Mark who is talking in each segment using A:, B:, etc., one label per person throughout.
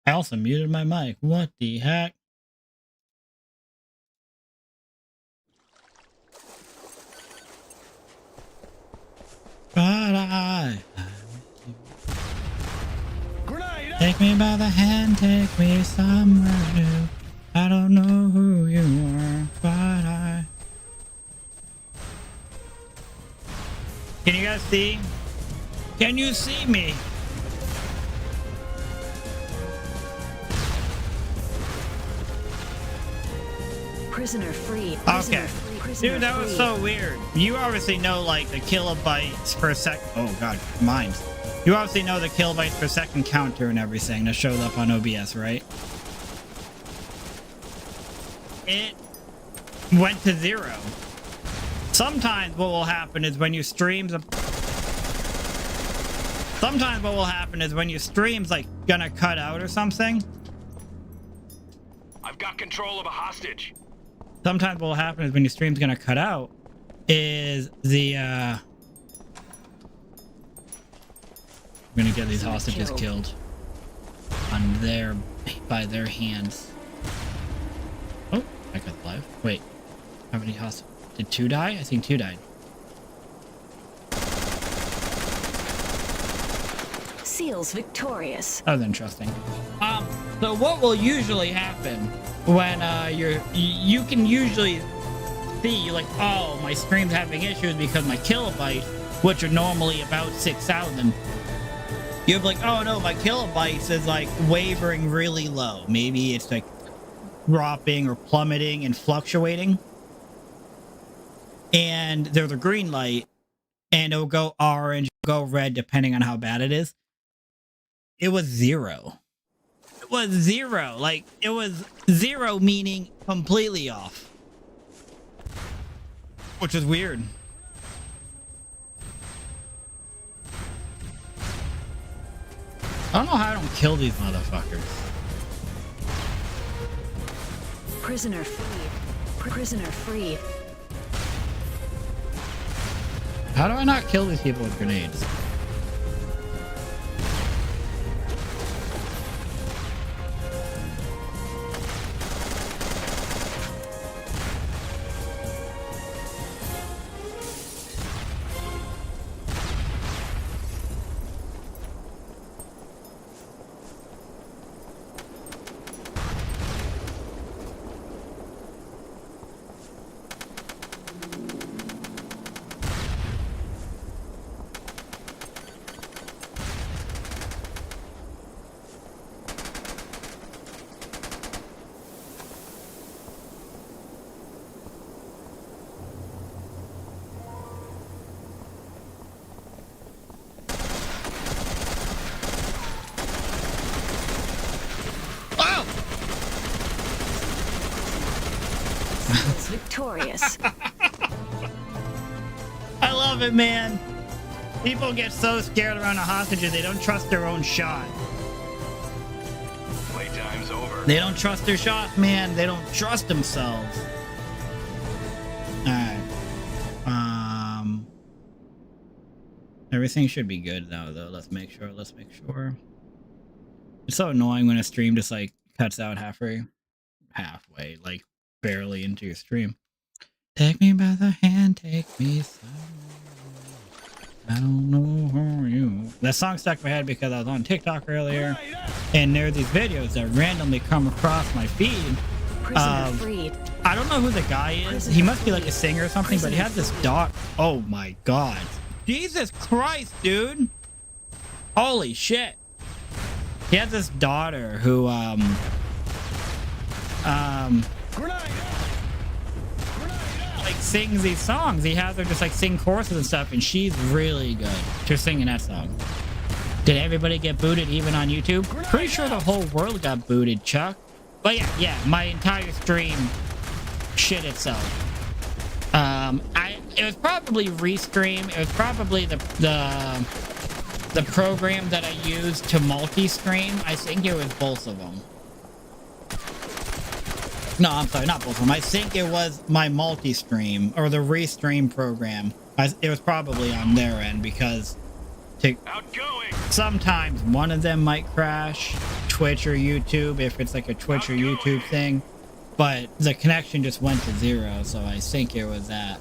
A: I also muted my mic. What the heck? But take me by the hand, take me somewhere new. I don't know who you are, but I... Can you guys see? Can you see me?
B: Prisoner freed.
A: Okay. Dude, that was so weird. You obviously know like the kilobytes per sec. Oh god, mines. You obviously know the kilobytes per second counter and everything that showed up on OBS, right? It went to 0. Sometimes what will happen is when you streams like gonna cut out or something.
C: I've got control of a hostage.
A: Sometimes what will happen is when your stream's gonna cut out is the I'm gonna get these hostages killed on by their hands. Oh, I got alive. Wait, how many hostages? Did 2 die? I think 2 died.
B: Seals victorious.
A: That was interesting. So what will usually happen when you can usually see like, oh, my stream's having issues because my kilobytes, which are normally about 6,000, you're like, oh no, my kilobytes is like wavering really low. Maybe it's like dropping or plummeting and fluctuating. And there's a green light and it'll go orange, go red, depending on how bad it is. It was 0. It was 0. Like, it was 0 meaning completely off. Which is weird. I don't know how I don't kill these motherfuckers.
B: Prisoner freed. Prisoner freed.
A: How do I not kill these people with grenades?
B: Victorious.
A: I love it, man. People get so scared around the hostages, they don't trust their own shot.
C: Playtime's over.
A: They don't trust their shots, man. They don't trust themselves. Alright. Everything should be good now, though. Let's make sure. It's so annoying when a stream just, like, cuts out halfway, like, barely into your stream. Take me by the hand, take me somewhere. I don't know who you... That song stuck in my head because I was on TikTok earlier, and there are these videos that randomly come across my feed. I don't know who the guy is. He must be like a singer or something, but he had this dot. Oh my god. Jesus Christ, dude. Holy shit. He has this daughter who, like sings these songs. He has her just like sing choruses and stuff, and she's really good to singing that song. Did everybody get booted even on YouTube? Pretty sure the whole world got booted, Chuck. But yeah, my entire stream shit itself. It was probably Restream. It was probably the program that I used to multi-stream. I think it was both of them. No, I'm sorry, not both of them. I think it was my multi-stream or the Restream program. It was probably on their end because
C: Outgoing.
A: sometimes one of them might crash. Twitch or YouTube, if it's like a Twitch or YouTube thing. But the connection just went to 0, so I think it was that.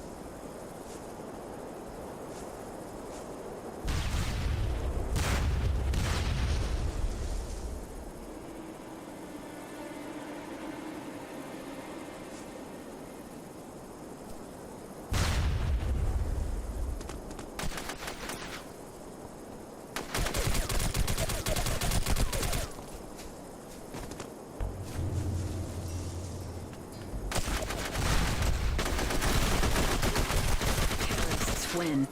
B: Win.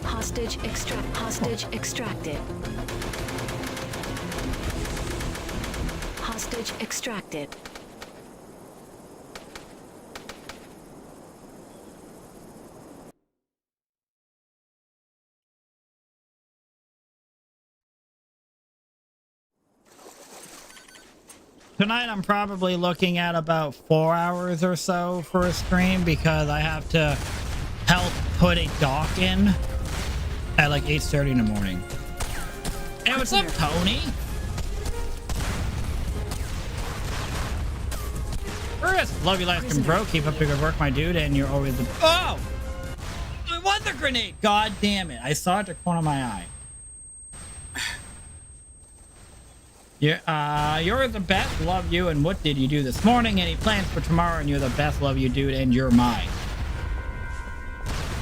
B: Hostage extracted. Hostage extracted.
A: Tonight I'm probably looking at about 4 hours or so for a stream because I have to help put a dock in at like 8:30 in the morning. Hey, what's up, Tony? Chris, love you, last and bro. Keep up the good work, my dude, and you're always the... Oh! It was a grenade! God damn it. I saw it at the corner of my eye. You're the best. Love you. And what did you do this morning? Any plans for tomorrow? And you're the best. Love you, dude. And you're mine.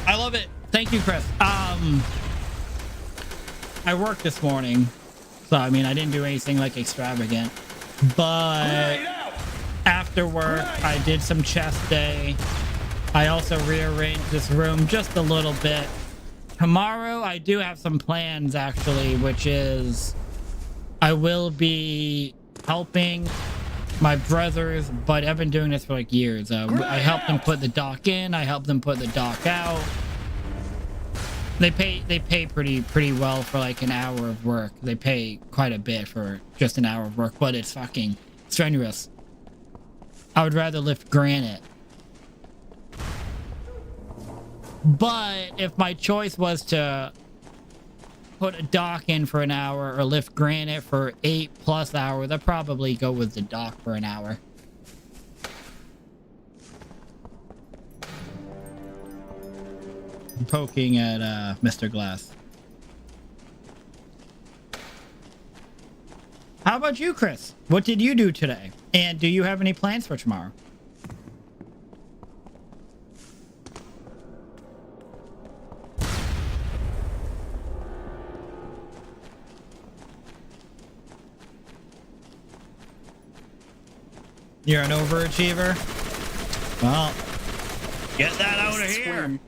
A: I love it. Thank you, Chris. I worked this morning, so I mean I didn't do anything like extravagant, but after work I did some chest day. I also rearranged this room just a little bit. Tomorrow I do have some plans actually, which is I will be helping my brothers, but I've been doing this for like years. I helped them put the dock in. I helped them put the dock out. They pay pretty well for like an hour of work. They pay quite a bit for just an hour of work, but it's fucking strenuous. I would rather lift granite. But if my choice was to put a dock in for an hour or lift granite for 8+ hours, I'd probably go with the dock for an hour. I'm poking at Mr. Glass. How about you, Chris? What did you do today? And do you have any plans for tomorrow? You're an overachiever? Well, get that out of here.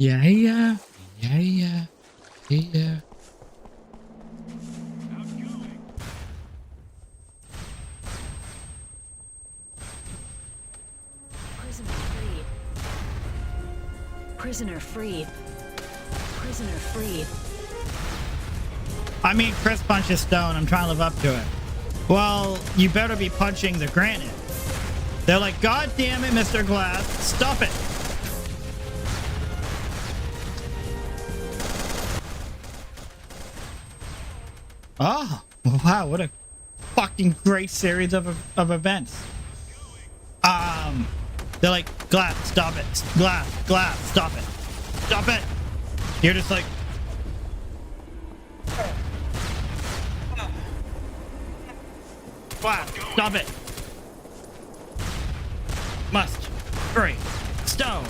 A: Yeah. Yeah.
B: Prisoner freed. Prisoner freed.
A: I mean, Chris punches stone. I'm trying to live up to it. Well, you better be punching the granite. They're like, God damn it, Mr. Glass. Stop it. Oh, wow. What a fucking great series of events. They're like, Glass, stop it. Glass, stop it. Stop it. You're just like... Glass, stop it. Must break stone.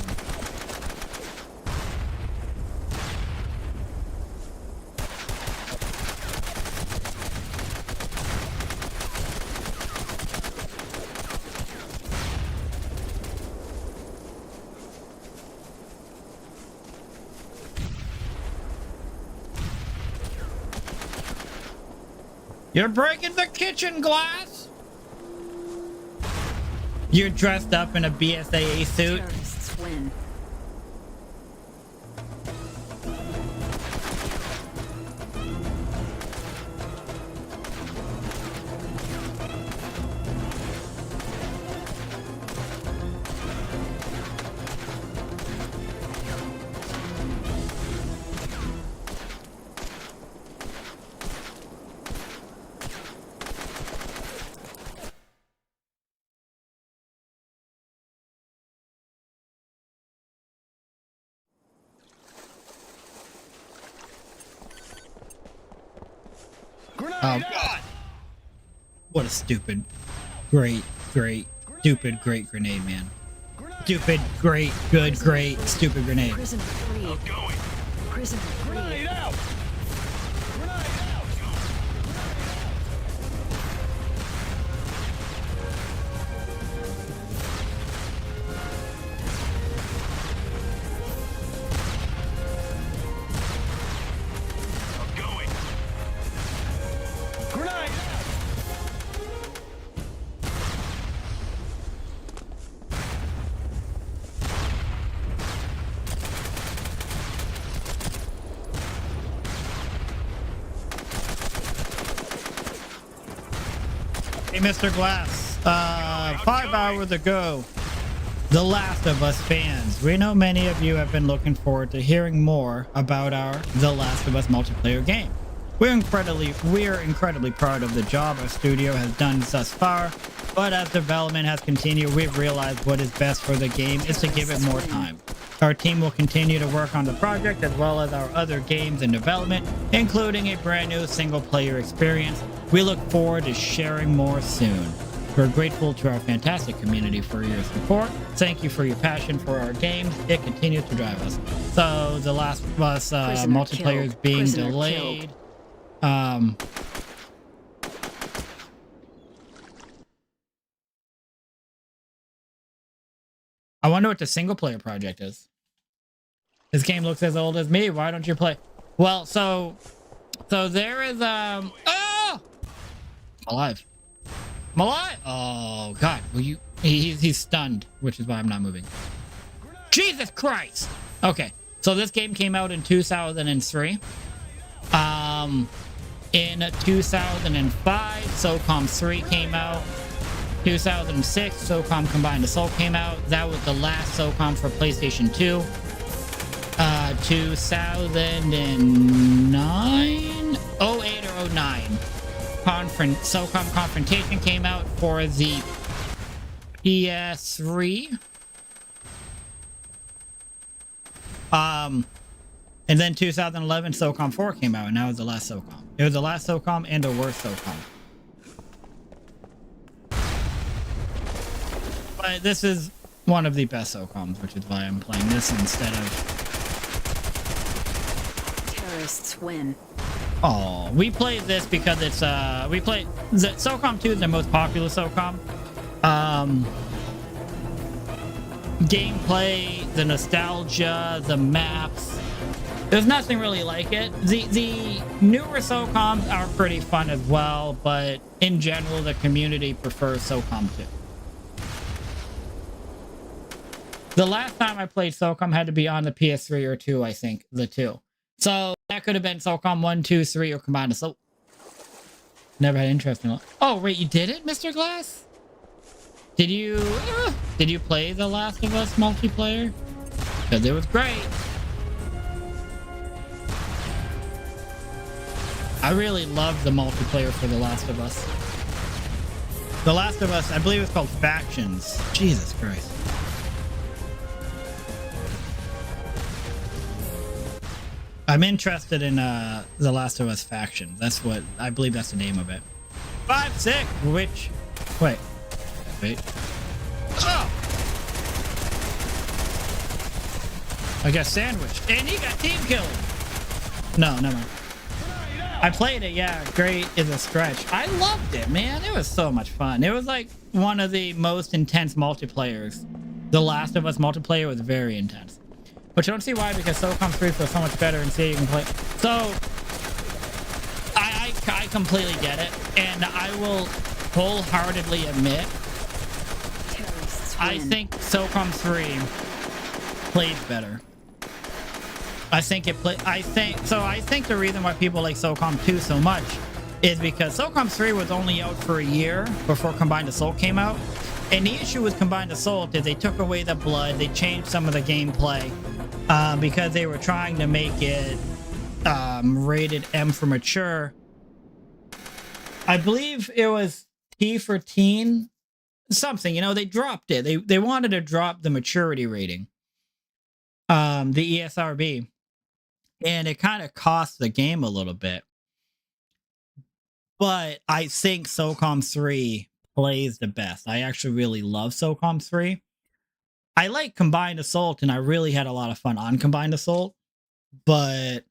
A: You're breaking the kitchen glass. You're dressed up in a BSAA suit.
B: Terrorists win.
A: Oh God! What a stupid, great, stupid, great grenade, man. Stupid, great, good, great, stupid grenade.
B: Prisoner freed.
C: Going.
B: Prisoner freed.
C: Out. I'm going. Grenade.
A: Hey, Mr. Glass. 5 hours ago, The Last of Us fans. We know many of you have been looking forward to hearing more about our The Last of Us multiplayer game. We're incredibly proud of the job our studio has done thus far, but as development has continued, we've realized what is best for the game is to give it more time. Our team will continue to work on the project as well as our other games in development, including a brand new single-player experience. We look forward to sharing more soon. We're grateful to our fantastic community for your support. Thank you for your passion for our games. It continues to drive us. So The Last of Us multiplayer is being delayed. I wonder what the single player project is. This game looks as old as me. Why don't you play? Well, so there is oh! I'm alive. I'm alive. Oh God, will you? He's stunned, which is why I'm not moving. Jesus Christ. Okay, so this game came out in 2003. In 2005, Socom 3 came out. 2006, Socom Combined Assault came out. That was the last Socom for PlayStation 2. 2009? 08 or 09. Socom Confrontation came out for the PS3. And then 2011, Socom 4 came out, and that was the last Socom. It was the last Socom and the worst Socom. But this is one of the best Socoms, which is why I'm playing this instead of...
B: Terrorists win.
A: Oh, we played this because it's, we played... Socom 2 is the most popular Socom. Gameplay, the nostalgia, the maps... There's nothing really like it. The newer Socoms are pretty fun as well, but in general, the community prefers Socom 2. The last time I played Socom had to be on the PS3 or 2, I think, the 2. So that could have been Socom 1, 2, 3, or Combined Assault. Never had interest in it. Oh, wait, you did it, Mr. Glass? Did you play The Last of Us multiplayer? Because it was great. I really love the multiplayer for The Last of Us. The Last of Us, I believe it's called Factions. Jesus Christ. I'm interested in The Last of Us Factions. That's what, I believe that's the name of it. 5-6, which, wait. Oh! I got sandwiched. And he got team killed. No, never mind. I played it, yeah. Great is a stretch. I loved it, man. It was so much fun. It was like one of the most intense multiplayers. The Last of Us multiplayer was very intense. But you don't see why, because Socom 3 feels so much better and see you can play. So, I I completely get it, and I will wholeheartedly admit,
B: Terrorists
A: I
B: win.
A: think Socom 3 plays better. I think the reason why people like Socom 2 so much is because Socom 3 was only out for a year before Combined Assault came out. And the issue with Combined Assault is they took away the blood, they changed some of the gameplay because they were trying to make it rated M for mature. I believe it was T for teen, something, you know, they dropped it. They wanted to drop the maturity rating, the ESRB, and it kind of cost the game a little bit. But I think Socom 3 plays the best. I actually really love Socom 3. I like Combined Assault, and I really had a lot of fun on Combined Assault. But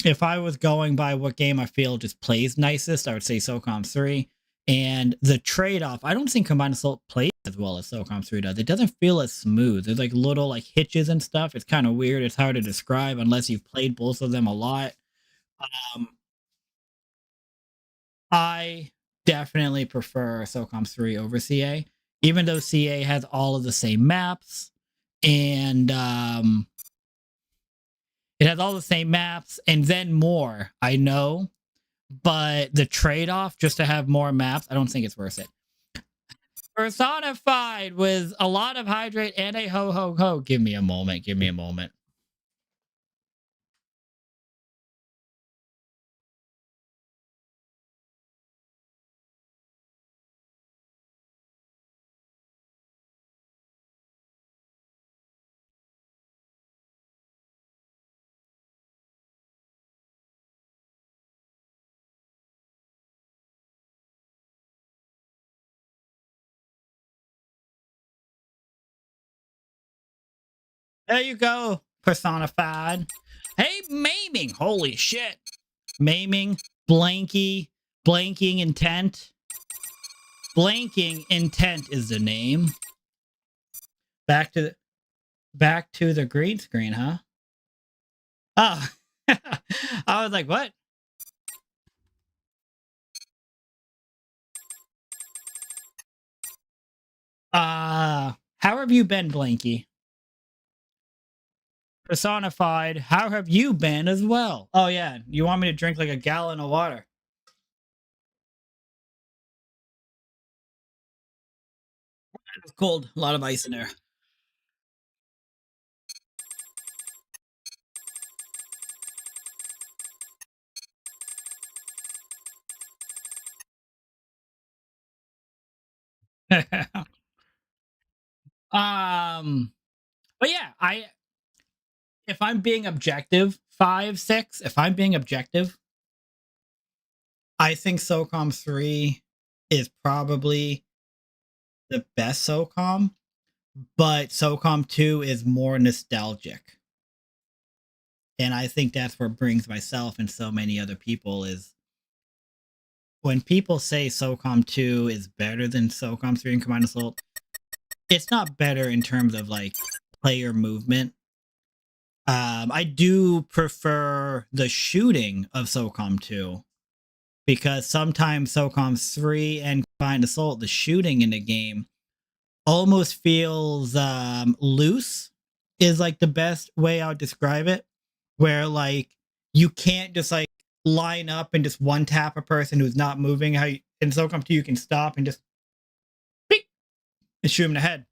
A: if I was going by what game I feel just plays nicest, I would say Socom 3. And the trade-off, I don't think Combined Assault plays as well as Socom 3 does. It doesn't feel as smooth. There's like little like hitches and stuff. It's kind of weird. It's hard to describe unless you've played both of them a lot. I definitely prefer Socom 3 over CA, even though CA has all of the same maps, and it has all the same maps and then more, I know, but the trade-off just to have more maps, I don't think it's worth it. Personified with a lot of hydrate and a ho-ho-ho. Give me a moment. Give me a moment. There you go, Personified. Hey, Maiming. Holy shit. Maiming, Blanky, Blanking Intent. Blanking Intent is the name. Back to the green screen, huh? Oh. I was like, what? How have you been, Blanky? Personified, how have you been as well? Oh yeah, you want me to drink like a gallon of water? It's cold, a lot of ice in there. But yeah, if I'm being objective, 5, 6, if I'm being objective, I think Socom 3 is probably the best Socom, but Socom 2 is more nostalgic. And I think that's what brings myself and so many other people is when people say Socom 2 is better than Socom 3 and Combined Assault, it's not better in terms of like player movement. I do prefer the shooting of Socom 2 because sometimes Socom 3 and Combined Assault, the shooting in the game almost feels loose is like the best way I would describe it, where like you can't just like line up and just one tap a person who's not moving. How you, in Socom 2 you can stop and just beep, and shoot him in the head.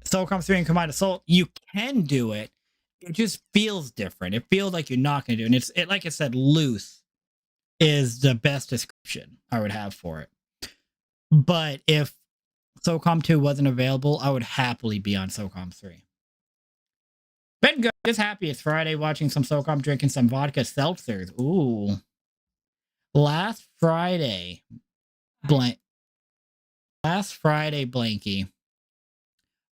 A: Socom 3 and Combined Assault, you can do it. It just feels different. It feels like you're not going to do it. And like I said, loose is the best description I would have for it. But if Socom 2 wasn't available, I would happily be on Socom 3. Been good. Just happy it's Friday, watching some Socom, drinking some vodka seltzers. Ooh. Last Friday, Blanky.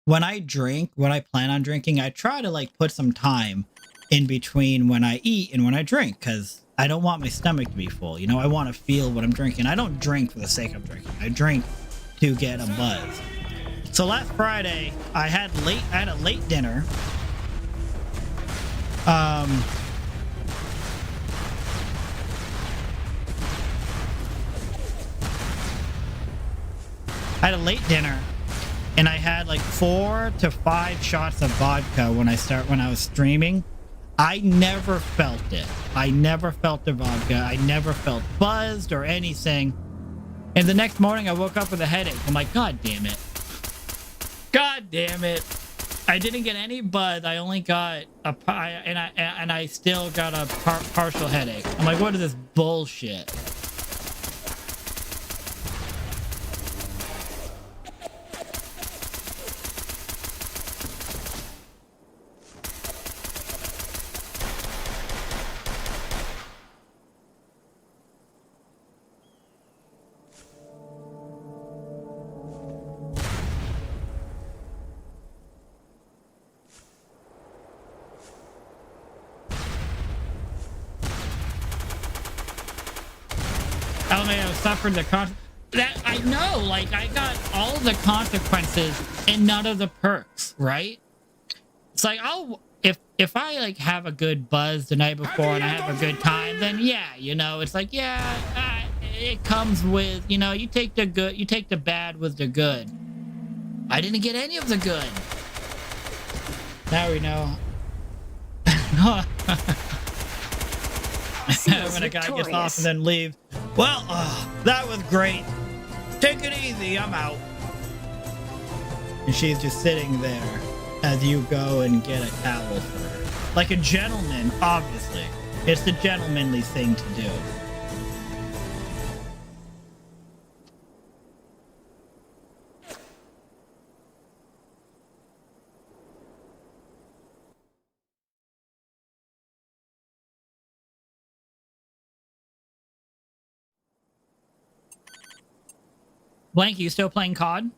A: When I drink, when I plan on drinking, I try to like put some time in between when I eat and when I drink, because I don't want my stomach to be full. You know, I want to feel what I'm drinking. I don't drink for the sake of drinking. I drink to get a buzz. So last Friday, I had a late dinner. I had a late dinner, and I had like 4 to 5 shots of vodka when I was streaming. I never felt it. I never felt the vodka. I never felt buzzed or anything. And the next morning, I woke up with a headache. I'm like, God damn it. God damn it. I didn't get any buzz. I only got and I still got a partial headache. I'm like, what is this bullshit? LMAO suffered the that I know, like I got all of the consequences and none of the perks, right? It's like if I like have a good buzz the night before and I have a good time, then yeah, you know, it's like yeah, it comes with, you know, you take the good, you take the bad with the good. I didn't get any of the good. Now we know. When a guy gets off and then leaves. Well, that was great. Take it easy, I'm out. And she's just sitting there as you go and get a towel for her. Like a gentleman, obviously. It's the gentlemanly thing to do. Blanky, you still playing COD?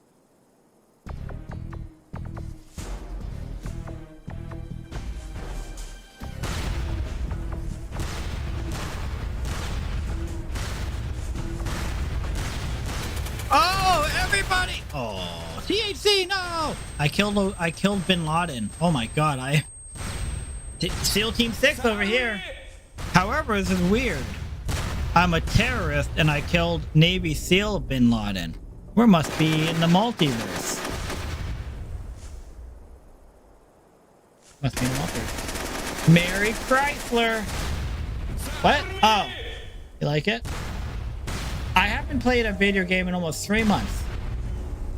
A: Oh, everybody! Oh, THC, no! I killed Bin Laden. Oh my god, SEAL Team 6 over here. However, this is weird. I'm a terrorist and I killed Navy SEAL Bin Laden. We must be in the multiverse. Must be in the multiverse. Mary Chrysler. What? Oh. You like it? I haven't played a video game in almost 3 months.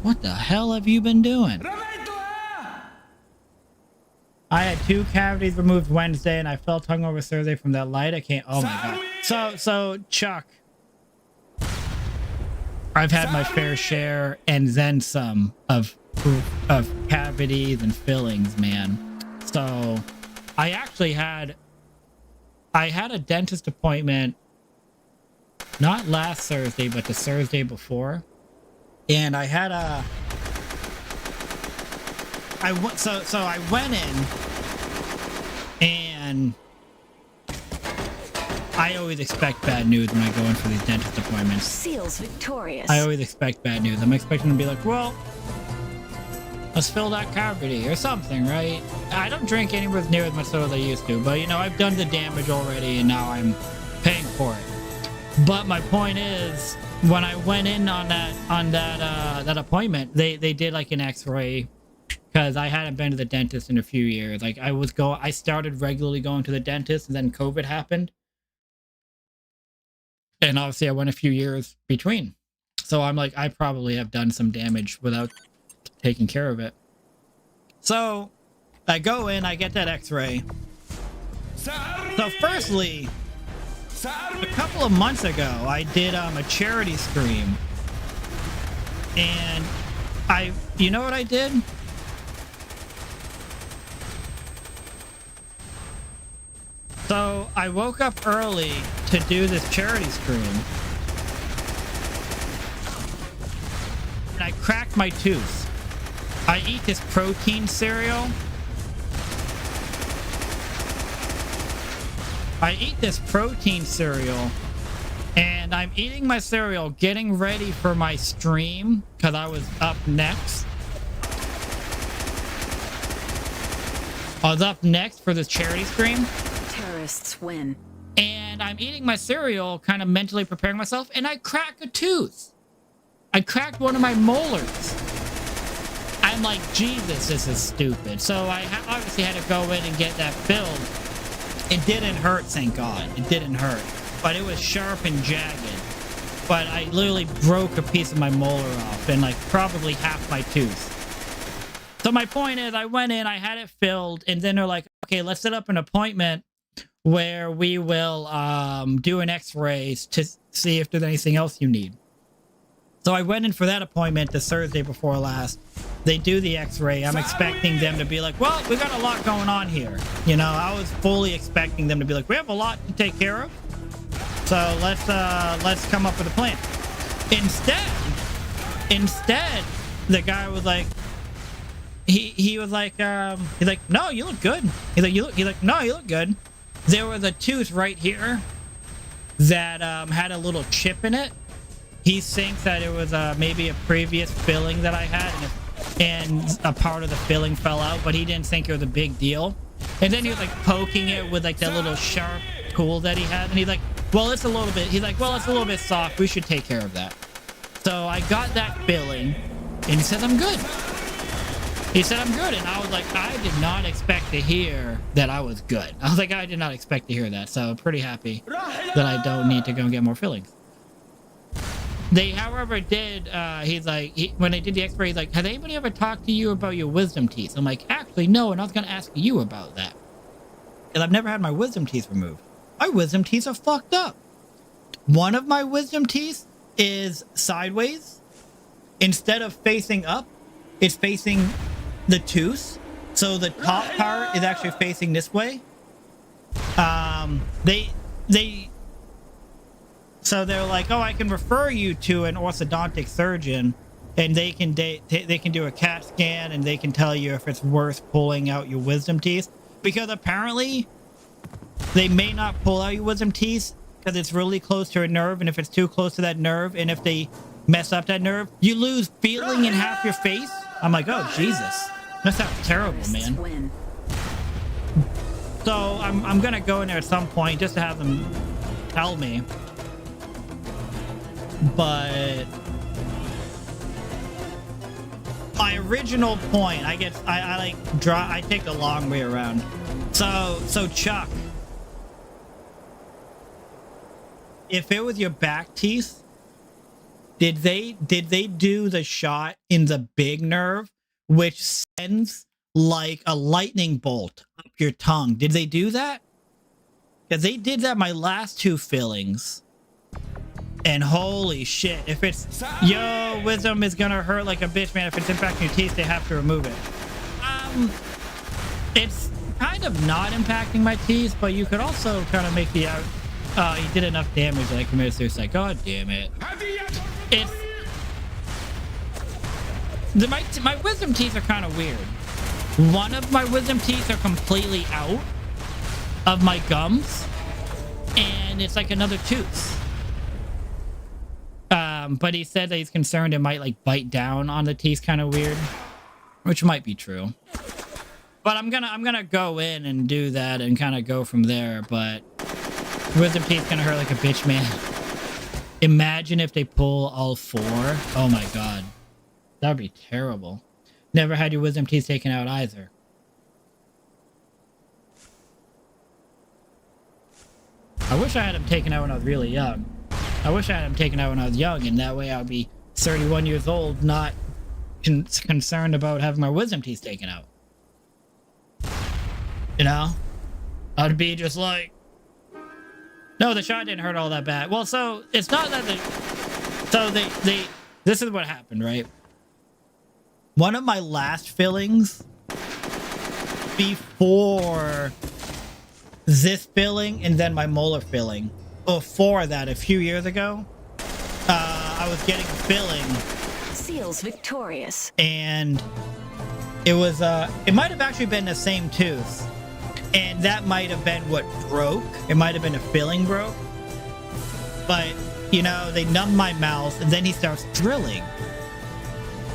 A: What the hell have you been doing? I had 2 cavities removed Wednesday and I felt hungover Thursday from that light. I can't. Oh my god. So Chuck, I've had my fair share and then some of cavities and fillings, man. So I actually had a dentist appointment not last Thursday, but the Thursday before. And I had I went in and I always expect bad news when I go in for these dentist appointments.
B: Seal's victorious.
A: I always expect bad news. I'm expecting to be like, well, let's fill that cavity or something, right? I don't drink anywhere near as much soda as I used to, but you know, I've done the damage already and now I'm paying for it. But my point is, when I went in on that appointment, they did like an X-ray because I hadn't been to the dentist in a few years. Like I started regularly going to the dentist and then COVID happened. And obviously I went a few years between. So I'm like, I probably have done some damage without taking care of it. So I go in, I get that X-ray. So firstly, a couple of months ago, I did a charity stream. And you know what I did? So I woke up early to do this charity stream. And I cracked my tooth. I eat this protein cereal. And I'm eating my cereal, getting ready for my stream because I was up next. I was up next for this charity stream.
B: Terrorists win.
A: And I'm eating my cereal, kind of mentally preparing myself, and I crack a tooth. I cracked one of my molars. I'm like, Jesus, this is stupid. So I obviously had to go in and get that filled. It didn't hurt, thank God. It didn't hurt. But it was sharp and jagged. But I literally broke a piece of my molar off and like probably half my tooth. So my point is, I went in, I had it filled, and then they're like, okay, let's set up an appointment where we will do an x-ray to see if there's anything else you need. So I went in for that appointment the Thursday before last. They do the x-ray. I'm expecting them to be like, well, we got a lot going on here. You know, I was fully expecting them to be like, we have a lot to take care of. So let's come up with a plan. Instead, the guy was like, he was like, he's like, no, you look good. He's like, no, you look good. There was a tooth right here that had a little chip in it. He thinks that it was maybe a previous filling that I had, and a part of the filling fell out, but he didn't think it was a big deal. And then he was like poking it with like that little sharp tool that he had, and he's like, well, it's a little bit. He's like, well, it's a little bit soft. We should take care of that. So I got that filling, and he said, I'm good. He said, I'm good. And I was like, I did not expect to hear that I was good. I was like, I did not expect to hear that. So I'm pretty happy that I don't need to go and get more fillings. They, however, did, he's like, when they did the x-ray, he's like, has anybody ever talked to you about your wisdom teeth? I'm like, actually, no. And I was going to ask you about that. Because I've never had my wisdom teeth removed. My wisdom teeth are fucked up. One of my wisdom teeth is sideways. Instead of facing up, it's facing the tooth. So the top part is actually facing this way. So they're like, oh, I can refer you to an orthodontic surgeon, and they can do a CAT scan, and they can tell you if it's worth pulling out your wisdom teeth. Because apparently, they may not pull out your wisdom teeth because it's really close to a nerve, and if it's too close to that nerve, and if they mess up that nerve, you lose feeling in half your face. I'm like, oh, Jesus. That sounds terrible, man. So I'm going to go in there at some point just to have them tell me. But my original point, I take the long way around. So Chuck, if it was your back teeth, did they do the shot in the big nerve, which sends like a lightning bolt up your tongue? Did they do that? Because they did that my last two fillings. And holy shit, if it's, yo, wisdom is gonna hurt like a bitch, man. If it's impacting your teeth, they have to remove it. It's kind of not impacting my teeth, but you could also kind of make the out. Oh, he did enough damage that I committed suicide. God damn it. It's my wisdom teeth are kind of weird. One of my wisdom teeth are completely out of my gums, and it's like another tooth. But he said that he's concerned it might like bite down on the teeth, kind of weird, which might be true. But I'm gonna go in and do that and kind of go from there. But wisdom teeth gonna hurt like a bitch, man. Imagine if they pull all four. Oh my god, that would be terrible. Never had your wisdom teeth taken out either. I wish I had them taken out when I was really young. I wish I had them taken out when I was young, and that way I would be 31 years old, not concerned about having my wisdom teeth taken out. You know? I'd be just like, no, the shot didn't hurt all that bad. Well, so it's not that this is what happened, right? One of my last fillings before this filling and then my molar filling. Before that, a few years ago, I was getting a filling.
B: Seals victorious.
A: And it was, it might have actually been the same tooth. And that might have been what broke. It might have been a filling broke. But, you know, they numbed my mouth, and then he starts drilling.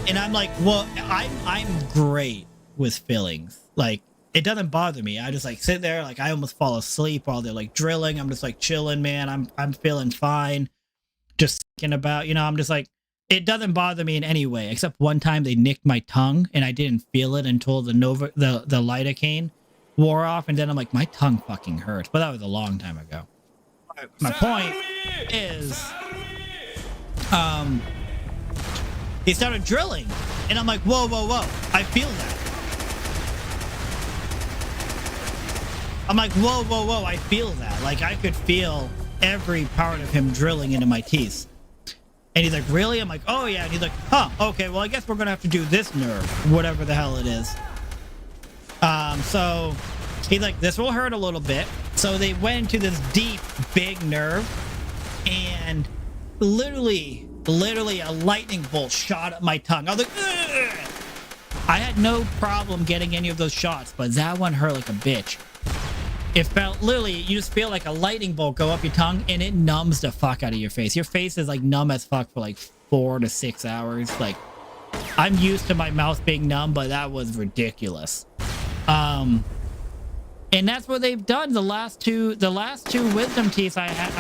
A: And I'm like, well, I'm great with fillings. Like, it doesn't bother me. I just like sit there, like I almost fall asleep while they're like drilling. I'm just like chilling, man. I'm feeling fine. Just thinking about, you know, I'm just like, it doesn't bother me in any way, except one time they nicked my tongue and I didn't feel it until the lidocaine wore off, and then I'm like, my tongue fucking hurts. But that was a long time ago. My point is, he started drilling, and I'm like, whoa, whoa, whoa, I feel that. I'm like, whoa, whoa, whoa, I feel that. Like, I could feel every part of him drilling into my teeth. And he's like, really? I'm like, oh yeah. And he's like, huh, okay, well, I guess we're gonna have to do this nerve, whatever the hell it is. So he's like, this will hurt a little bit. So they went into this deep, big nerve, and literally a lightning bolt shot at my tongue. I was like, ugh! I had no problem getting any of those shots, but that one hurt like a bitch. It felt literally, you just feel like a lightning bolt go up your tongue, and it numbs the fuck out of your face. Your face is like numb as fuck for like 4 to 6 hours. Like, I'm used to my mouth being numb, but that was ridiculous. And that's what they've done. The last two wisdom teeth I had,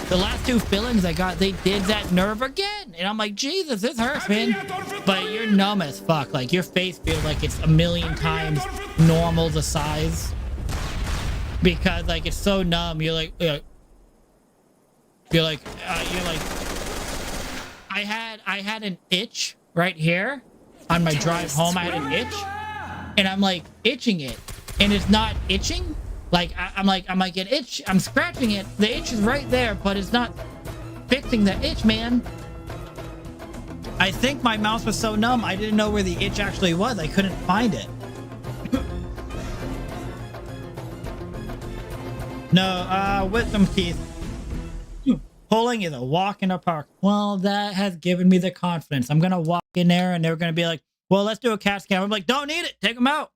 A: the last 2 fillings I got, they did that nerve again. And I'm like, Jesus, this hurts, man. But you're numb as fuck. Like, your face feels like it's a million times normal the size. Because, like, it's so numb. You're like, I had an itch right here on my drive home. I had an itch, and I'm like itching it, and it's not itching. Like, I'm like an itch. I'm scratching it. The itch is right there, but it's not fixing the itch, man. I think my mouth was so numb, I didn't know where the itch actually was. I couldn't find it. No, wisdom teeth. Pulling is a walk in the park. Well, that has given me the confidence. I'm gonna walk in there and they're gonna be like, well, let's do a CAT scan. I'm like, don't need it. Take them out.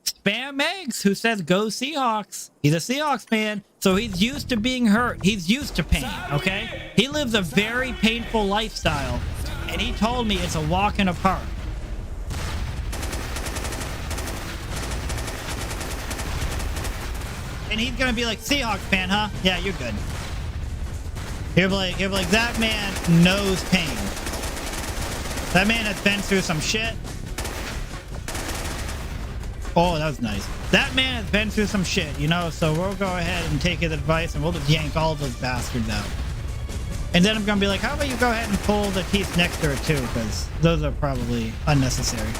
A: Spam Eggs, who says go Seahawks. He's a Seahawks fan, so he's used to being hurt. He's used to pain, okay? He lives a very painful lifestyle, and he told me it's a walk in the park. And he's gonna be like, Seahawks fan, huh? Yeah, you're good. He'll be like, that man knows pain. That man has been through some shit. Oh, that was nice. That man has been through some shit, you know, so we'll go ahead and take his advice and we'll just yank all of those bastards out. And then I'm gonna be like, how about you go ahead and pull the teeth next to it too, because those are probably unnecessary.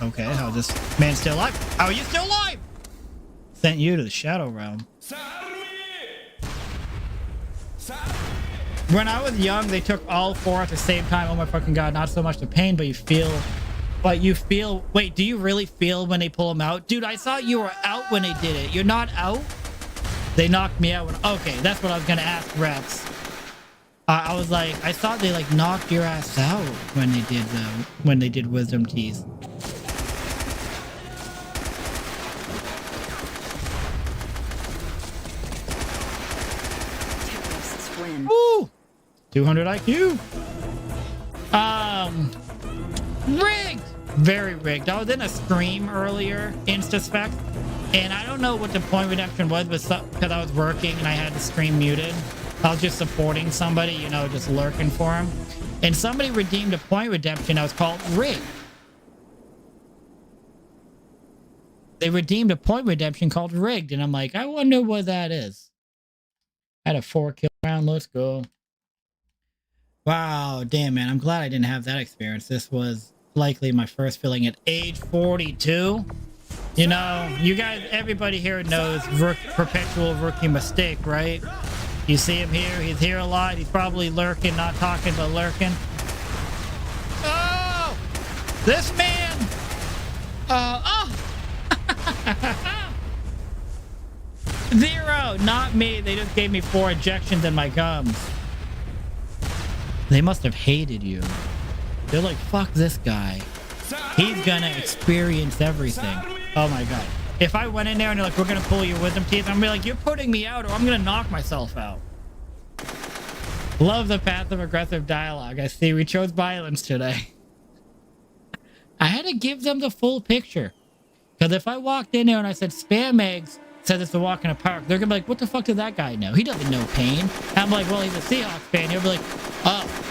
A: Okay, how is this man still alive? How are you still alive? Sent you to the Shadow Realm. When I was young, they took all 4 at the same time. Oh my fucking god, not so much the pain, but you feel... Wait, do you really feel when they pull them out? Dude, I thought you were out when they did it. You're not out? They knocked me out when... Okay, that's what I was gonna ask Rex. I was like, I thought they like knocked your ass out when they did wisdom teeth. Woo! 200 IQ. Rigged! Very rigged. I was in a stream earlier, Instaspec, and I don't know what the point redemption was, but because I was working and I had the stream muted, I was just supporting somebody, you know, just lurking for him. And somebody redeemed a point redemption that was called rigged. They redeemed a point redemption called rigged, and I'm like, I wonder what that is. I had a 4-kill round. Let's go. Wow, damn, man. I'm glad I didn't have that experience. This was likely my first filling at age 42. You know, you guys, everybody here knows perpetual rookie mistake, right? You see him here. He's here a lot. He's probably lurking, not talking, but lurking. Oh! This man! Oh! 0! Not me. They just gave me 4 injections in my gums. They must have hated you. They're like, fuck this guy. He's gonna experience everything. Oh my god. If I went in there and they're like, we're gonna pull your wisdom teeth, I'm gonna be like, you're putting me out or I'm gonna knock myself out. Love the passive aggressive dialogue. I see we chose violence today. I had to give them the full picture. Because if I walked in there and I said, Spam Eggs says it's a walk in a park, they're gonna be like, what the fuck did that guy know? He doesn't know pain. And I'm like, well, he's a Seahawks fan. He'll be like, oh.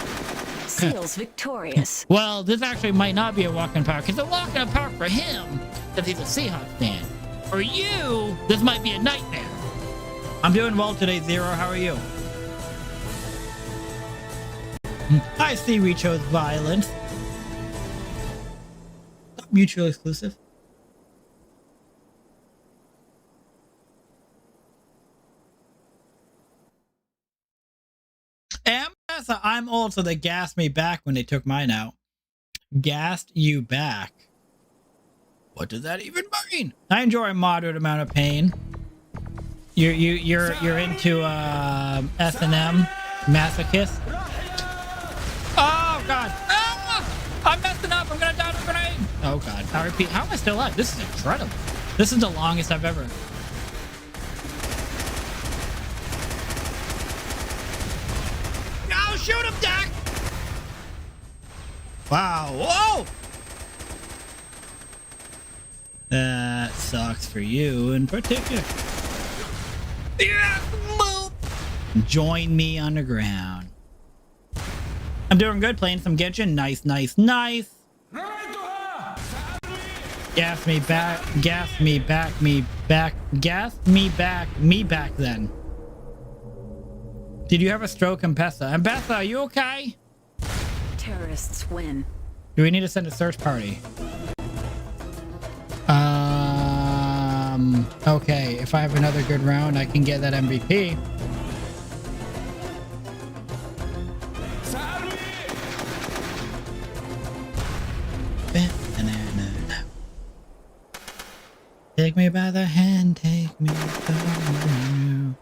B: Seals victorious.
A: Well, this actually might not be a walk in a park. It's a walk in a park for him because he's a Seahawks fan. For you, this might be a nightmare. I'm doing well today, Zero. How are you? I see we chose violence. Mutually exclusive. I'm old, so they gassed me back when they took mine out. Gassed you back. What does that even mean? I enjoy a moderate amount of pain. You're into S&M masochist. Oh god! Ah! I'm messing up. I'm gonna die to a grenade. Oh god! I repeat. How am I still alive? This is incredible. This is the longest I've ever. No, shoot him, Dak! Wow! Whoa! That sucks for you in particular. Yeah, move. Join me underground. I'm doing good, playing some Genshin. Nice, nice, nice. Gas me back, gas me back, me back, gas me back then. Did you have a stroke, Mbessa? Mbessa, are you okay?
B: Terrorists win.
A: Do we need to send a search party? Okay, if I have another good round, I can get that MVP. Take me by the hand, take me somewhere new.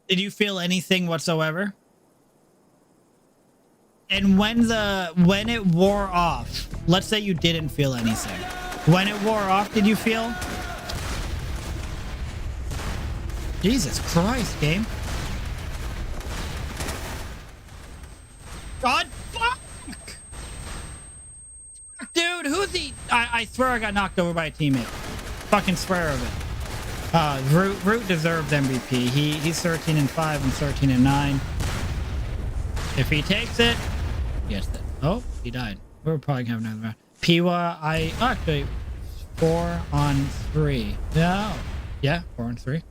A: Did you feel anything whatsoever? And when it wore off, let's say you didn't feel anything. When it wore off, did you feel? Jesus Christ, game. God, fuck! Dude, who's he? I swear I got knocked over by a teammate. Fucking swear of it. Root deserves MVP. He's 13 and 5 and 13 and 9. If he takes it, yes. Oh, he died. We're probably gonna have another round. Piwa, actually 4 on 3. No, yeah, 4 on 3.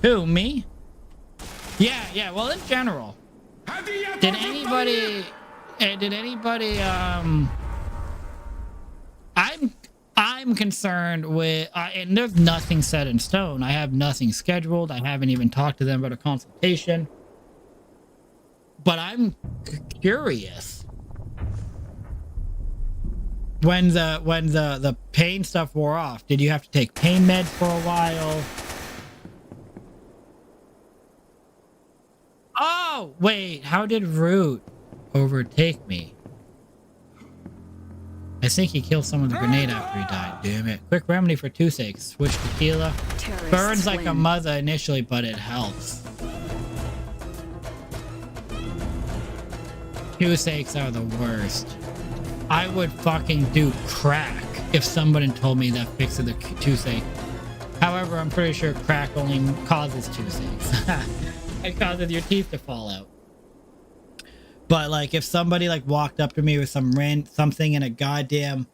A: Who, me? Yeah. Well, in general, did anybody? I'm concerned with, and there's nothing set in stone. I have nothing scheduled. I haven't even talked to them about a consultation. But I'm curious. When the pain stuff wore off, did you have to take pain meds for a while? Oh, wait, how did Root overtake me? I think he killed someone with a grenade after he died. Damn it. Quick remedy for toothache. Switch tequila. Burns like a mother initially, but it helps. Toothaches are the worst. I would fucking do crack if someone told me that fixes the toothache. However, I'm pretty sure crack only causes toothaches. It causes your teeth to fall out. But like, if somebody like walked up to me with something in a goddamn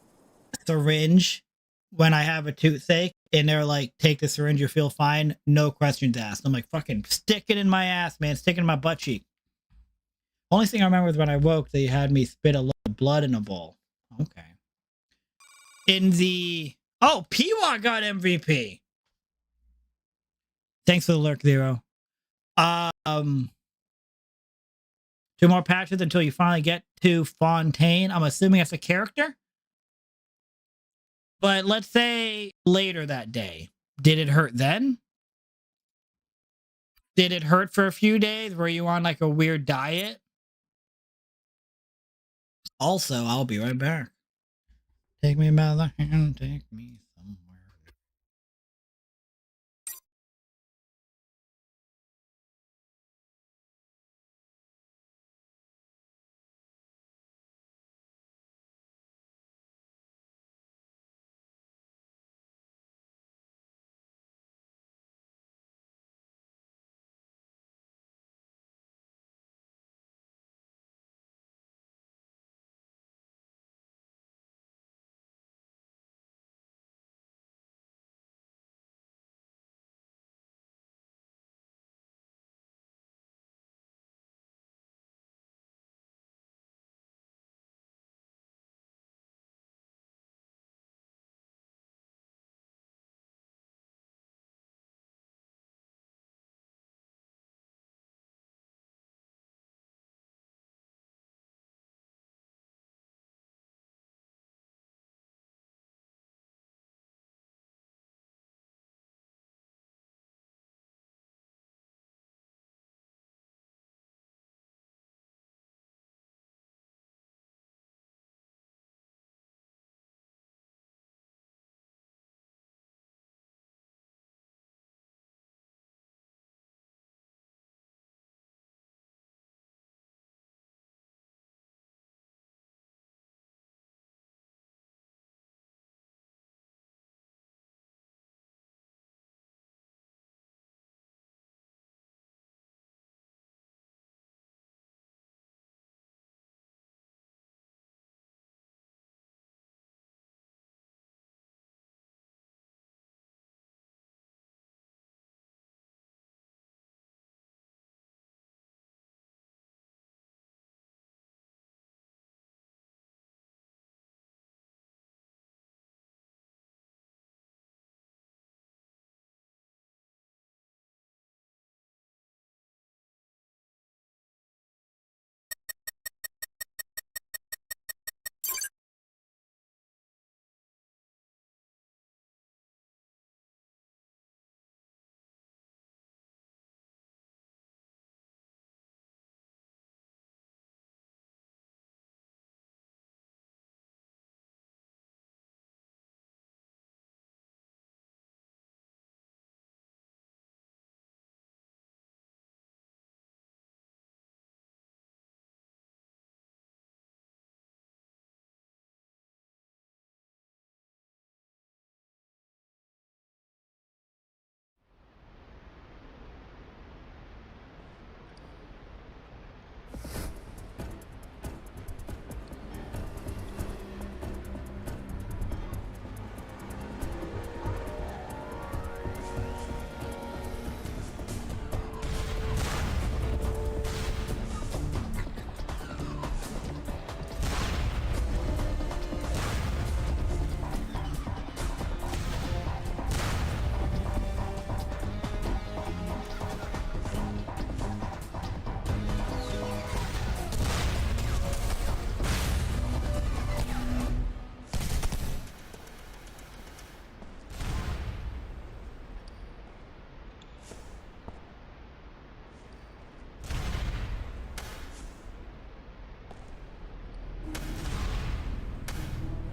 A: syringe when I have a toothache, and they're like, "Take the syringe, you feel fine," no questions asked. I'm like, "Fucking stick it in my ass, man! Stick it in my butt cheek." Only thing I remember is when I woke, they had me spit a little blood in a bowl. Okay. In the Piwa got MVP. Thanks for the lurk, Zero. 2 more patches until you finally get to Fontaine. I'm assuming that's a character. But let's say later that day. Did it hurt then? Did it hurt for a few days? Were you on like a weird diet? Also, I'll be right back. Take me by the hand, take me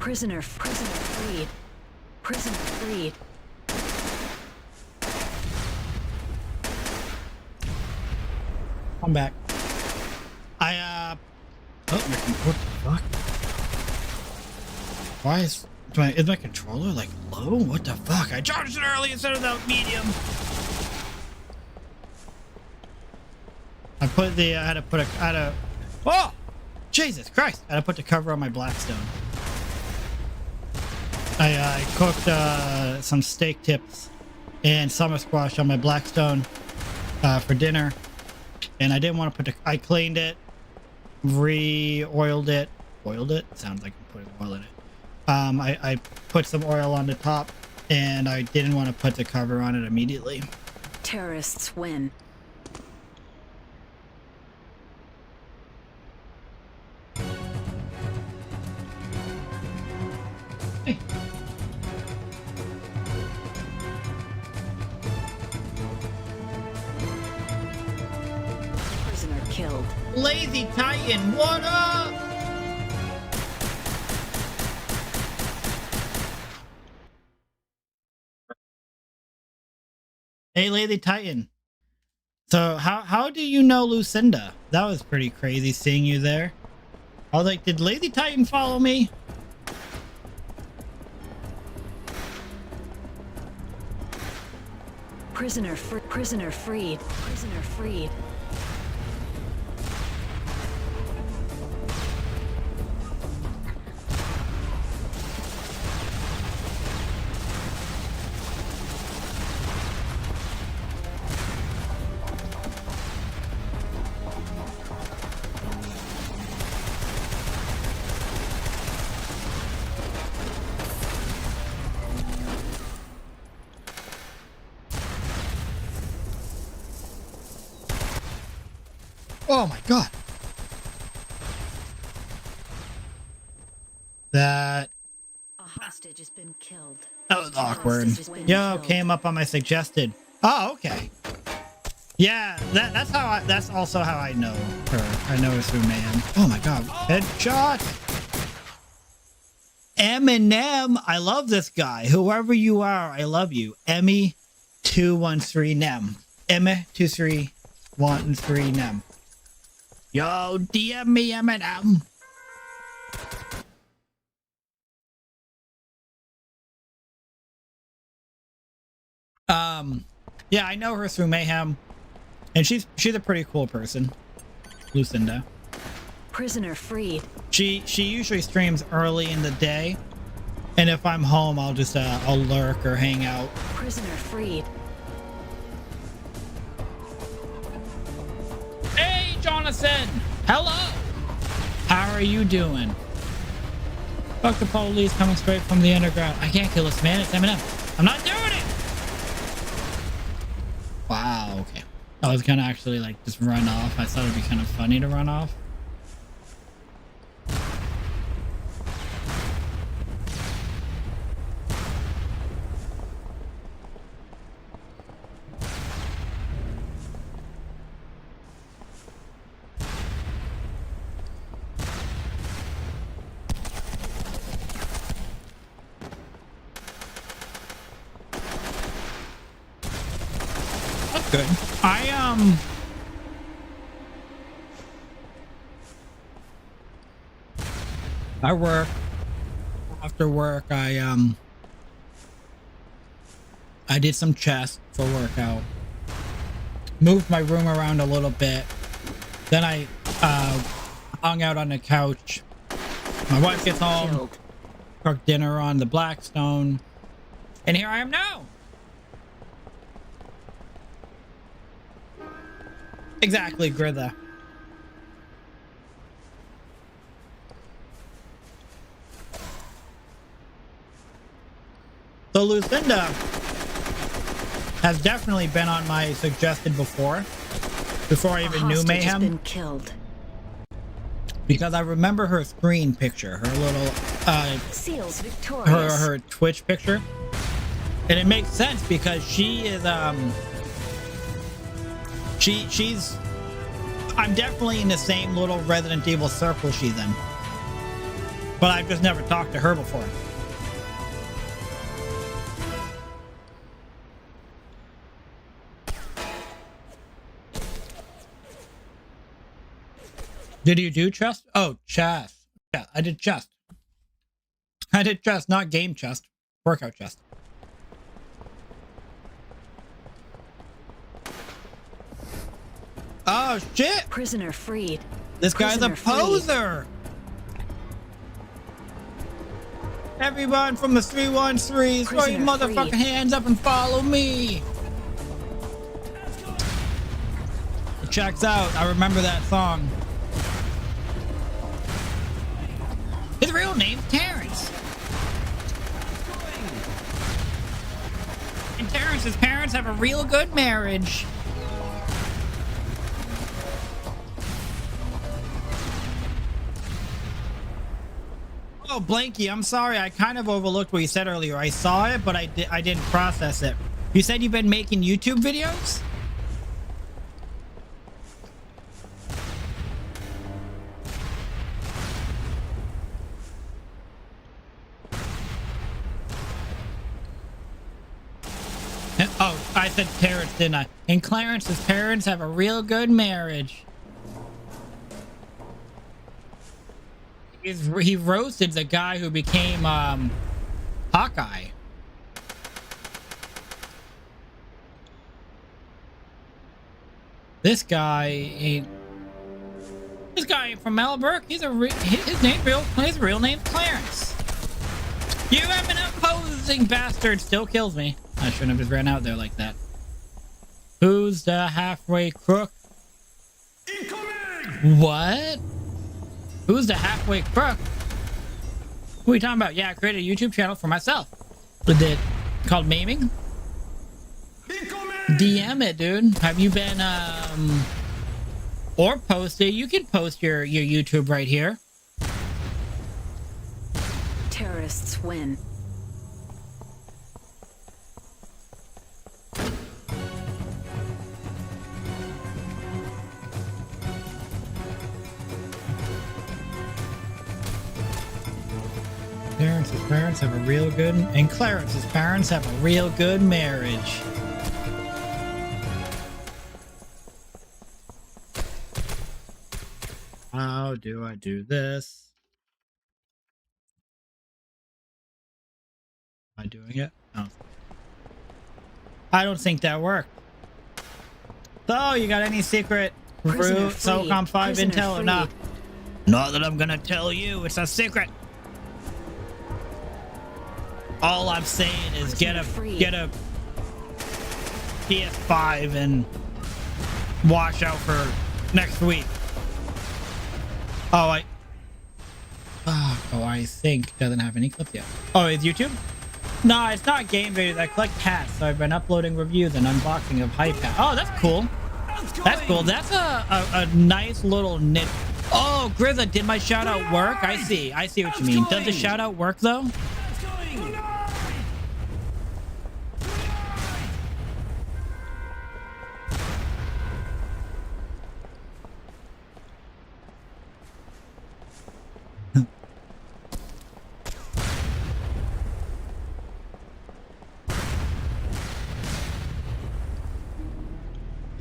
B: Prisoner freed. Prisoner freed.
A: I'm back. Oh, what the fuck? Why is my controller like low? What the fuck? I charged it early instead of the medium. Oh! Jesus Christ! I had to put the cover on my Blackstone. I cooked some steak tips and summer squash on my Blackstone for dinner. And I didn't want to I cleaned it, oiled it. Sounds like I'm putting oil in it. I put some oil on the top and I didn't want to put the cover on it immediately.
B: Terrorists win.
A: Hey.
B: Prisoner killed.
A: Lazy Titan, what up? Hey, Lazy Titan. So how do you know Lucinda? That was pretty crazy seeing you there. I was like, did Lazy Titan follow me?
B: Prisoner freed. Prisoner freed.
A: Oh my god. That
B: A hostage has been killed.
A: was awkward. Yo, came up on my suggested. Oh, okay. Yeah, that's also how I know her. I know her through Mayhem. Oh my god. Headshot. Eminem. I love this guy. Whoever you are, I love you. Emmy213Nem. Emmy213Nem. Yo, DM me Eminem. Yeah, I know her through Mayhem, and she's a pretty cool person, Lucinda.
B: Prisoner freed.
A: She usually streams early in the day, and if I'm home, I'll just I'll lurk or hang out.
B: Prisoner freed.
A: Hey, Jonathan. Hello. How are you doing? Fuck the police coming straight from the underground. I can't kill this man. It's Eminem. I'm not doing it. Wow. Okay. I was gonna actually like just run off. I thought it'd be kind of funny to run off. Good. I work. After work, I did some chest for workout. Moved my room around a little bit. Then I hung out on the couch. My wife gets home, cooked dinner on the Blackstone, and here I am now. Exactly, Gritha. So Lucinda has definitely been on my suggested before I even knew Mayhem.
B: Been killed.
A: Because I remember her screen picture, her little
B: Seals victorious.
A: her Twitch picture, and it makes sense because she is she's I'm definitely in the same little Resident Evil circle she's in. but I've just never talked to her before. Did you do chest? Oh, chest. Yeah, I did chest. I did chest, not game chest. Workout chest. Oh, shit!
B: Prisoner freed.
A: This guy's a
B: Prisoner
A: poser! Everyone from the 313s, throw your motherfucking hands up and follow me! It checks out. I remember that song. His real name's Terrence. And Terrence's parents have a real good marriage. Oh, Blanky, I'm sorry. I kind of overlooked what you said earlier. I saw it, but I didn't process it. You said you've been making YouTube videos? Oh, I said Terrence, didn't I? And Clarence's parents have a real good marriage. He roasted the guy who became Hawkeye. This guy ain't from Malbrook. His real name's Clarence. You have an opposing bastard. Still kills me. I shouldn't have just ran out there like that. Who's the halfway crook? Incoming! What? Who's the halfway crook? What are you talking about? Yeah, I created a YouTube channel for myself. With it called Maiming. DM it, dude. Have you been or post it? You can post your YouTube right here.
B: Terrorists win.
A: Clarence's parents have a real good, and Clarence's parents have a real good marriage. How do I do this? Am I doing it? No. I don't think that worked. So, you got any secret root Socom 5 intel or not? Not that I'm gonna tell you. It's a secret. All I'm saying is get a PS5 and watch out for next week. Oh, I think doesn't have any clips yet. Oh, it's YouTube? No, it's not game videos. I collect hats, so I've been uploading reviews and unboxing of hype hats. Oh, that's cool. That's cool. That's a nice little nit. Oh, Grizza, did my shout out work? I see what you mean. Does the shout out work though?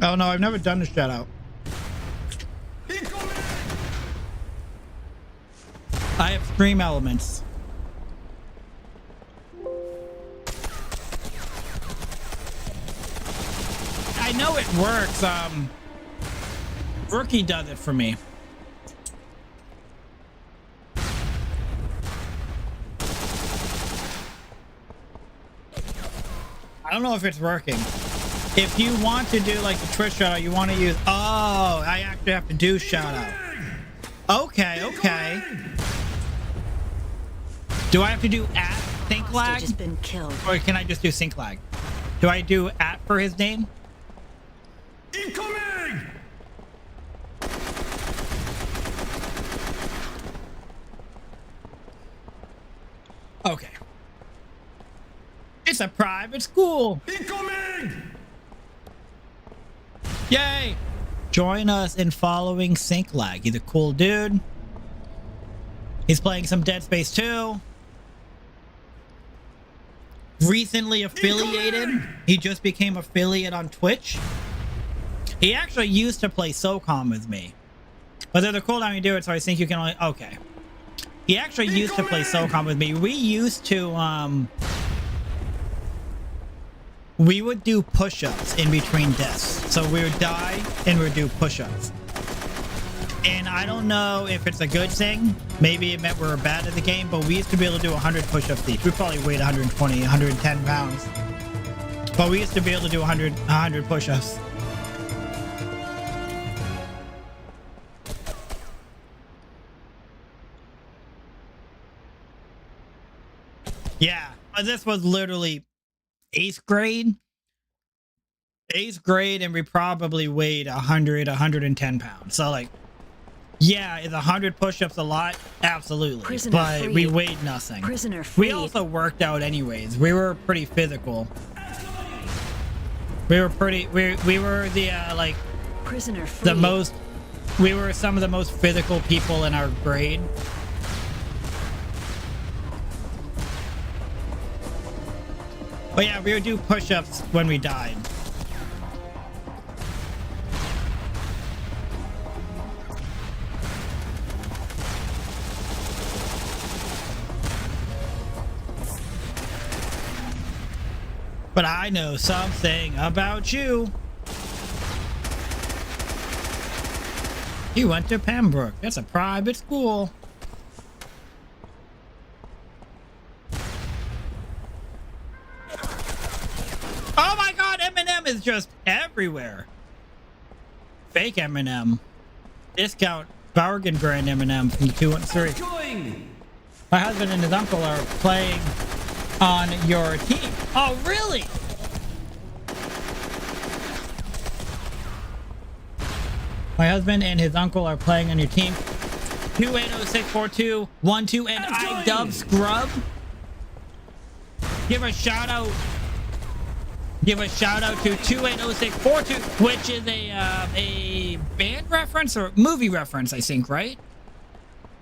A: Oh no, I've never done a shout out. I have stream elements. I know it works. Rookie does it for me. I don't know if it's working. If you want to do like the Twitch shout out, you want to use, oh, I actually have to do shout out. Okay. Do I have to do at sync lag?
B: Has been killed.
A: Or can I just do sync lag? Do I do at for his name?
C: Incoming!
A: Okay. It's a private school.
C: Incoming!
A: Yay! Join us in following sync lag. He's a cool dude. He's playing some Dead Space 2. Recently affiliated. He just became affiliate on Twitch. He actually used to play Socom with me. But there's a cooldown you do it, so I think you can only... Okay. He actually used to play Socom with me. We used to, we would do push-ups in between deaths. So we would die and we would do push-ups. And I don't know if it's a good thing. Maybe it meant we were bad at the game, but we used to be able to do 100 push-ups each. We probably weighed 120, 110 pounds. But we used to be able to do 100 push-ups. Yeah, this was literally 8th grade. 8th grade, and we probably weighed 100, 110 pounds. So, like, yeah, is 100 push-ups a lot? Absolutely.
B: Prisoner
A: but
B: freed.
A: we weighed nothing.
B: Prisoner freed.
A: We also worked out anyways. We were pretty physical. We were pretty... We were the, like...
B: Prisoner freed.
A: The most... We were some of the most physical people in our grade. But yeah, we would do push-ups when we died. But I know something about you. You went to Pembroke. That's a private school. Oh my god, Eminem is just everywhere. Fake Eminem. Discount bargain brand Eminem from 213. My husband and his uncle are playing on your team. Oh, really? My husband and his uncle are playing on your team. 28064212 and I dub scrub. Give a shout out. Give a shout out to 280642, which is a band reference or movie reference, I think, right?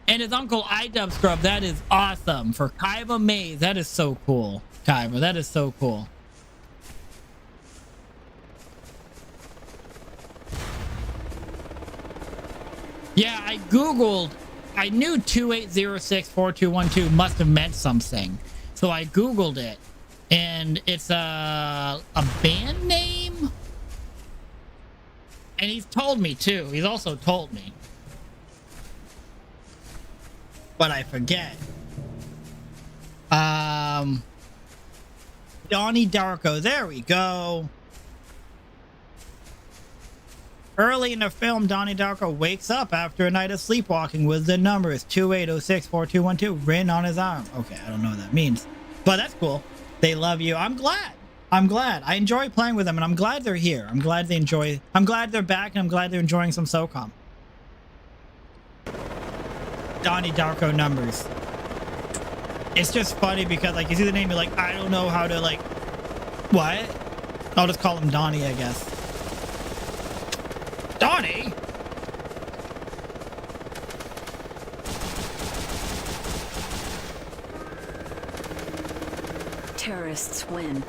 A: And his uncle iDub Scrub. That is awesome. For Kaiba Maze. That is so cool. Kaiba, that is so cool. Yeah, I Googled. I knew 28064212 must have meant something. So I Googled it. And it's a band name? And he's told me too. He's also told me. But I forget. Donnie Darko. There we go. Early in the film, Donnie Darko wakes up after a night of sleepwalking with the numbers 28064212 written on his arm. Okay, I don't know what that means. But that's cool. They love you. I'm glad. I'm glad. I enjoy playing with them, and I'm glad they're here. I'm glad they enjoy. I'm glad they're back, and I'm glad they're enjoying some Socom. Donnie Darko numbers. It's just funny because, like, you see the name, you're like, I don't know how to, like, what? I'll just call him Donnie, I guess. Donnie?
B: Terrorists win.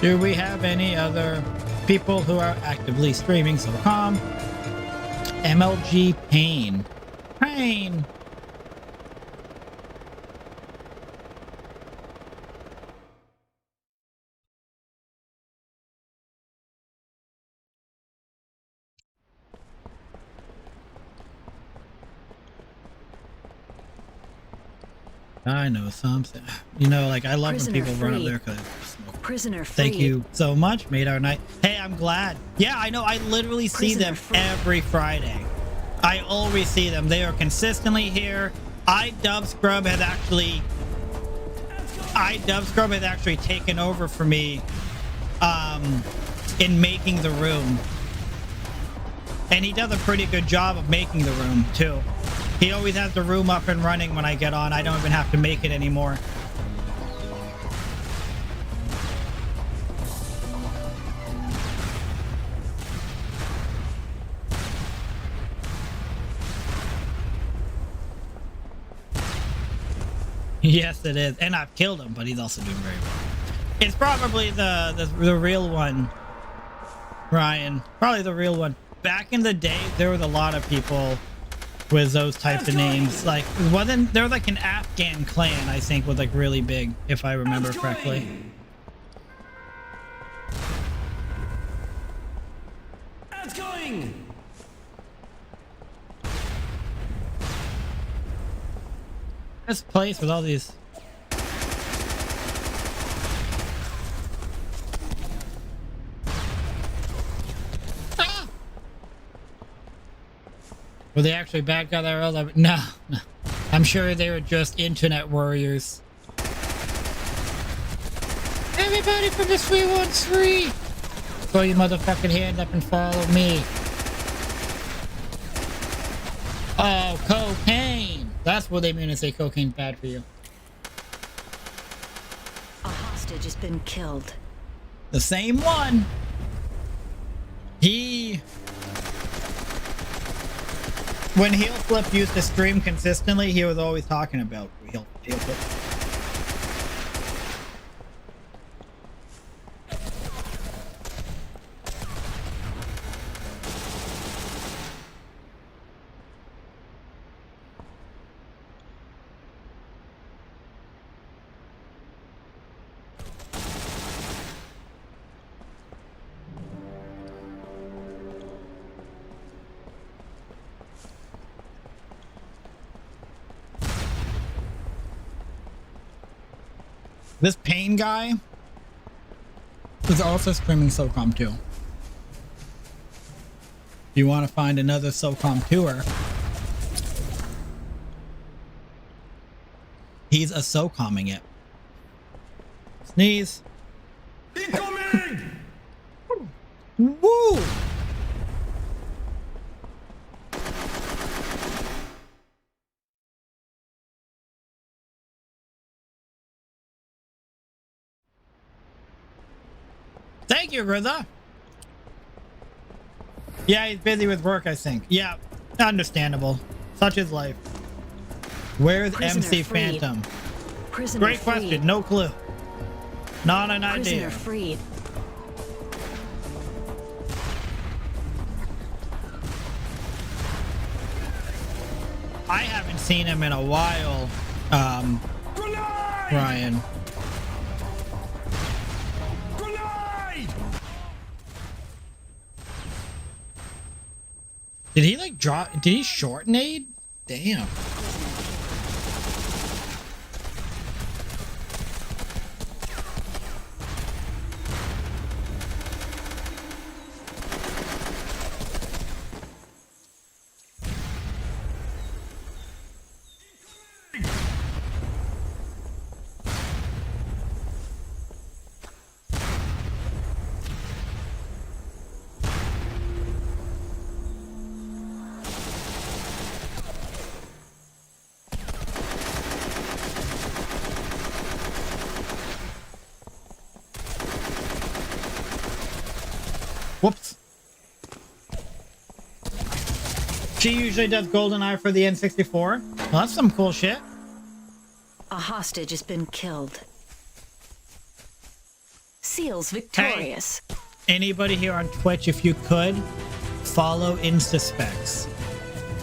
A: Do we have any other people who are actively streaming Socom? MLG Pain. Pain. I know something. You know, like, I love
B: Prisoner
A: when people run up
B: freed.
A: there because
B: Prisoner freed.
A: thank you so much. Made our night. Hey, I'm glad. Yeah, I know. I literally see them every Friday. I always see them. They are consistently here. iDub Scrub has actually taken over for me in making the room. And he does a pretty good job of making the room too. He always has the room up and running when I get on. I don't even have to make it anymore. Yes, it is. And I've killed him, but he's also doing very well. It's probably the real one, Ryan. Probably the real one. Back in the day, there was a lot of people with those types of names. Like, wasn't there was like an Afghan clan, I think, was like really big, if I remember correctly.
C: Outgoing!
A: This place with all these. Ah! Were they actually bad guys that were no, no. I'm sure they were just internet warriors. Everybody from the 313! Throw your motherfucking hand up and follow me. Oh, cocaine! That's what they mean to say cocaine's bad for you.
B: A hostage has been killed.
A: The same one. When Heel Flip used to stream consistently, he was always talking about Heel Flip. This Pain guy is also streaming Socom too. If you want to find another Socom tour, he's a Socoming it. Sneeze.
C: Incoming!
A: Woo! Thank you, Griza. Yeah, he's busy with work, I think. Yeah, understandable. Such is life. Where's
B: Prisoner
A: MC
B: freed.
A: Phantom?
B: Prisoner
A: Great
B: freed.
A: question. No clue. Not an
B: Prisoner
A: idea.
B: freed.
A: I haven't seen him in a while,
C: Grenade!
A: Ryan.
C: Grenade!
A: Did he like drop? Did he short nade? Damn. Whoops. She usually does GoldenEye for the N64. Well, that's some cool shit.
B: A hostage has been killed. Seal's victorious.
A: Anybody here on Twitch, if you could, follow InstaSpecs.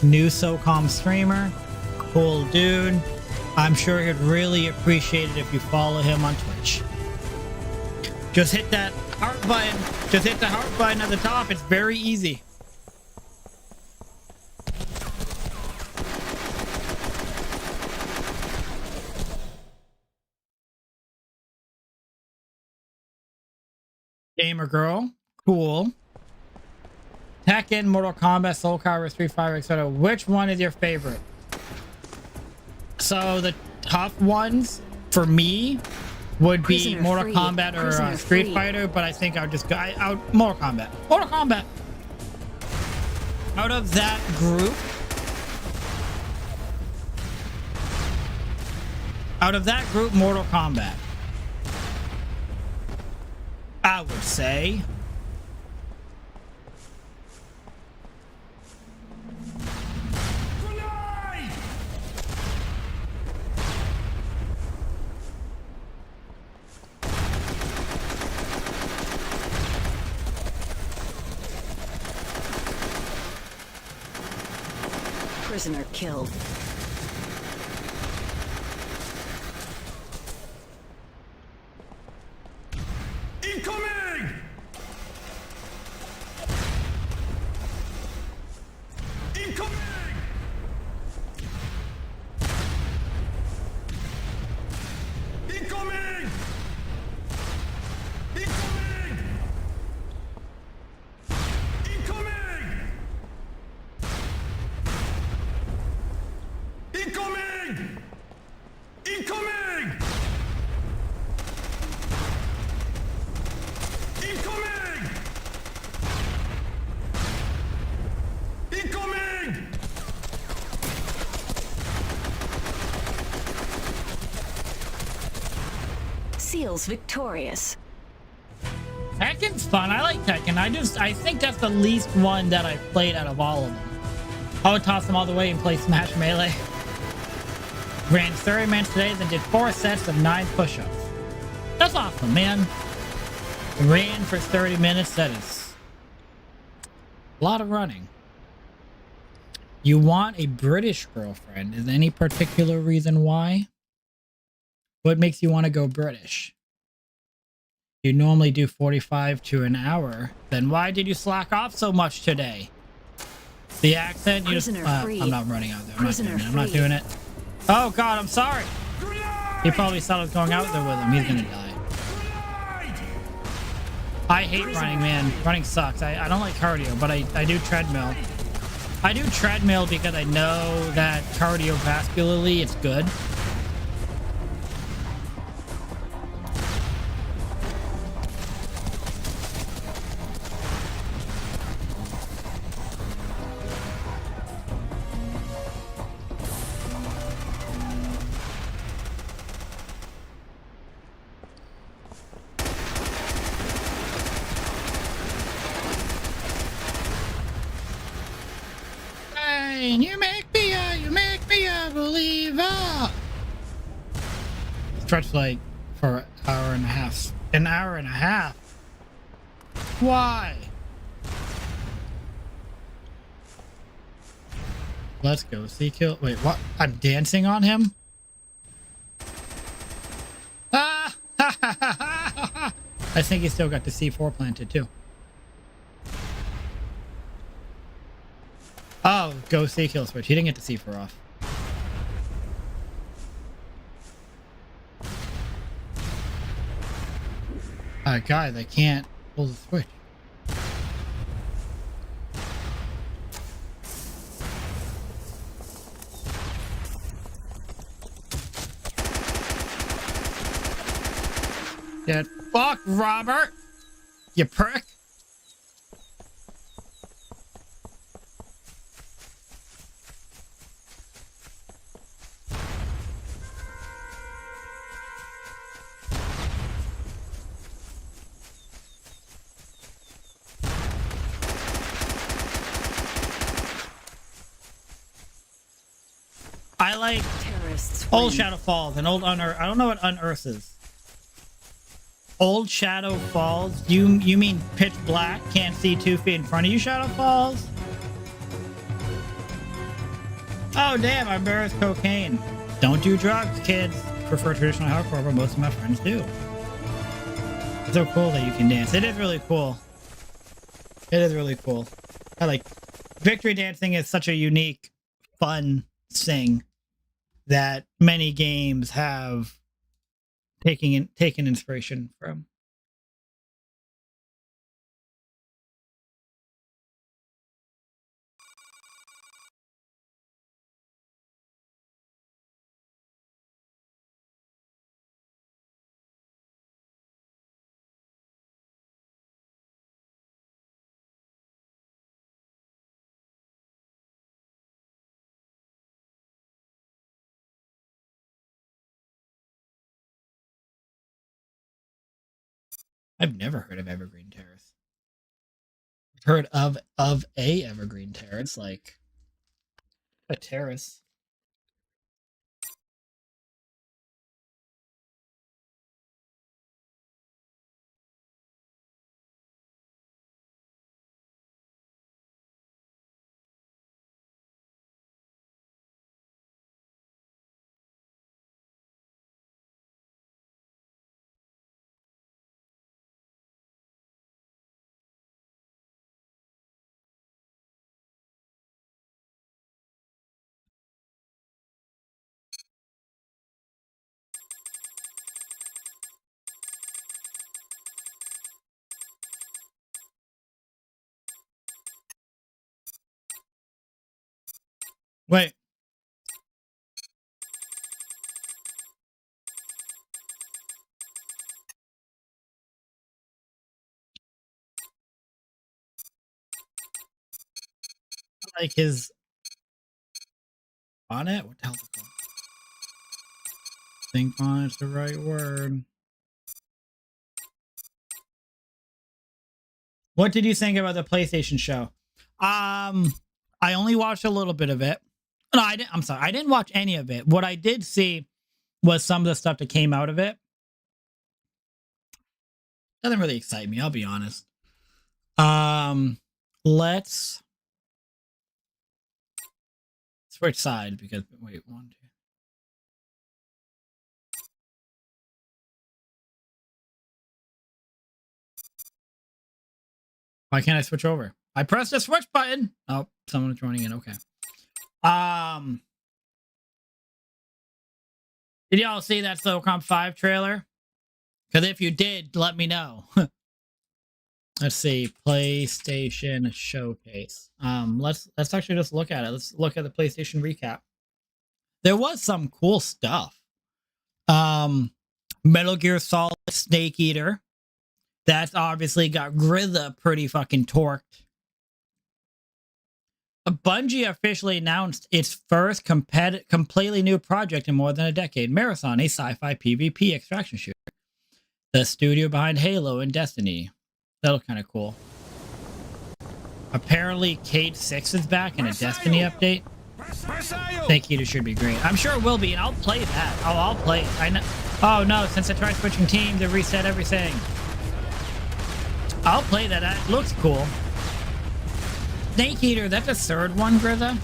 A: New Socom streamer. Cool dude. I'm sure he'd really appreciate it if you follow him on Twitch. Just hit that heart button. Just hit the heart button at the top. It's very easy. Gamer girl. Cool. Tekken, Mortal Kombat, Soul Calibur, Street Fighter, etc. Which one is your favorite? So the tough ones for me would be
B: Prisoner
A: Mortal
B: freed.
A: Kombat or
B: Prisoner
A: Street
B: freed.
A: Fighter, but I think I would just go Mortal Kombat. Mortal Kombat. Out of that group, Mortal Kombat. I would say.
C: Grenade!
B: Prisoner killed.
C: Incoming! Incoming! Incoming! Incoming! Incoming! Incoming! Incoming! Incoming! Incoming!
B: Seals victorious.
A: Tekken's fun. I like Tekken. I think that's the least one that I've played out of all of them. I would toss them all the way and play Smash Melee. Ran 30 minutes today, then did 4 sets of 9 push-ups. That's awesome, man. Ran for 30 minutes. That is a lot of running. You want a British girlfriend. Is there any particular reason why? What makes you want to go British? You normally do 45 to an hour. Then why did you slack off so much today? The accent? You just, I'm not running out there. I'm not doing it. Oh God, I'm sorry. He probably thought I was going out there with him. He's gonna die. I hate running, man. Running sucks. I don't like cardio, but I do treadmill. I do treadmill because I know that cardiovascularly it's good. You make me a believer. Stretch like for an hour and a half. An hour and a half? Why? Let's go. See kill. Wait, what? I'm dancing on him? Ah! I think he still got the C4 planted too. Oh, go C kill switch. He didn't get the C4 off. Guys, I can't pull the switch. Get fucked, Robert! You prick! I like old Shadow Falls and old Unearth. I don't know what Unearth is. Old Shadow Falls? You mean pitch black? Can't see 2 feet in front of you, Shadow Falls? Oh, damn, I embarrassed cocaine. Don't do drugs, kids. Prefer traditional hardcore, but most of my friends do. It's so cool that you can dance. It is really cool. It is really cool. I like victory dancing is such a unique, fun thing that many games have taken inspiration from. I've never heard of Evergreen Terrace. I've heard of a Evergreen Terrace, like a terrace. Wait. Like his bonnet? What the hell is it called? Think bonnet's the right word. What did you think about the PlayStation show? I only watched a little bit of it. No, I didn't. I'm sorry. I didn't watch any of it. What I did see was some of the stuff that came out of it. Doesn't really excite me, I'll be honest. Let's switch sides because wait, one, two. Why can't I switch over? I pressed the switch button. Oh, someone's joining in. Okay. Did y'all see that Socom 5 trailer? Because if you did, let me know. Let's see, PlayStation Showcase. Let's actually just look at it. Let's look at the PlayStation recap. There was some cool stuff. Metal Gear Solid Snake Eater. That's obviously got Grizza pretty fucking torqued. Bungie officially announced its first completely new project in more than a decade, Marathon, a sci-fi PvP extraction shooter. The studio behind Halo and Destiny. That looked kind of cool. Apparently, Cade 6 is back in a Destiny update. Snake Eater should be great. I'm sure it will be, and I'll play that. I'll play it. I know. Oh no, since I tried switching teams, it reset everything. I'll play that. It looks cool. Snake Eater, that's a third one, Grizza?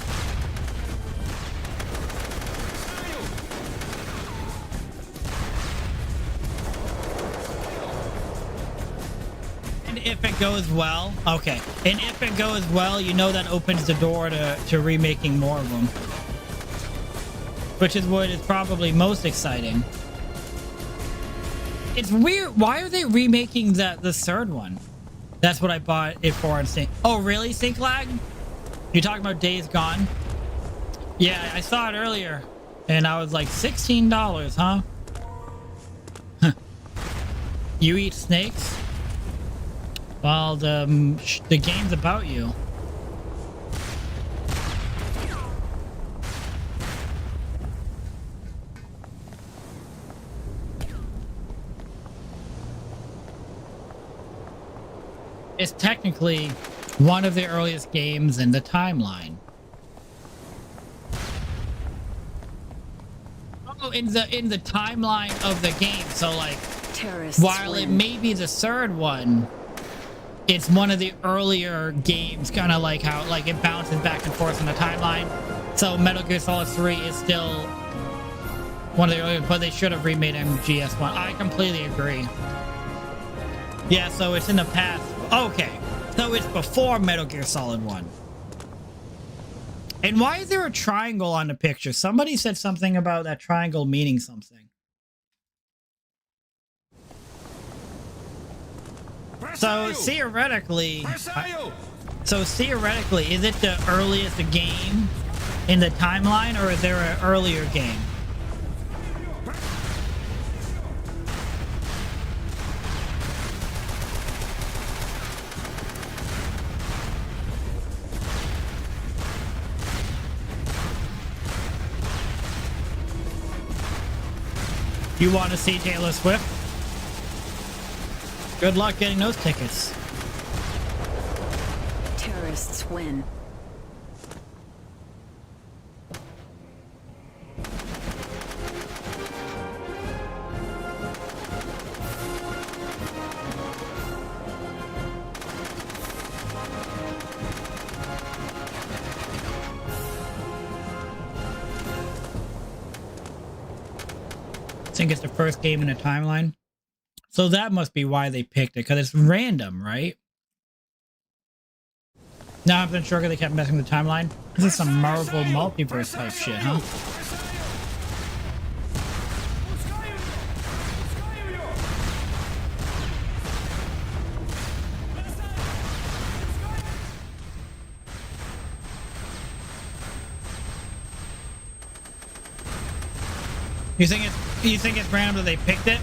A: And if it goes well, okay. And if it goes well, you know that opens the door to remaking more of them. Which is what is probably most exciting. It's weird. Why are they remaking the third one? That's what I bought it for. And oh, really? Sync lag? You talking about Days Gone? Yeah, I saw it earlier, and I was like, $16, huh? You eat snakes? Well, the game's about you. It's technically one of the earliest games in the timeline. Oh, in the timeline of the game. So like, while it may be the third one, it's one of the earlier games, kind of like how like it bounces back and forth in the timeline. So Metal Gear Solid 3 is still one of the earlier, but they should have remade MGS1. I completely agree. Yeah, so it's in the past. Okay, so it's before Metal Gear Solid 1. And why is there a triangle on the picture? Somebody said something about that triangle meaning something. So theoretically, is it the earliest game in the timeline, or is there an earlier game? You want to see Taylor Swift? Good luck getting those tickets.
B: Terrorists win.
A: I think it's the first game in a timeline. So that must be why they picked it, because it's random, right? Now I've been sure they kept messing with the timeline. This is some Marvel multiverse type shit, huh? You think it's random that they picked it?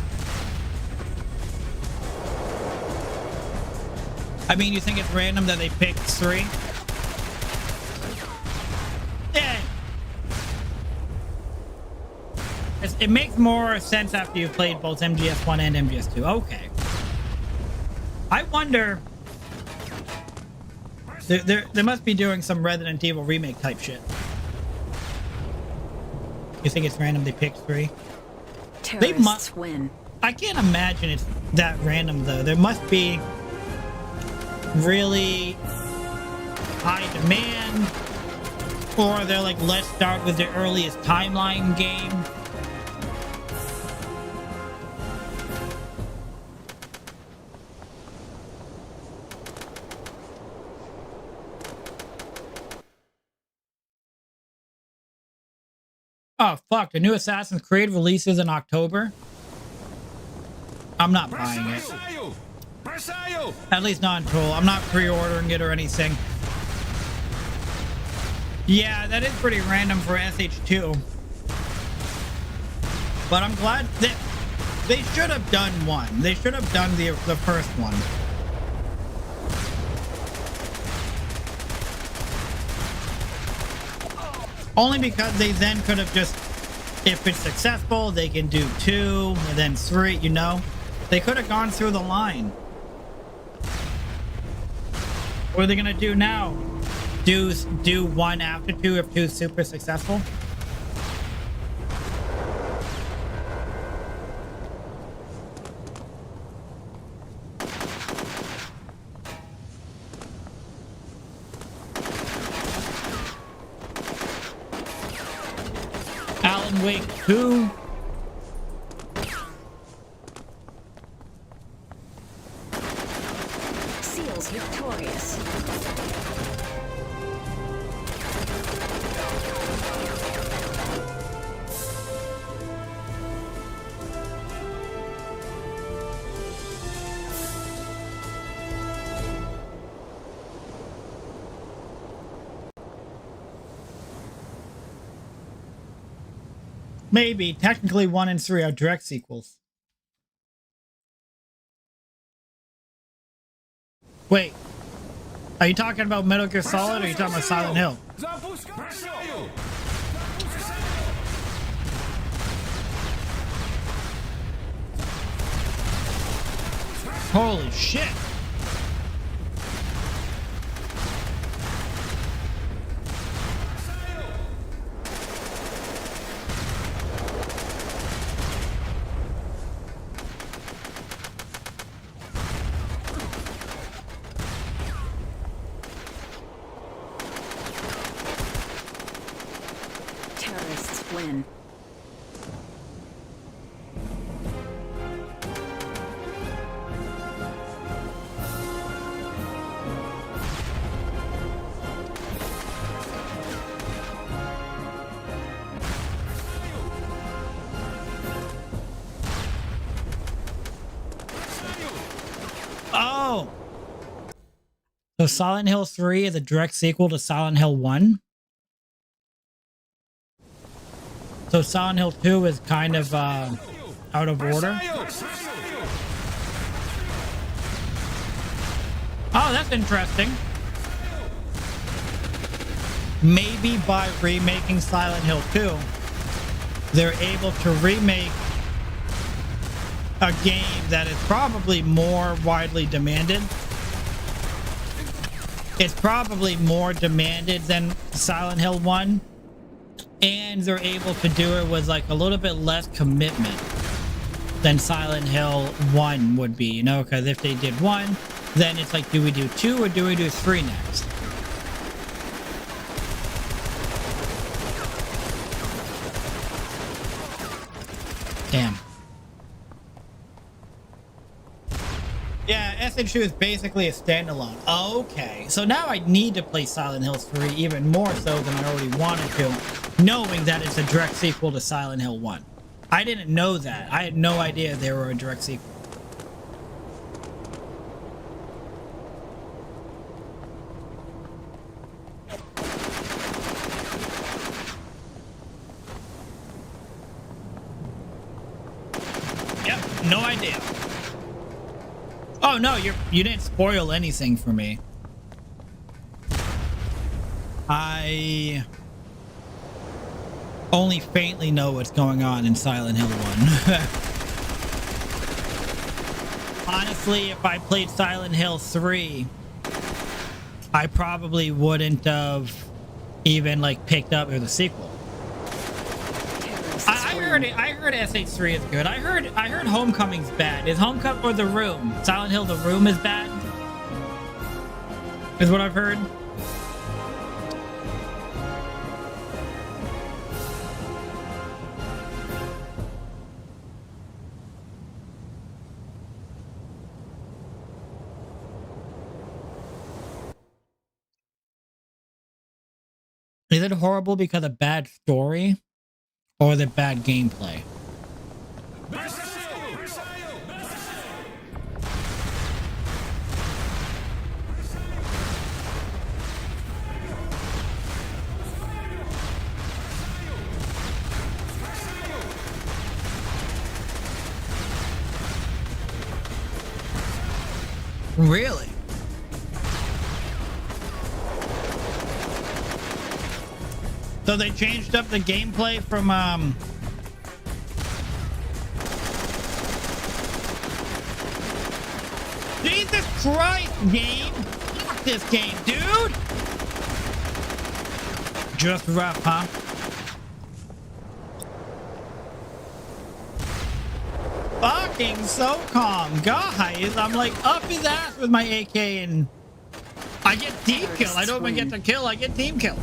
A: I mean, you think it's random that they picked 3? Yeah. It makes more sense after you've played both MGS1 and MGS2. Okay. I wonder... They must be doing some Resident Evil remake type shit. You think it's random they picked 3?
B: Terrorists win.
A: I can't imagine it's that random though. There must be really high demand, or they're like, let's start with the earliest timeline game. Oh fuck, the new Assassin's Creed releases in October. I'm not buying it. At least not until I'm not pre-ordering it or anything. Yeah, that is pretty random for SH2. But I'm glad that they should have done one. They should have done the first one. Only because they then could have just, if it's successful, they can do 2 and then 3, you know? They could have gone through the line. What are they gonna do now? Do 1 after 2 if 2 is super successful? Alan Wake 2.
B: Seals victorious.
A: Maybe. Technically 1 and 3 are direct sequels. Wait. Are you talking about Metal Gear Solid or are you talking about Silent Hill? Holy shit.
B: Terrorists win.
A: Oh! So Silent Hill 3 is a direct sequel to Silent Hill 1? So Silent Hill 2 is kind of out of order? Oh, that's interesting. Maybe by remaking Silent Hill 2, they're able to remake a game that is probably more widely demanded. It's probably more demanded than Silent Hill 1. And they're able to do it with like a little bit less commitment than Silent Hill 1 would be, you know? Because if they did 1, then it's like, do we do 2 or do we do 3 next? Damn. Yeah, SH2 is basically a standalone. Okay, so now I need to play Silent Hill 3 even more so than I already wanted to, knowing that it's a direct sequel to Silent Hill 1. I didn't know that. I had no idea they were a direct sequel. Yep, no idea. Oh no, you didn't spoil anything for me. I only faintly know what's going on in Silent Hill 1. Honestly, if I played Silent Hill 3, I probably wouldn't have even like picked up the sequel. I heard SH3 is good. I heard Homecoming's bad. Is Homecoming or The Room? Silent Hill The Room is bad? Is what I've heard. Is it horrible because of bad story or the bad gameplay? Really? So they changed up the gameplay from Jesus Christ, game! Fuck this game, dude! Just rough, huh? Fucking Socom, guys! I'm like up his ass with my AK and I get team kill. I don't even get to kill, I get team kill.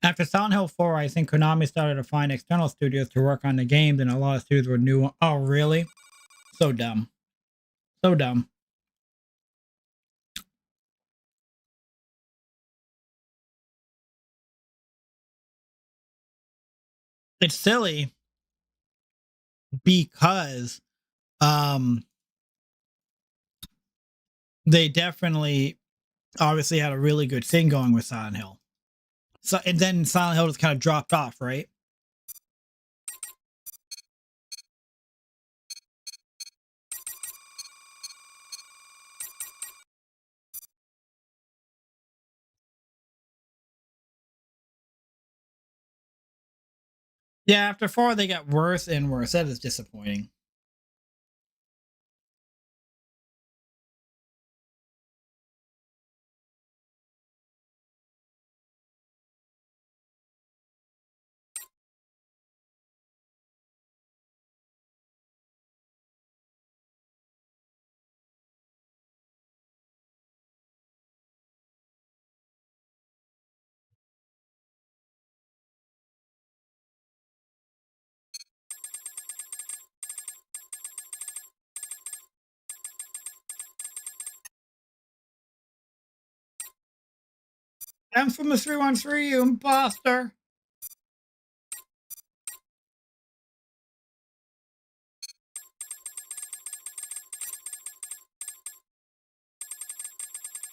A: After Silent Hill 4, I think Konami started to find external studios to work on the games, and a lot of studios were new. Oh, really? So dumb. So dumb. It's silly because they definitely obviously had a really good thing going with Silent Hill. So, and then Silent Hill just kind of dropped off, right? Yeah, after 4, they got worse and worse. That is disappointing. I'm from the 313, you imposter.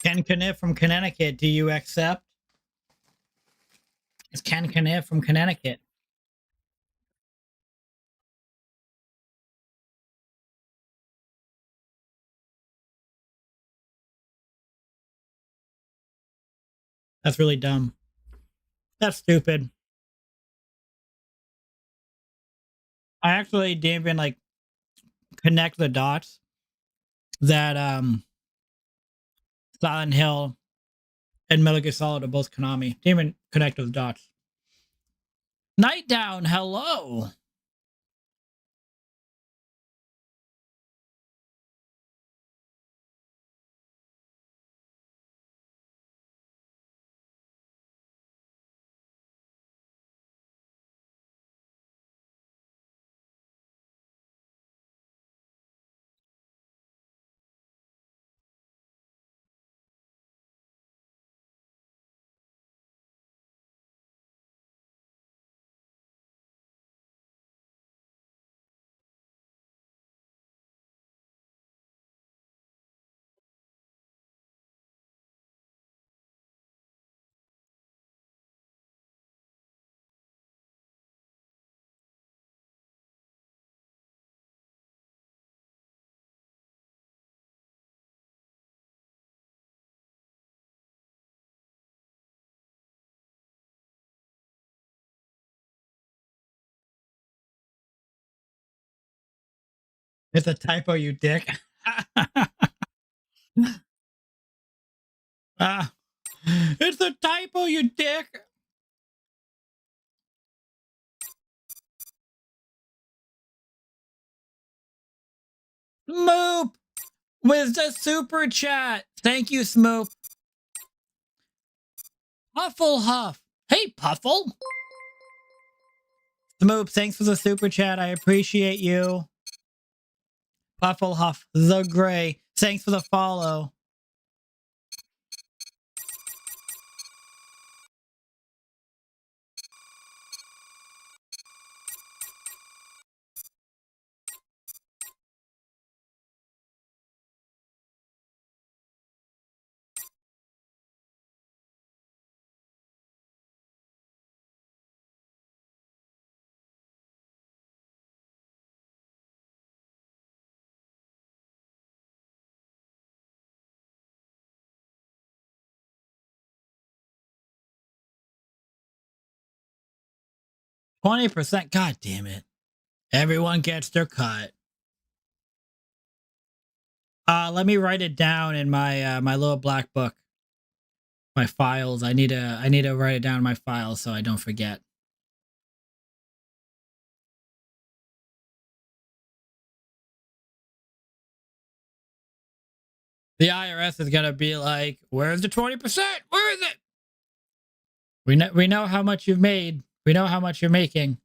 A: Ken Kniff from Connecticut, do you accept? It's Ken Kniff from Connecticut. That's really dumb. That's stupid. I actually didn't even like connect the dots that Silent Hill and Metal Gear Solid are both Konami. Didn't even connect those dots. Night Down, hello. It's a typo, you dick. It's a typo, you dick. Smoop with the super chat. Thank you, Smoop. Puffle Huff. Hey, Puffle. Smoop, thanks for the super chat. I appreciate you. Puffle Huff, the Gray. Thanks for the follow. %. God damn it. Everyone gets their cut. Let me write it down in my my little black book. My files. I need to write it down in my files so I don't forget. The IRS is gonna be like, "Where's the 20%? Where is it?" We know how much you've made. We know how much you're making.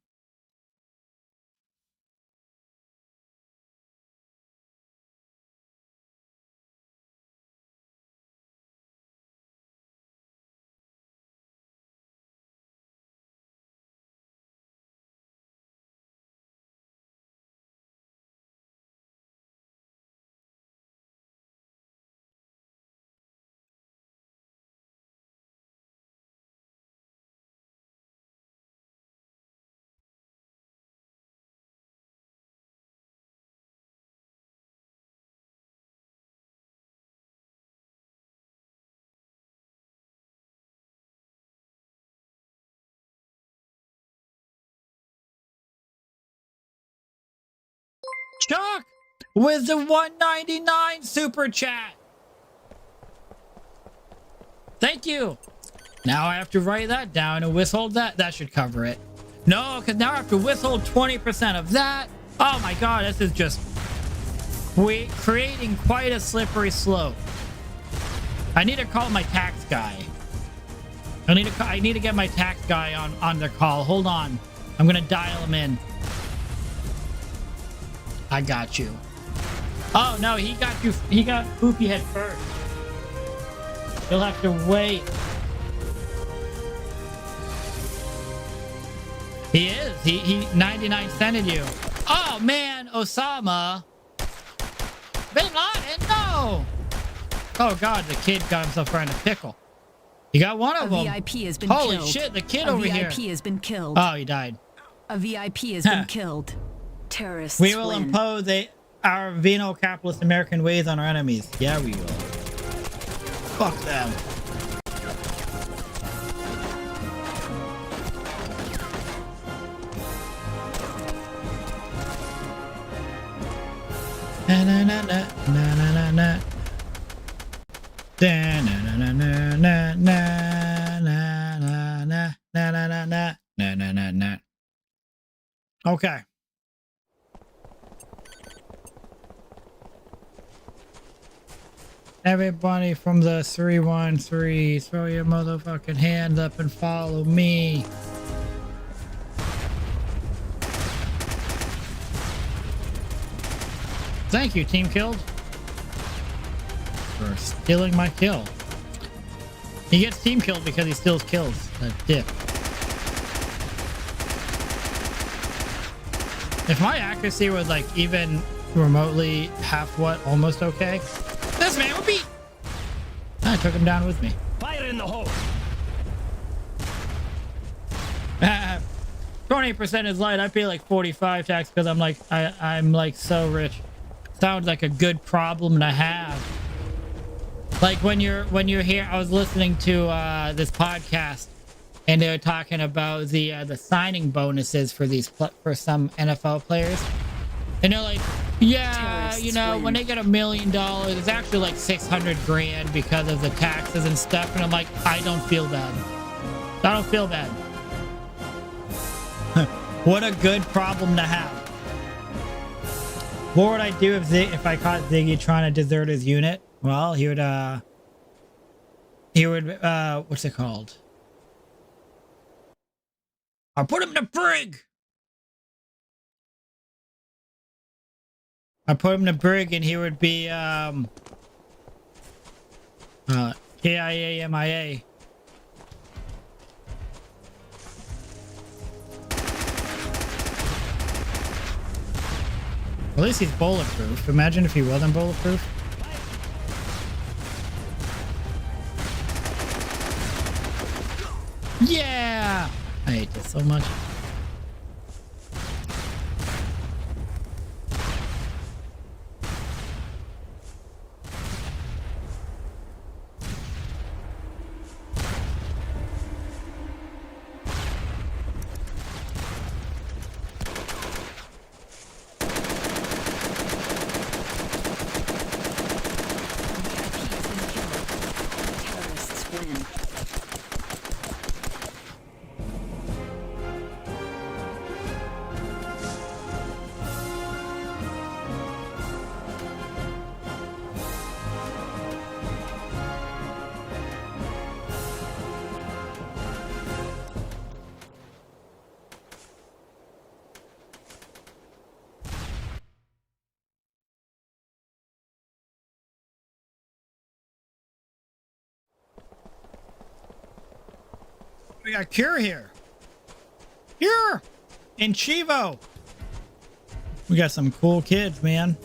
A: Chuck with the 199 super chat. Thank you. Now I have to write that down and withhold that. That should cover it. No, because now I have to withhold 20% of that. Oh my god, this is just creating quite a slippery slope. I need to call my tax guy. I need to get my tax guy on the call. Hold on. I'm gonna dial him in. I got you. Oh no, he got you. He got Poopy Head first. You'll have to wait. He is. He 99 cented you. Oh man, Osama. Bin Laden, no. Oh god, the kid got himself right in a pickle. You got one of them.
B: VIP has been
A: Holy
B: killed.
A: shit, the kid over here.
B: A VIP has been killed.
A: Oh, he died.
B: A VIP has been killed. Terrorists
A: We will
B: win.
A: impose our venal capitalist American ways on our enemies. Yeah, we will. Fuck them. Na na na na na na na na. Da na na na na na na na na na na na na na na na. Okay. Everybody from the 313, throw your motherfucking hands up and follow me. Thank you, Team Killed, for stealing my kill. He gets team killed because he steals kills. That dick. If my accuracy was like even remotely half what, almost okay, this man would be. I took him down with me.
C: Fire in the hole.
A: 20% is light. I pay like 45 tax because I'm like so rich. Sounds like a good problem to have. Like when you're here, I was listening to this podcast, and they were talking about the signing bonuses for these for some NFL players. And they're like, yeah,
B: Terrorists
A: you know,
B: win.
A: when they get $1 million, it's actually like 600 grand because of the taxes and stuff. And I'm like, I don't feel bad. I don't feel bad. What a good problem to have. What would I do if I caught Ziggy trying to desert his unit? Well, he would what's it called? I'll put him in the brig. I put him in the brig and he would be KIA-MIA. At least he's bulletproof. Imagine if he wasn't bulletproof. Yeah! I hate this so much.
B: Terrorists win.
A: We got Cure here. Cure! And Chivo. We got some cool kids, man.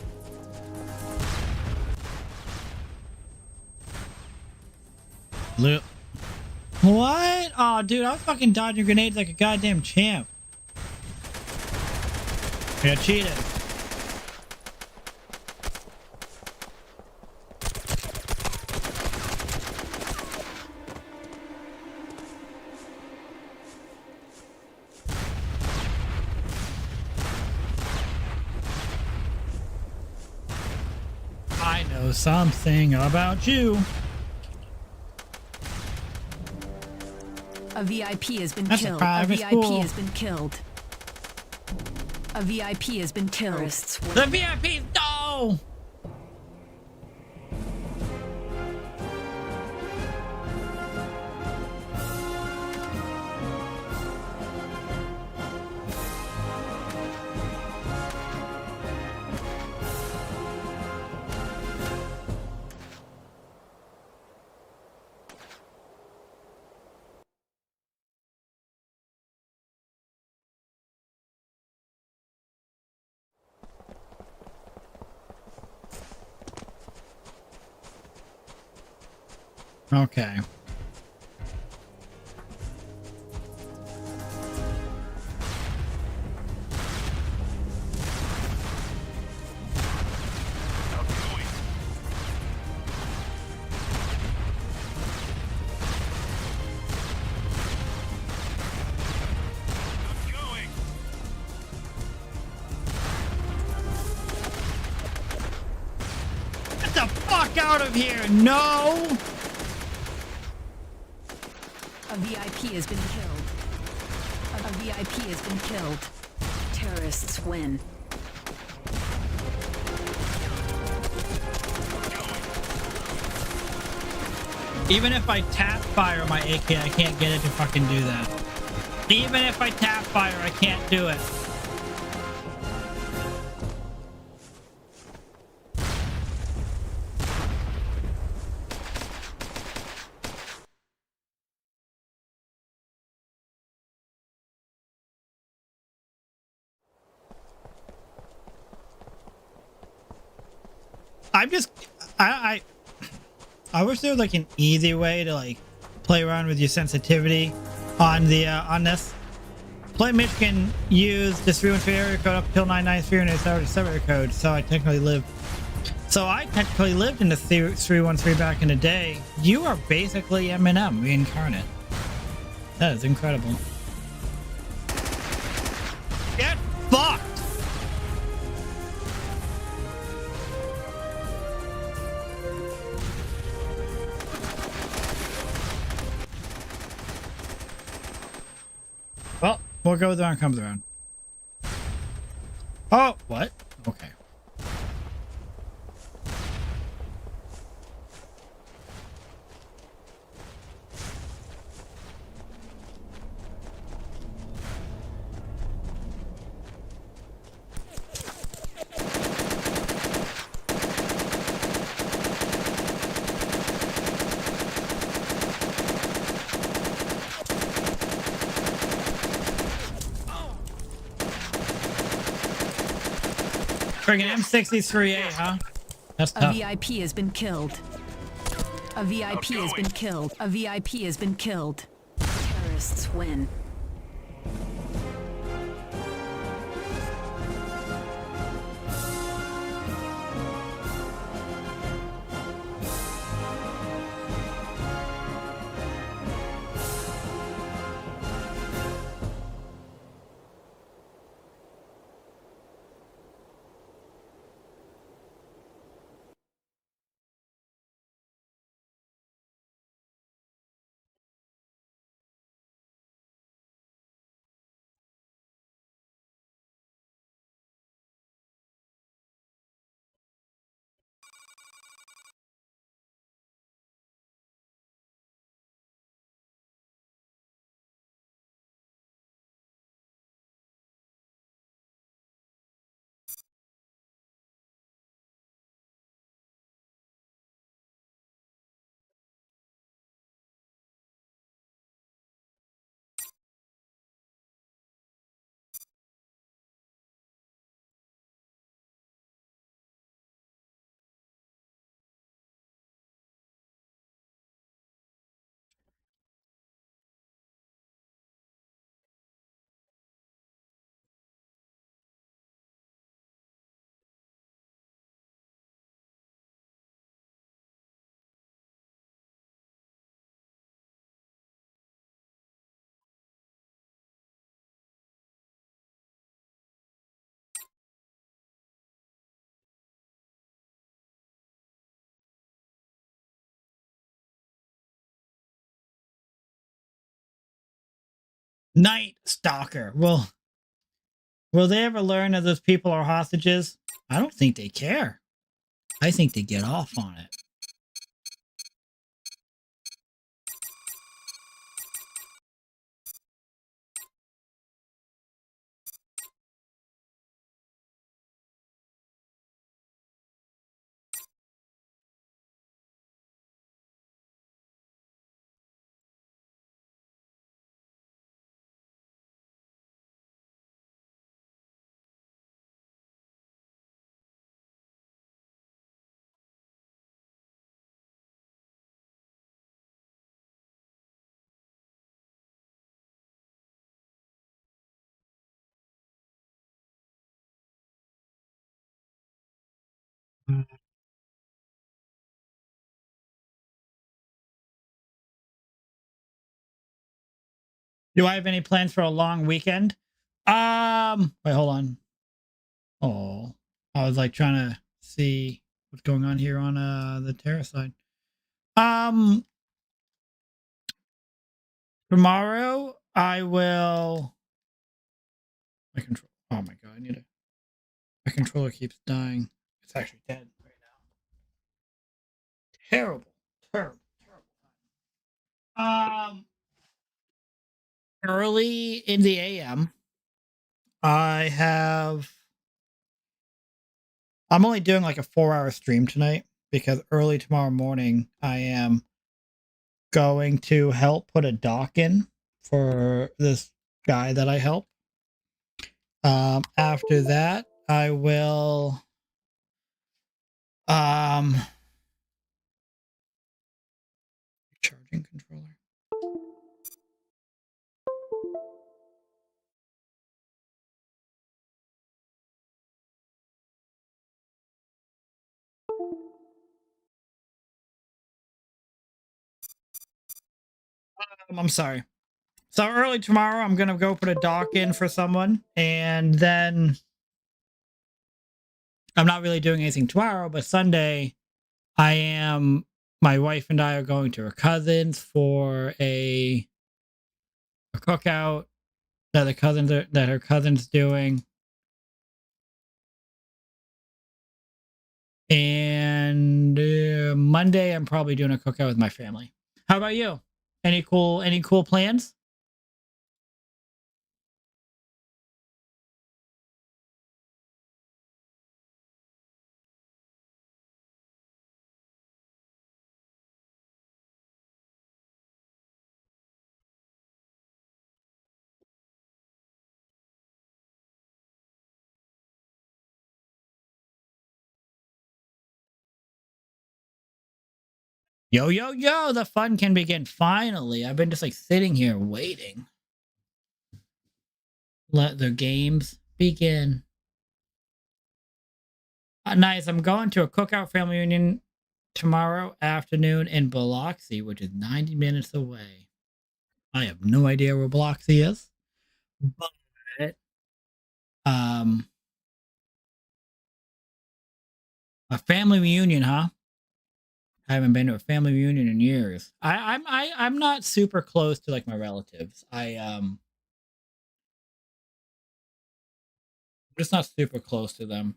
A: Look. What? Oh, dude, I was fucking dodging grenades like a goddamn champ. I got cheated. I know something about you.
B: A VIP has been
A: That's a
B: killed.
A: private
B: VIP
A: school.
B: has been killed. A VIP has been killed. Terrorists win.
A: The VIP, no! Okay. Get the fuck out of here! No!
B: A VIP has been killed. A VIP has been killed. Terrorists win.
A: Even if I tap fire my AK, I can't get it to fucking do that. Even if I tap fire, I can't do it. I wish there was like an easy way to like play around with your sensitivity on the on this. Play Michigan use this 313 area code up till 993 and it's already server code, so I technically lived in the 313 back in the day. You are basically Eminem reincarnate. That is incredible. Get fucked! What goes around comes around. Oh, what? Okay. Friggin' M63A, huh? That's
B: A
A: tough.
B: VIP has been killed. A VIP has been killed. A VIP has been killed. Terrorists win.
A: Night Stalker. Will they ever learn that those people are hostages? I don't think they care. I think they get off on it. Do I have any plans for a long weekend? Wait, hold on. Oh, I was like trying to see what's going on here on the terrace side. Tomorrow I will. My control. Oh my god, I need it. My controller keeps dying. It's actually dead right now. Terrible, terrible, terrible. Early in the AM, I have. I'm only doing like a 4-hour stream tonight because early tomorrow morning I am going to help put a dock in for this guy that I help. After that, I will charging controller. I'm sorry. So early tomorrow, I'm gonna go put a dock in for someone, and then I'm not really doing anything tomorrow. But Sunday, I am. My wife and I are going to her cousin's for a cookout, that her cousin's doing. And Monday, I'm probably doing a cookout with my family. How about you? Any cool plans? Yo, yo, yo, the fun can begin. Finally. I've been just like sitting here waiting. Let the games begin. Nice. I'm going to a cookout family reunion tomorrow afternoon in Biloxi, which is 90 minutes away. I have no idea where Biloxi is, but um, a family reunion, huh? I haven't been to a family reunion in years. I'm not super close to like my relatives. I'm just not super close to them.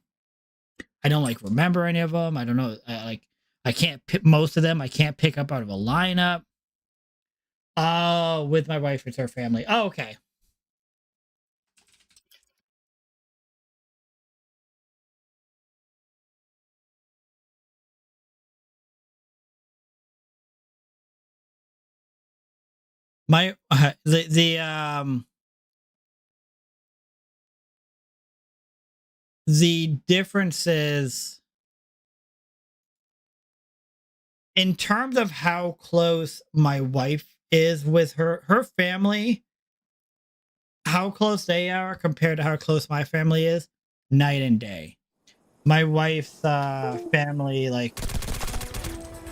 A: I don't like remember any of them. I don't know. I can't pick most of them. I can't pick up out of a lineup. Oh, with my wife, it's her family. Oh, okay. My the difference is in terms of how close my wife is with her family, how close they are compared to how close my family is, night and day. My wife's family, like,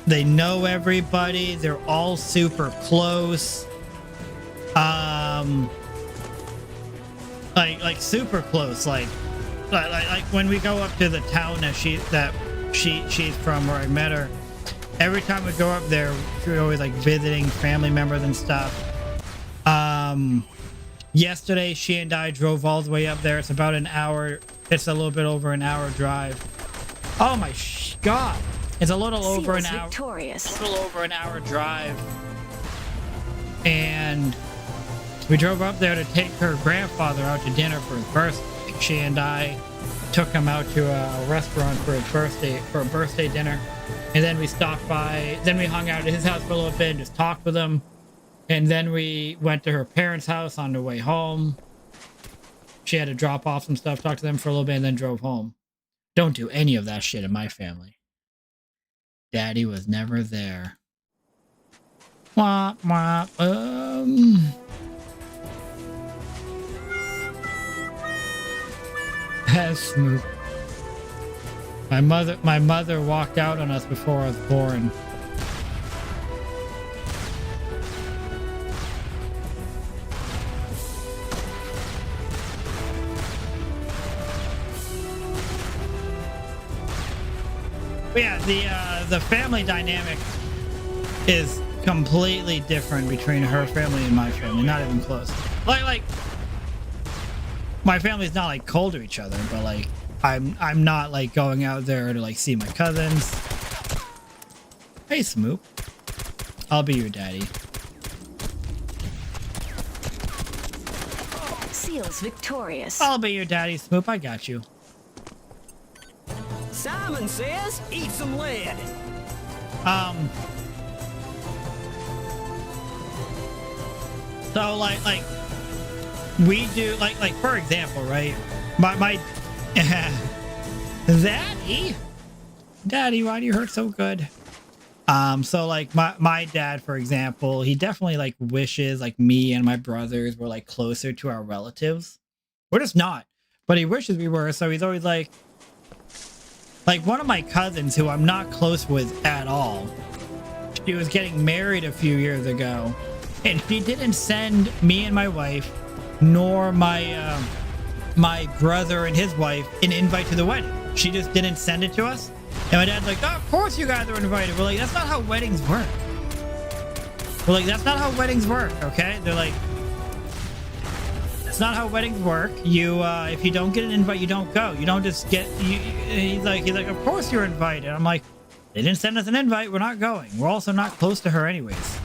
A: they know everybody. They're all super close. Like super close. Like when we go up to the town that she's from, where I met her. Every time we go up there, we're always like visiting family members and stuff. Yesterday, she and I drove all the way up there. It's about an hour. It's a little bit over an hour drive. Oh my God. It's a little over an hour.
B: Victorious.
A: A little over an hour drive. And we drove up there to take her grandfather out to dinner for his birthday. She and I took him out to a restaurant for a birthday dinner. And then we stopped by, then we hung out at his house for a little bit and just talked with him. And then we went to her parents' house on the way home. She had to drop off some stuff, talk to them for a little bit, and then drove home. Don't do any of that shit in my family. Daddy was never there. Wah, wah, Smooth. My mother walked out on us before I was born. But yeah, the family dynamic is completely different between her family and my family. Not even close. Like my family's not like cold to each other, but like I'm not like going out there to like see my cousins. Hey, Smoop. I'll be your daddy.
B: Seals victorious.
A: I'll be your daddy, Smoop. I got you.
D: Simon says, eat some lead.
A: So like we do like for example, right? My Daddy, why do you hurt so good? So like my dad, for example, he definitely like wishes like me and my brothers were like closer to our relatives. We're just not, but he wishes we were. So he's always like one of my cousins who I'm not close with at all. She was getting married a few years ago, and she didn't send me and my wife, nor my my brother and his wife, an invite to the wedding. She just didn't send it to us. And my dad's like, oh, of course you guys are invited. We're like, that's not how weddings work. We're like, that's not how weddings work, okay? They're like, It's not how weddings work. You, if you don't get an invite, you don't go. You don't just get. He's like, of course you're invited. I'm like, they didn't send us an invite. We're not going. We're also not close to her, anyways.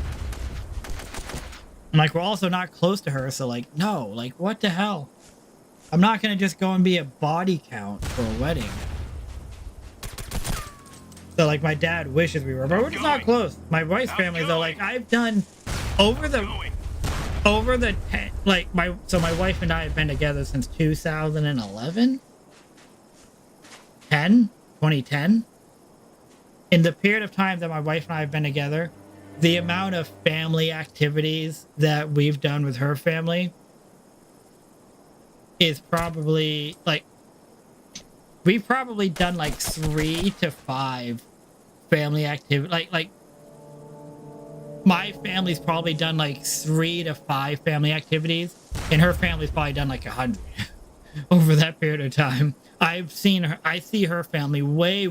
A: I'm like, we're also not close to her, so like, no, like, what the hell? I'm not gonna just go and be a body count for a wedding. So like, my dad wishes we were, but we're just not close. My wife's family, though, like, I've done over the 10, like, my wife and I have been together since 2011, 2010. In the period of time that my wife and I have been together, the amount of family activities that we've done with her family is probably like, we've probably done like 3 to 5 family activity. Like my family's probably done like 3 to 5 family activities, and her family's probably done like 100 over that period of time. I see her family way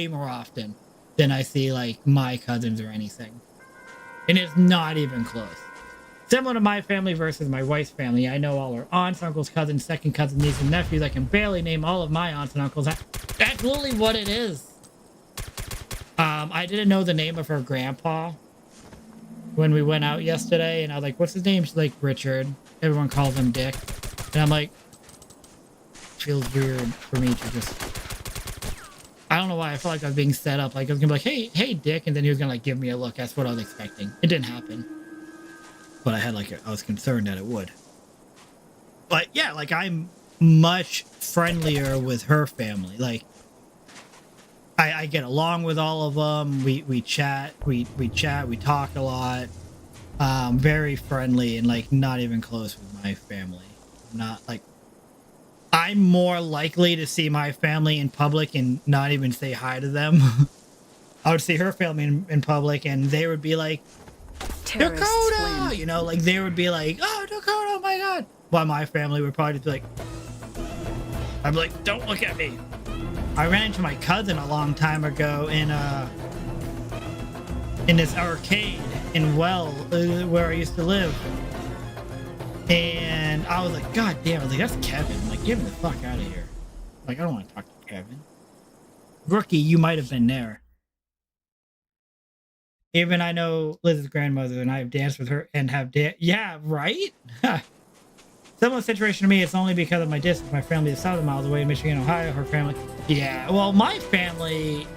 A: more often than I see like my cousins or anything. And it's not even close. Similar to my family versus my wife's family, I know all her aunts, uncles, cousins, second cousins, nieces, and nephews. I can barely name all of my aunts and uncles. That's literally what it is. I didn't know the name of her grandpa when we went out yesterday, and I was like, what's his name? She's like, Richard. Everyone calls him Dick. And I'm like, feels weird for me to just, I don't know why I felt like I was being set up. Like I was gonna be like, hey Dick, and then he was gonna like give me a look. That's what I was expecting. It didn't happen, but I was concerned that it would. But yeah, like I'm much friendlier with her family. Like I get along with all of them. We chat, we talk a lot. Very friendly, and like not even close with my family. Not like, I'm more likely to see my family in public and not even say hi to them. I would see her family in public, and they would be like,
B: Terrorists
A: Dakota!
B: win.
A: You know, like they would be like, oh, Dakota, oh my god. While my family would probably just be like, I'm like, don't look at me. I ran into my cousin a long time ago in this arcade in where I used to live. And I was like, God damn, I was like, that's Kevin. I'm like, get me the fuck out of here. Like, I don't want to talk to Kevin. Rookie, you might have been there. Even I know Liz's grandmother, and I have danced with her and have yeah, right? Similar situation to me, it's only because of my distance. My family is 1,000 miles away in Michigan, Ohio. Her family, yeah. Well, my family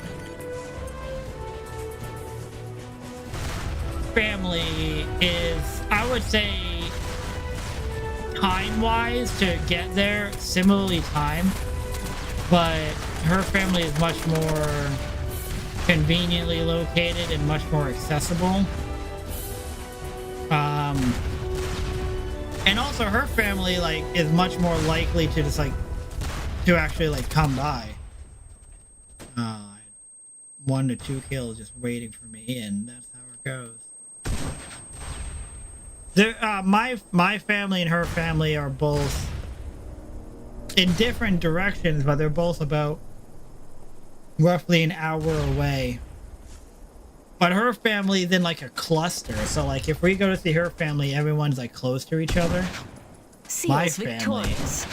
A: is, I would say, time-wise to get there, similarly timed, but her family is much more conveniently located and much more accessible. And also her family like is much more likely to just like to actually like come by. 1 to 2 kills just waiting for me, and that's how it goes. My family and her family are both in different directions, but they're both about roughly an hour away. But her family is in like a cluster, so like if we go to see her family, everyone's like close to each other. My family,
B: victorious.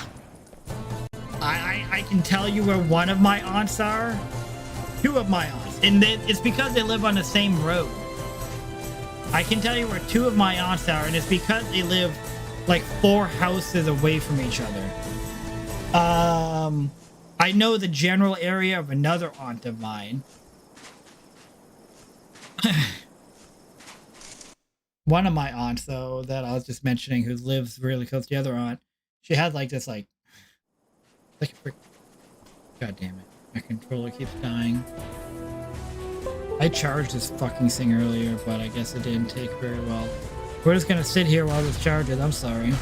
A: I can tell you where one of my aunts are. 2 of my aunts, and it's because they live on the same road. I can tell you where 2 of my aunts are, and it's because they live like 4 houses away from each other. I know the general area of another aunt of mine. One of my aunts, though, that I was just mentioning, who lives really close to the other aunt, she has like this like a freak. God damn it. My controller keeps dying. I charged this fucking thing earlier, but I guess it didn't take very well. We're just gonna sit here while this charges. I'm sorry.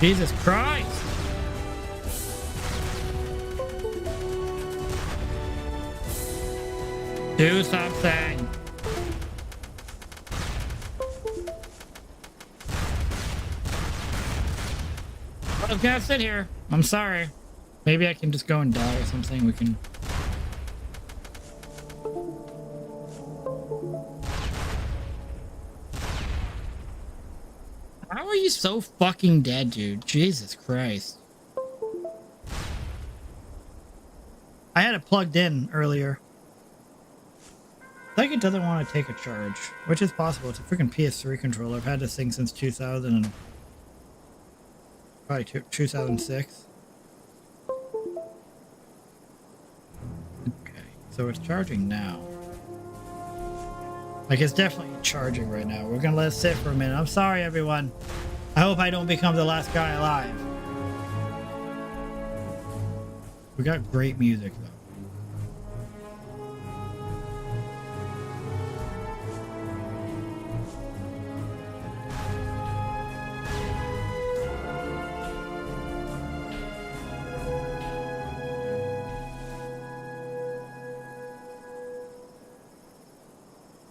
A: Jesus Christ! Do something! What I'm gonna sit here. I'm sorry. Maybe I can just go and die or something. We can. How are you so fucking dead, dude? Jesus Christ. I had it plugged in earlier. Like it doesn't want to take a charge, which is possible. It's a freaking PS3 controller. I've had this thing since 2000 and probably 2006. Okay, so it's charging now. Like it's definitely charging right now. We're gonna let it sit for a minute. I'm sorry, everyone. I hope I don't become the last guy alive. We got great music though.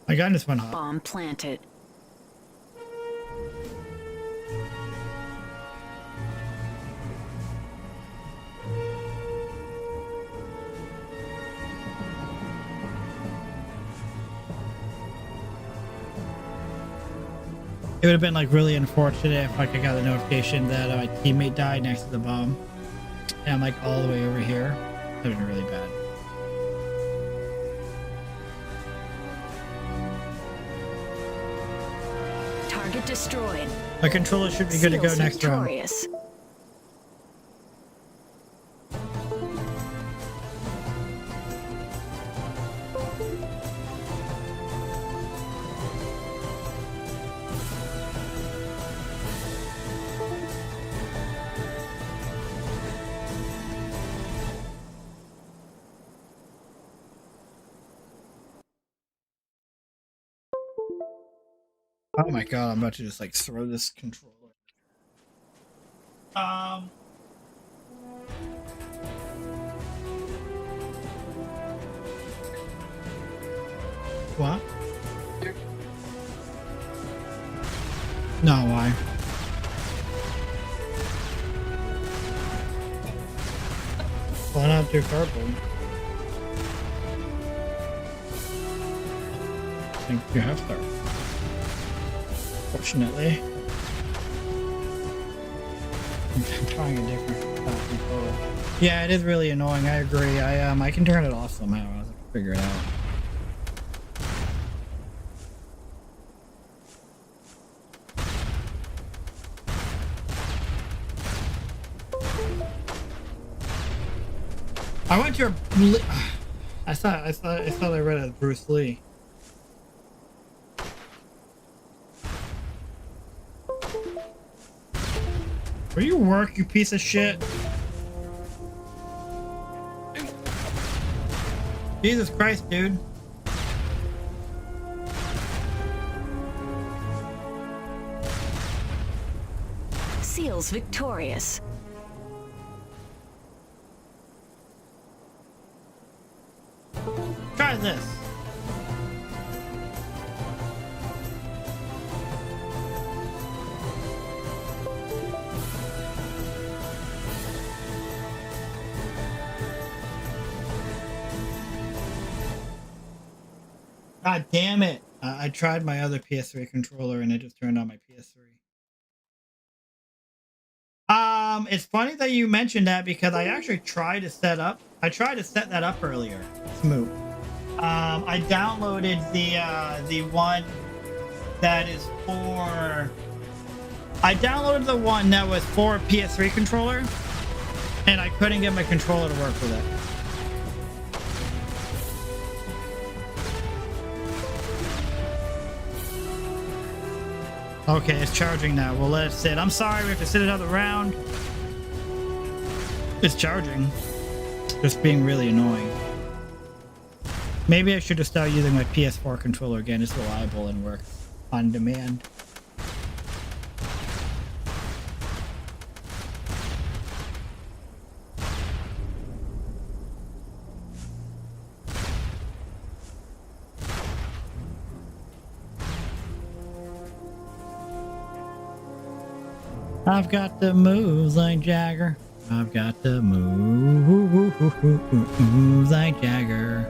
A: My gun just went hot.
B: Bomb planted.
A: It would have been like really unfortunate if like I got the notification that my teammate died next to the bomb and I'm like all the way over here. That would have been really bad.
B: Target destroyed.
A: My controller should be good to go next round.
B: Victorious.
A: Oh my god, I'm about to just like throw this controller. What? No, why? Why not do cardboard? I think you have to. Fortunately. I'm trying a different controller. Yeah, it is really annoying. I agree. I can turn it off somehow. I'll have to figure it out. I went to I thought I read it as Bruce Lee. Where you work, you piece of shit? Jesus Christ, dude.
B: Seals victorious.
A: Try this. God damn it. I tried my other PS3 controller and it just turned on my PS3. It's funny that you mentioned that because I actually tried to set that up earlier. Smooth. I downloaded the one that is for... I downloaded the one that was for a PS3 controller and I couldn't get my controller to work with it. Okay, it's charging now. We'll let it sit. I'm sorry, we have to sit another round. It's charging. Just being really annoying. Maybe I should just start using my PS4 controller again. It's reliable and works on demand. I've got the moves like Jagger. I've got the moves like Jagger.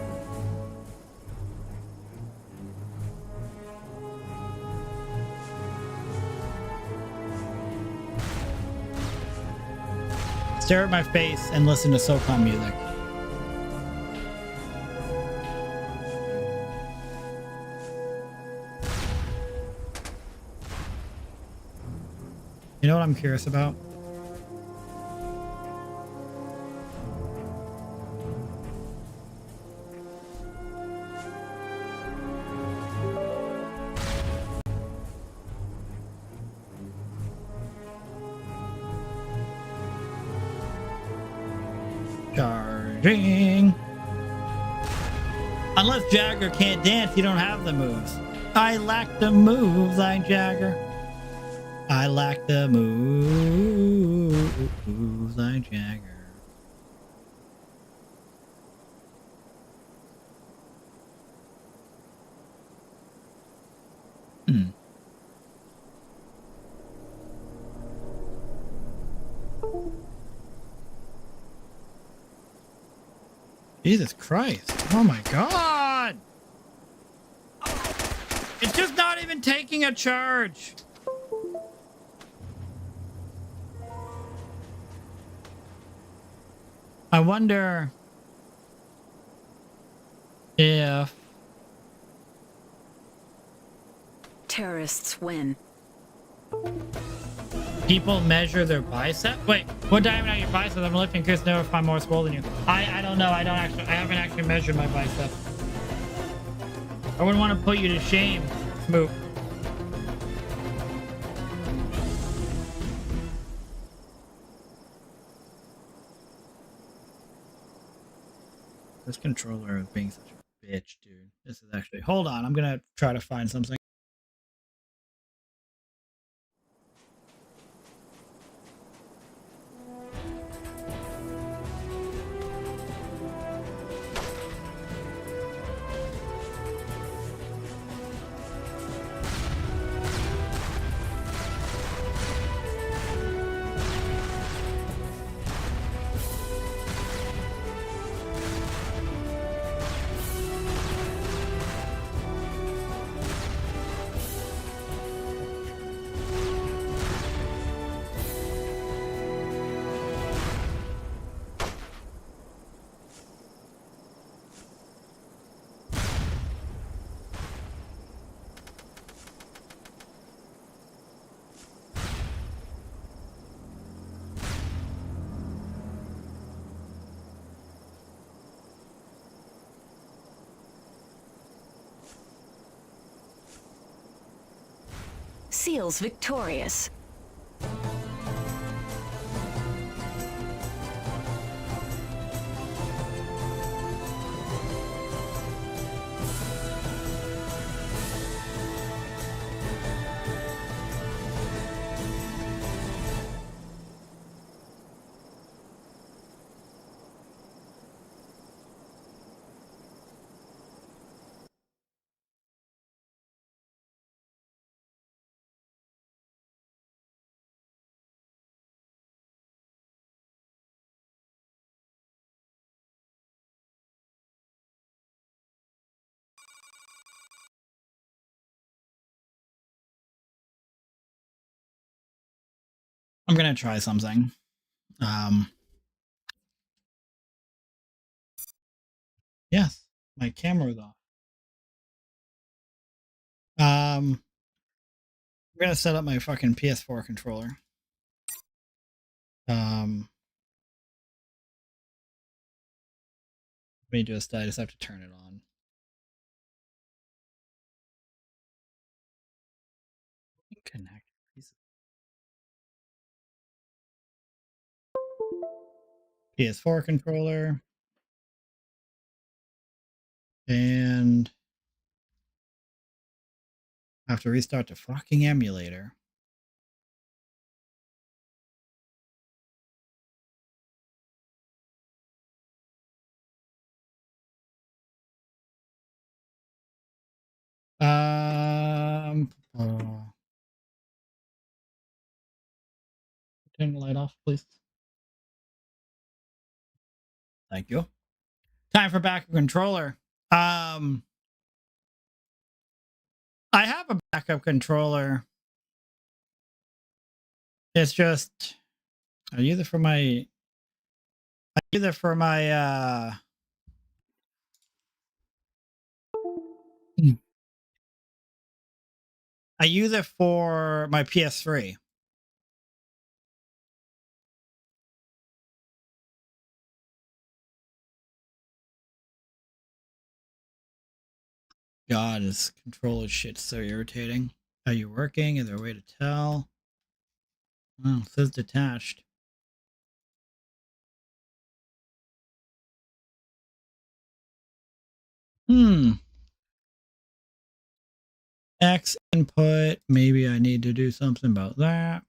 A: Stare at my face and listen to Socom music. You know what I'm curious about? Charging. Unless Jagger can't dance, you don't have the moves. I lack the moves like Jagger. I lack the moves like Jagger. Jesus Christ. Oh my God. It's just not even taking a charge. I wonder if
B: Terrorists win.
A: people measure their bicep. Wait, what diameter are your biceps? I'm lifting Chris to know if I'm more swollen than you. I don't know. I haven't actually measured my bicep. I wouldn't want to put you to shame, Smoop. This controller is being such a bitch, dude. This is actually... Hold on, I'm gonna try to find something.
B: Seals victorious.
A: I'm gonna try something. Yes, my camera was off. I'm gonna set up my fucking PS4 controller. Let me just... I just have to turn it on. Connect. PS4 controller. And I have to restart the fucking emulator. Oh. Turn the light off, please. Thank you. Time for backup controller. I have a backup controller. It's just I use it for my I use it for my PS3. God, this controller shit's so irritating. Are you working? Is there a way to tell? Oh, it says detached. X input. Maybe I need to do something about that.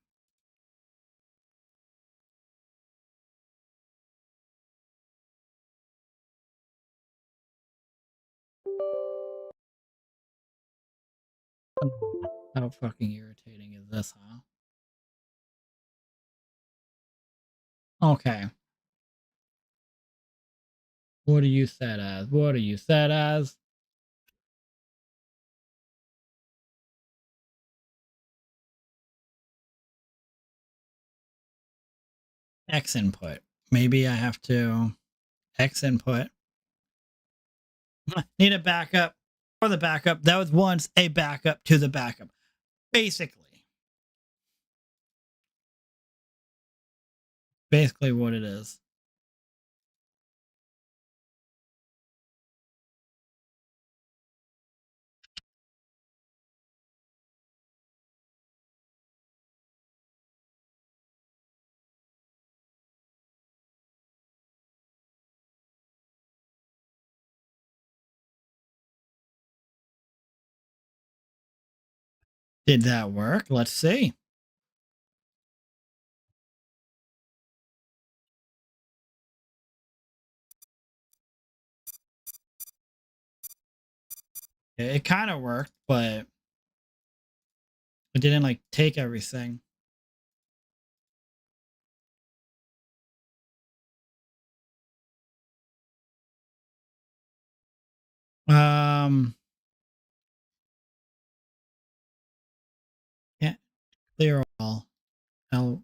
A: How fucking irritating is this, huh? Okay. What are you set as? What are you set as? X input. Maybe I have to X input. Need a backup for the backup. That was once a backup to the backup. Basically what it is. Did that work? Let's see. It kind of worked, but it didn't like take everything. Yeah, clear all. L1,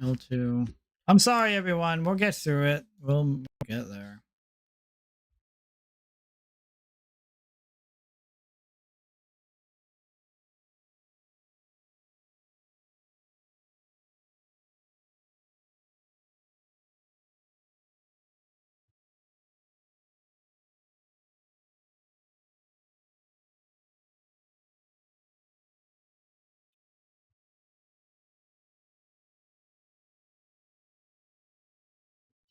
A: L2. I'm sorry, everyone. We'll get through it. We'll get there.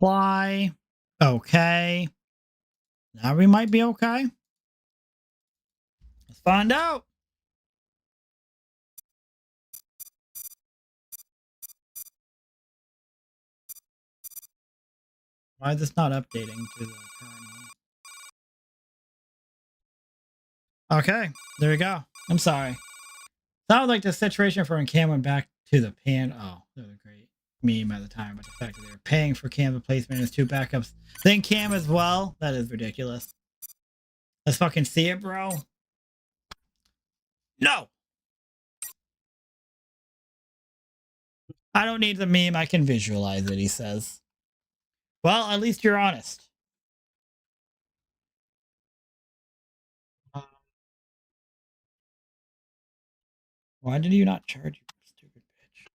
A: Fly. Okay. Now we might be okay. Let's find out. Why is this not updating to the current one? Okay, there we go. I'm sorry. Sounds like the situation for when Cam went back to the pan. Oh, that was a great meme at the time, but the fact that they were paying for Cam's replacement as 2 backups, then Cam as well. That is ridiculous. Let's fucking see it, bro. No! I don't need the meme. I can visualize it, he says. Well, at least you're honest. Why did you not charge, you stupid bitch?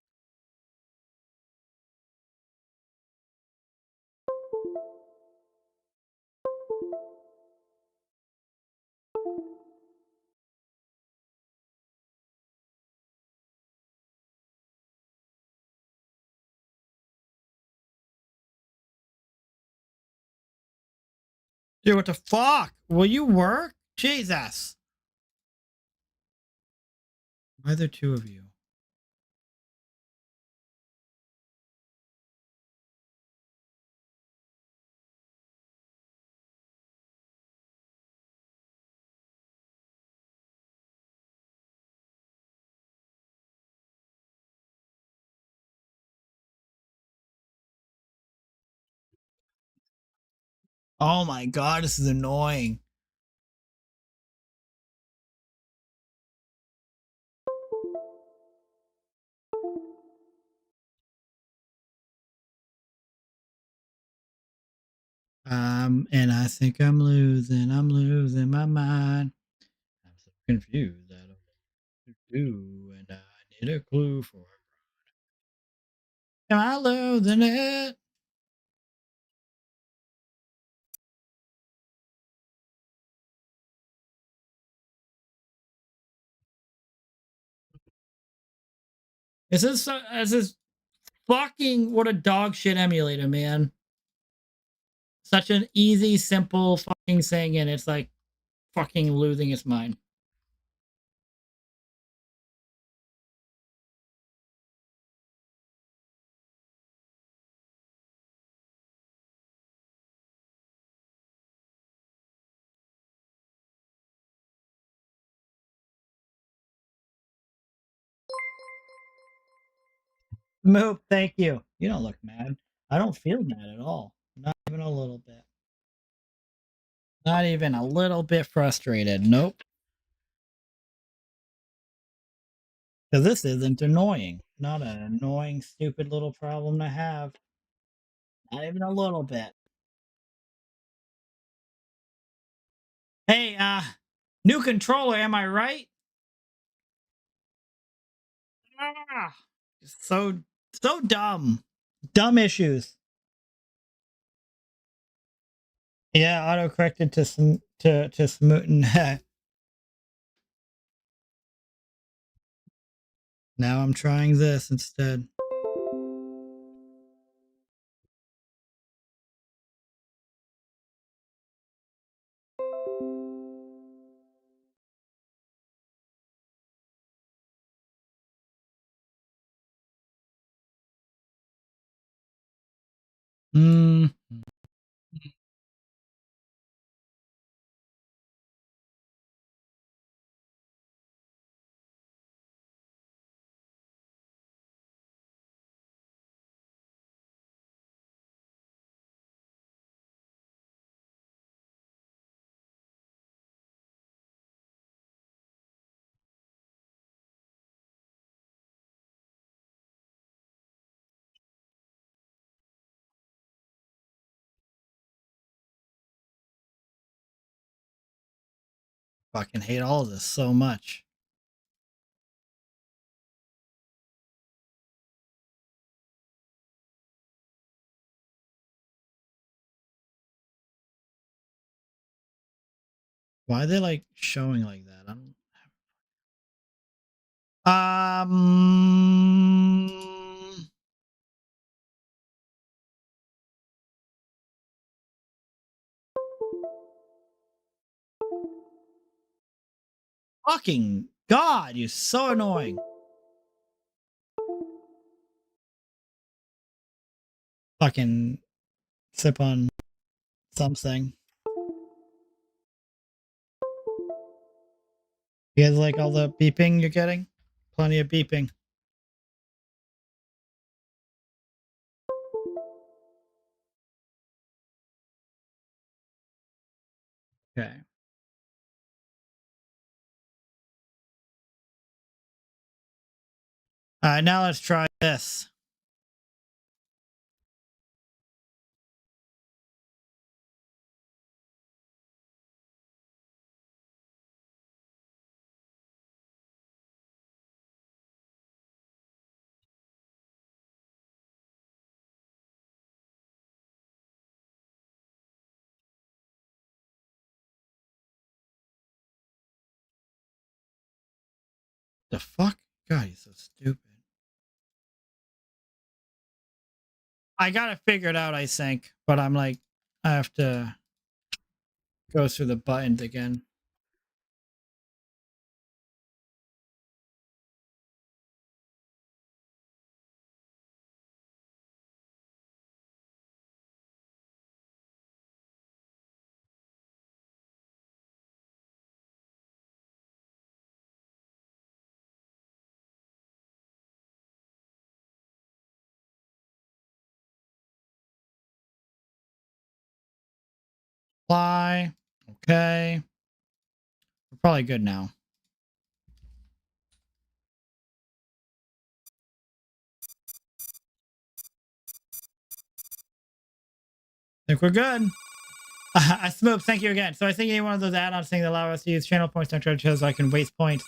A: Dude, what the fuck? Will you work? Jesus. Why are there 2 of you? Oh my god, this is annoying. And I think I'm losing my mind. I'm so confused. I don't know what to do, and I need a clue for it. Am I losing it? Is this fucking what a dog shit emulator, man? Such an easy, simple fucking thing, and it's like fucking losing its mind. Moop, thank you. You don't look mad. I don't feel mad at all. Not even a little bit. Not even a little bit frustrated. Nope. Because this isn't annoying. Not an annoying, stupid little problem to have. Not even a little bit. Hey, new controller, am I right? Ah, so dumb. Dumb issues. Yeah, auto corrected to Smootin. Now I'm trying this instead. Mm. Fucking hate all of this so much. Why are they like showing like that? I don't. Fucking God, you're so annoying. Fucking sip on something. You guys like all the beeping you're getting? Plenty of beeping. Okay. All right, now let's try this. The fuck? God, he's so stupid. I got it figured out, I think, but I'm like, I have to go through the buttons again. Apply. Okay. We're probably good now. I think we're good. I Smoop, thank you again. So I think any one of those add-ons things that allow us to use channel points on Treasure so I can waste points.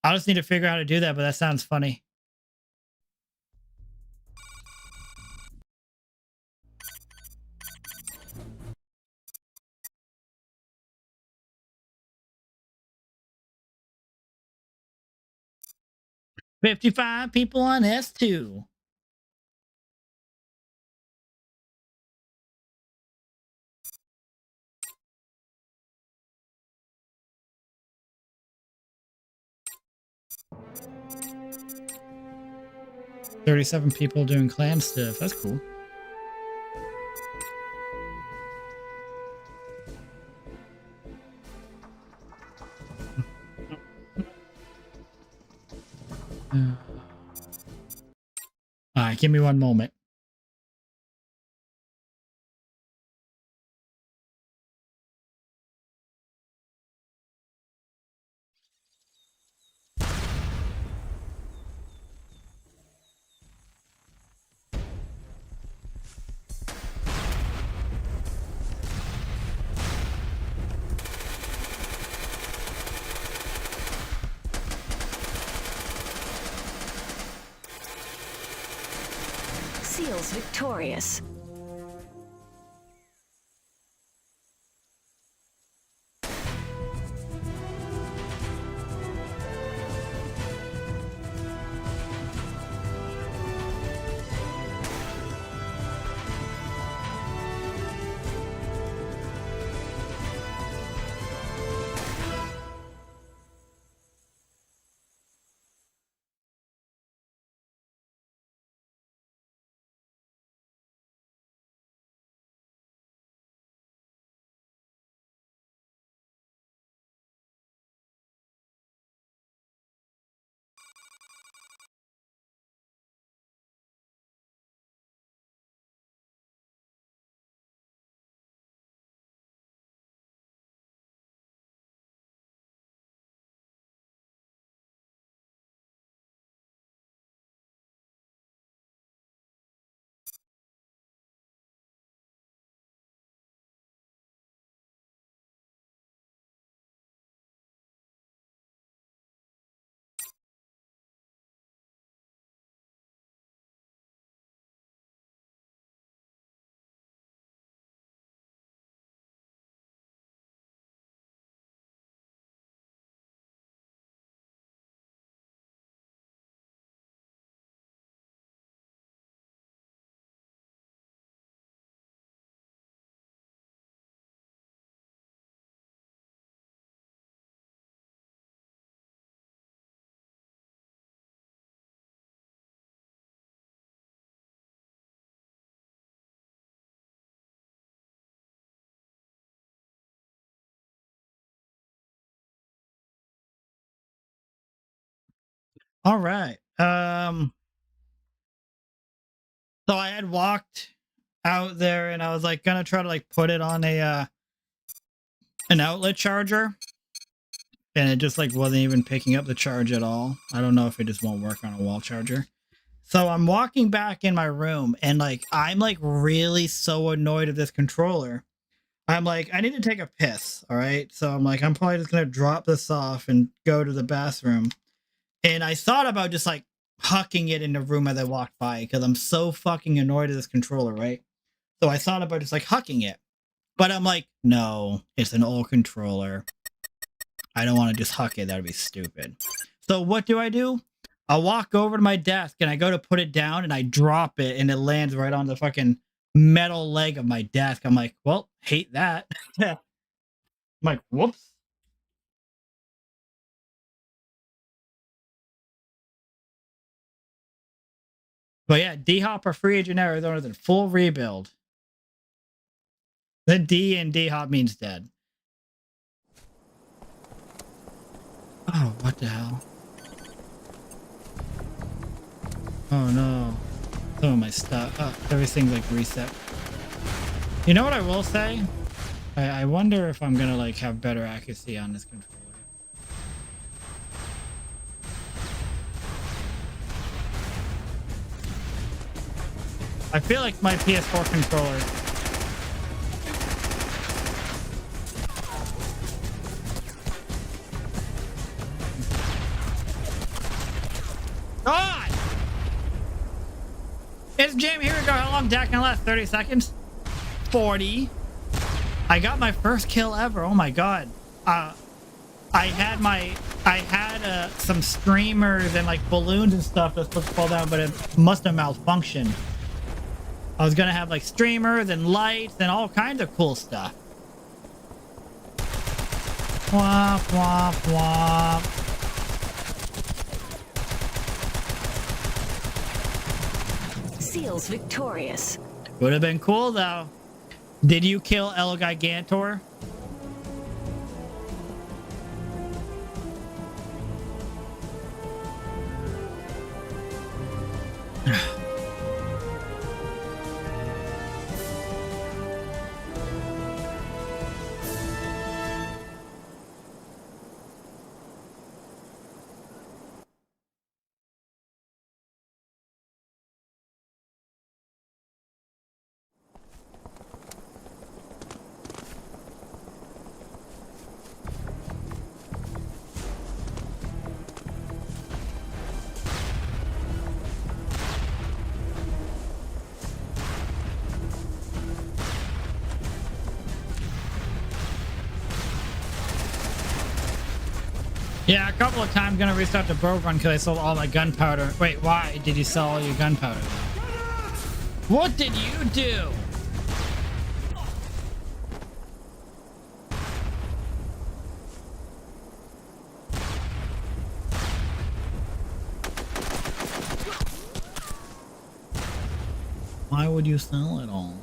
A: I just need to figure out how to do that, but that sounds funny. $55 people on S2. $37 people doing clan stuff. That's cool. All right, give me one moment.
B: Seals victorious. All right. So I had walked out there and I was like gonna try to like put it on a an outlet charger, and it just like wasn't even picking up the charge at all. I don't know if it just won't work on a wall charger. So I'm walking back in my room and like I'm like really so annoyed at this controller. I'm like, I need to take a piss, all right? So I'm like, I'm probably just gonna drop this off and go to the bathroom. And I thought about just like hucking it in the room as I walked by because I'm so fucking annoyed at this controller, right? So I thought about just like hucking it. But I'm like, no, it's an old controller. I don't want to just huck it. That'd be stupid. So what do? I walk over to my desk and I go to put it down and I drop it and it lands right on the fucking metal leg of my desk. I'm like, well, hate that. I'm like, whoops. But yeah, D-Hop or Free Agent Arizona is in full rebuild. The D in D-Hop means dead. Oh, what the hell? Oh no. Some of my stuff. Oh, everything's like reset. You know what I will say? I wonder if I'm gonna like have better accuracy on this controller. I feel like my PS4 controller. God! It's Jam. Here we go. How long Dak gonna last? 30 seconds? 40. I got my first kill ever. Oh my god. I had some streamers and like balloons and stuff that's supposed to fall down, but it must have malfunctioned. I was gonna have like streamers and lights and all kinds of cool stuff. Womp womp womp.
E: Seals victorious.
B: Would have been cool though. Did you kill El Gigantor? Yeah, a couple of times gonna restart the Broke Run because I sold all my gunpowder. Wait, why did you sell all your gunpowder? What did you do? Why would you sell it all?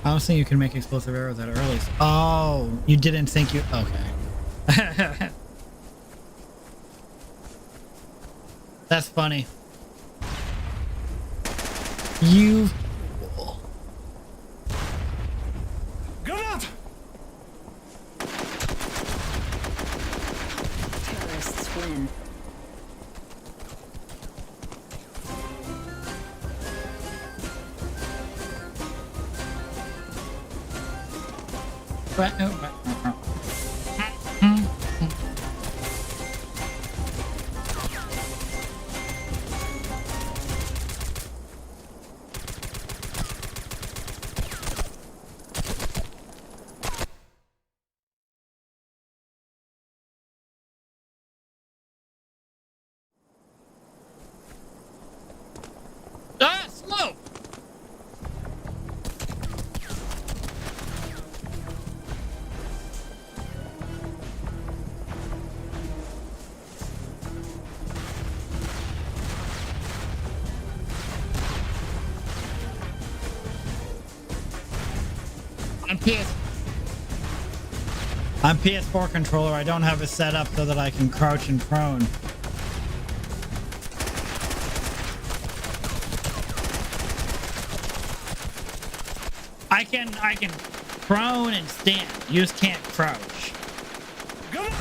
B: I was thinking you can make explosive arrows at early. Oh, you didn't think you... Okay. That's funny. You...
C: Granat!
E: Terrorists win.
A: Ah, smoke!
B: I'm PS4 controller. I don't have it set up so that I can crouch and prone. I can prone and stand. You just can't crouch.
C: Granat!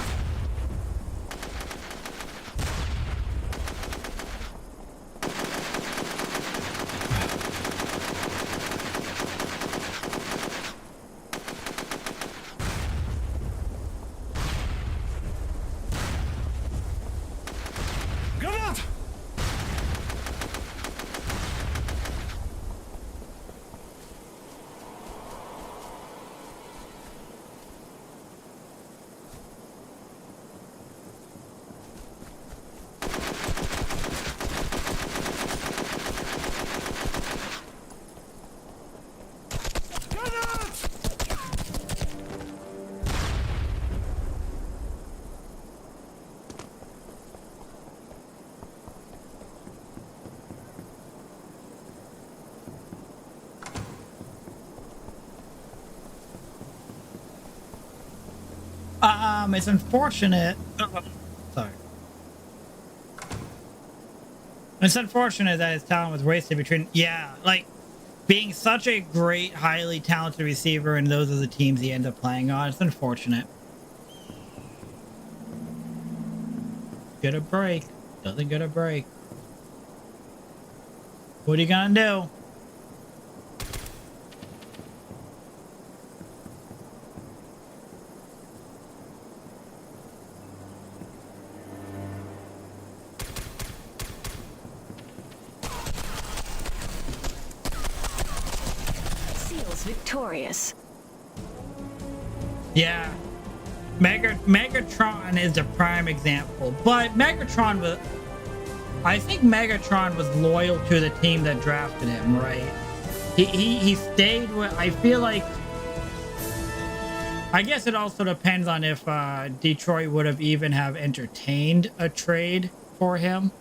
B: It's unfortunate. Sorry. It's unfortunate that his talent was wasted between, yeah, like being such a great, highly talented receiver, and those are the teams he ends up playing on. It's unfortunate. Get a break. Doesn't get a break. What are you gonna do?
E: Victorious.
B: Yeah, Megatron is a prime example, but Megatron was, I think Megatron was loyal to the team that drafted him, right? He stayed with, I feel like, I guess it also depends on if Detroit would have even have entertained a trade for him.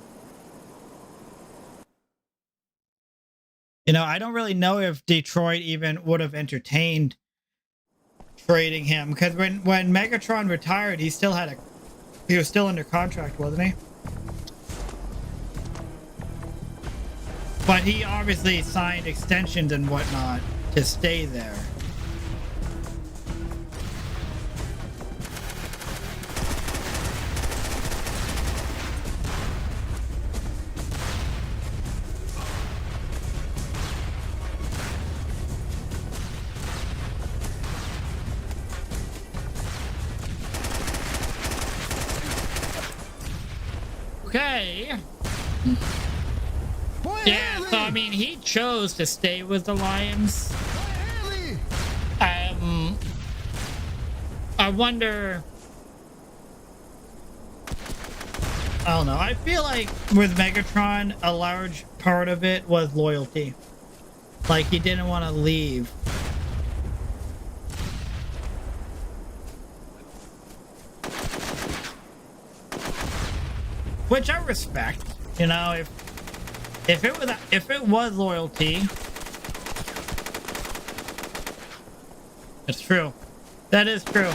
B: You know, I don't really know if Detroit even would have entertained trading him, because when Megatron retired, he still had he was still under contract, wasn't he? But he obviously signed extensions and whatnot to stay there. Okay. Yeah, so I mean, he chose to stay with the Lions. I wonder. I don't know. I feel like with Megatron, a large part of it was loyalty. Like, he didn't want to leave. Which I respect, you know, if it was loyalty, it's true. That is true.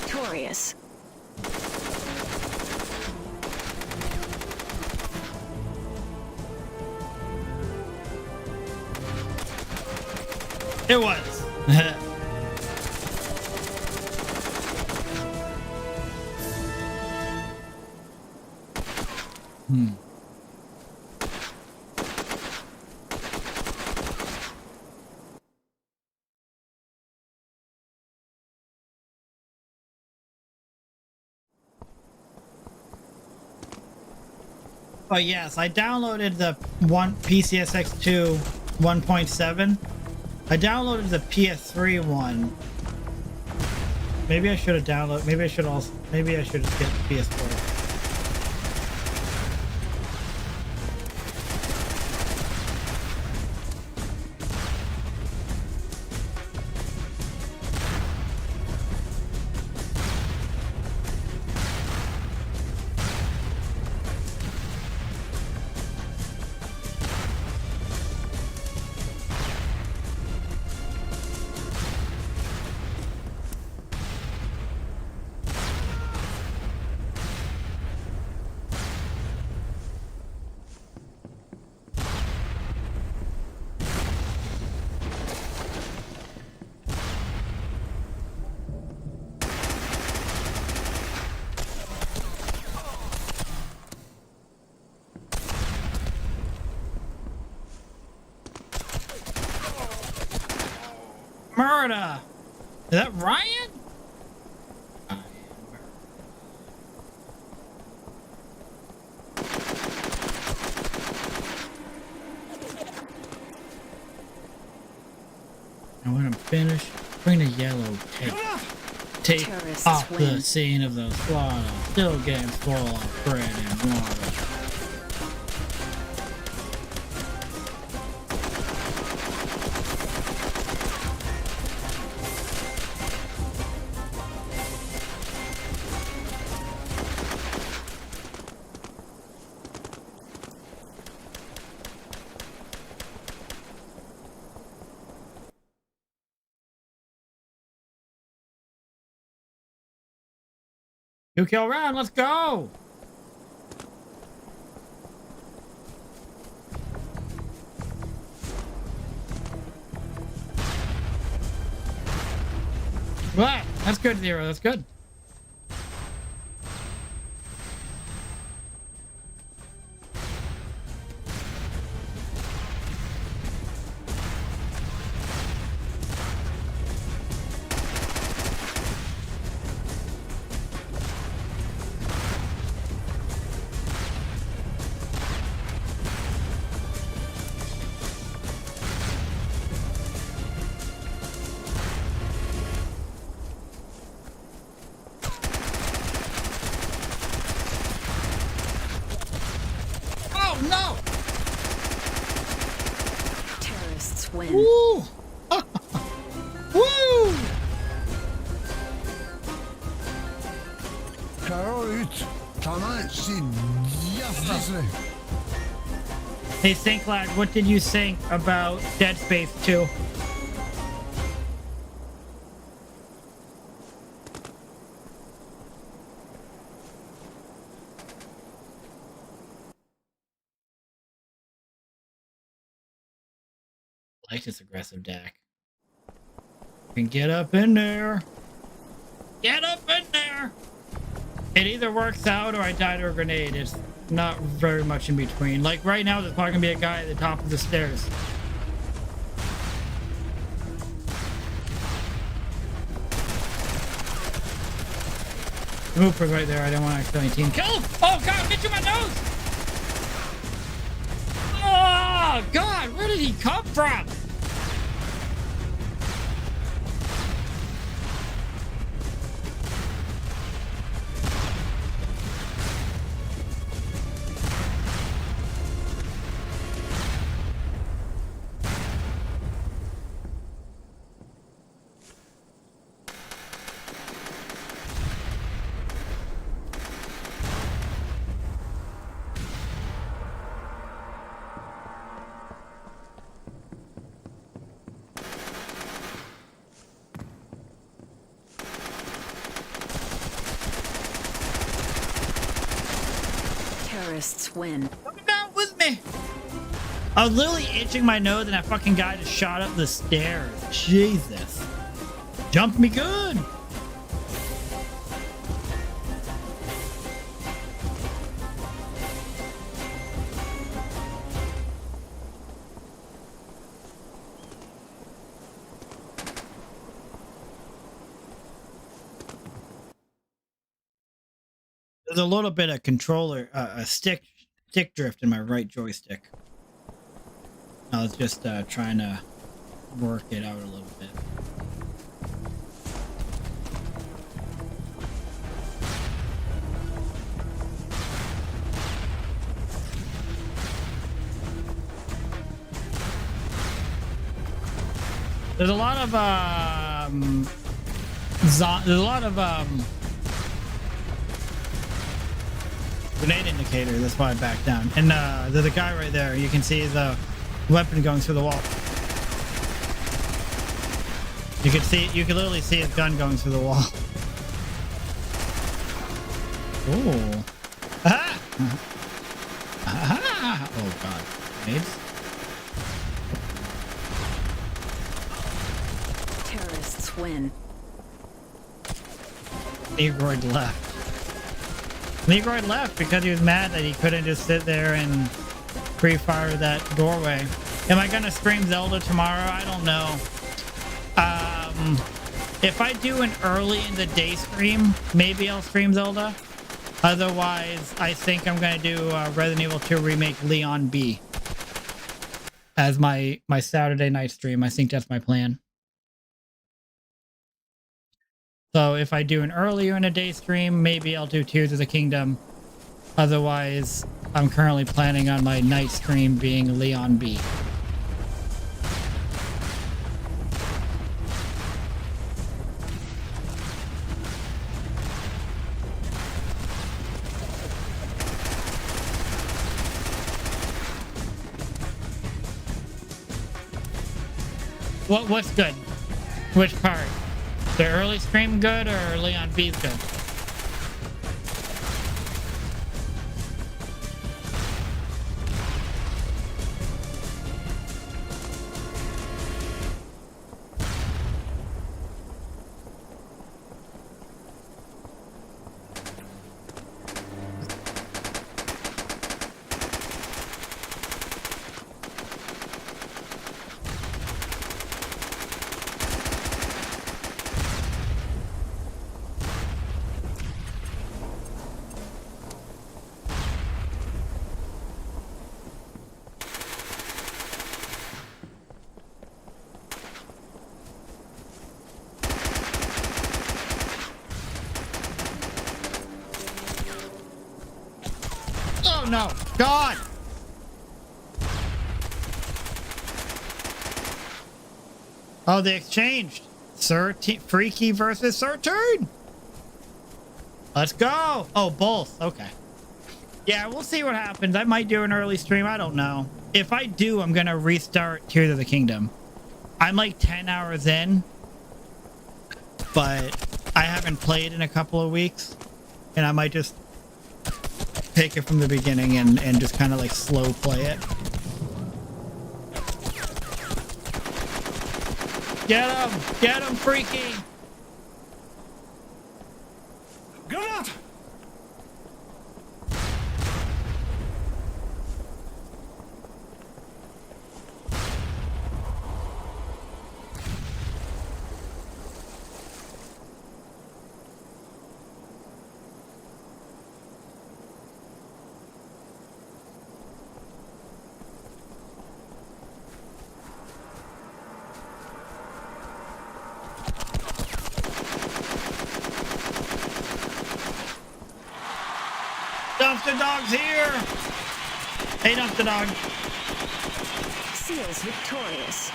E: Victorious.
B: It was. But yes, I downloaded the PCSX2 1.7. I downloaded the PS3 one. Maybe I should have downloaded. Maybe I should just get the PS4. Murder! Is that Ryan? And when I'm finished, bring the yellow tape off the scene of the slaughter. Still getting full of bread and water.
A: 2-kill round. Let's go. What? That's good, Zero. That's good. No!
E: Terrorists win.
A: Woo! Woo!
C: Karo ut. Tana jävla.
A: Hey, Sinklad, what did you think about Dead Space 2? I like this aggressive deck. Can get up in there. Get up in there. It either works out or I die to a grenade. It's not very much in between. Like right now, there's probably gonna be a guy at the top of the stairs. Move right there. I don't want to accidentally team kill him. Oh God, get you my nose. Oh God, where did he come from?
E: Terrorists win.
A: Come down with me. I was literally itching my nose and that fucking guy just shot up the stairs. Jesus. Jumped me good. There's a little bit of controller, a stick drift in my right joystick. I was just trying to work it out a little bit. There's a lot of grenade indicator. That's why I backed down. And there's a guy right there. You can see the weapon going through the wall. You can literally see his gun going through the wall. Oh. Ah! Ah! Oh God. Grenades?
E: Terrorists win.
A: Negroid left. Negroid left because he was mad that he couldn't just sit there and pre-fire that doorway. Am I gonna stream Zelda tomorrow? I don't know. If I do an early in the day stream, maybe I'll stream Zelda. Otherwise, I think I'm gonna do Resident Evil 2 Remake Leon B as my Saturday night stream. I think that's my plan. So if I do an earlier in a day stream, maybe I'll do Tears of the Kingdom. Otherwise, I'm currently planning on my night stream being Leon B. What's good? Which part? The early stream good or Leon B's good?
B: no. God! Oh, they exchanged. Freaky versus Surturn. Let's go. Oh, both. Okay. Yeah, we'll see what happens. I might do an early stream. I don't know. If I do, I'm going to restart Tears of the Kingdom. I'm like 10 hours in, but I haven't played in a couple of weeks, and I might just take it from the beginning and just kind of like slow play it. Get him, Freaky!
C: Granat!
B: Dumpster Dog's here! Hey, Dumpster Dog.
E: Seals victorious.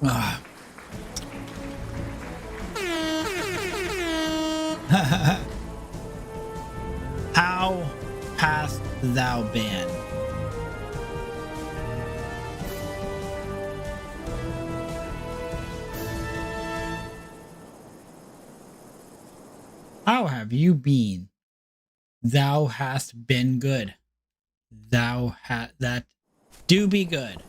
B: Ah. How hast thou been? How have you been? Thou hast been good. Thou that do be good.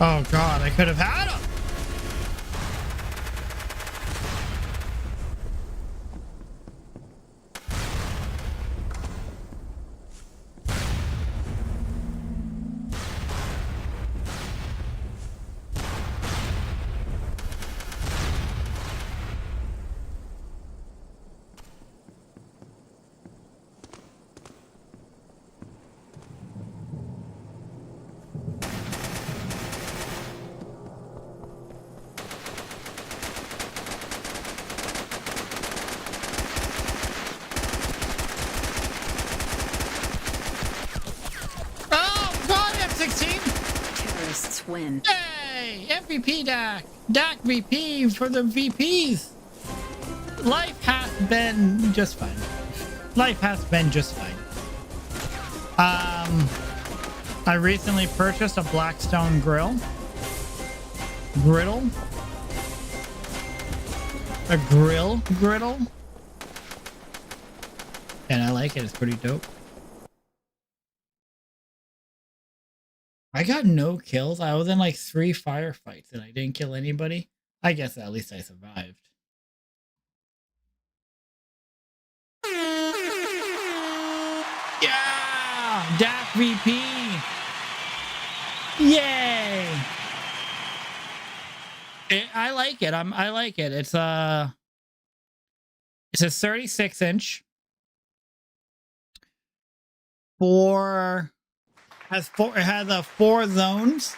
B: Oh God, I could have had him. Oh God, F-16.
E: Terrorists win.
B: Yay! MVP DAC. DAC VP for the VPs. Life has been just fine. Life has been just fine. I recently purchased a Blackstone griddle. A griddle. And I like it. It's pretty dope. I got no kills. I was in like 3 firefights and I didn't kill anybody. I guess at least I survived. Yeah! DAC VP! Yay! I like it. I like it. It's a 36-inch. It has 4 zones.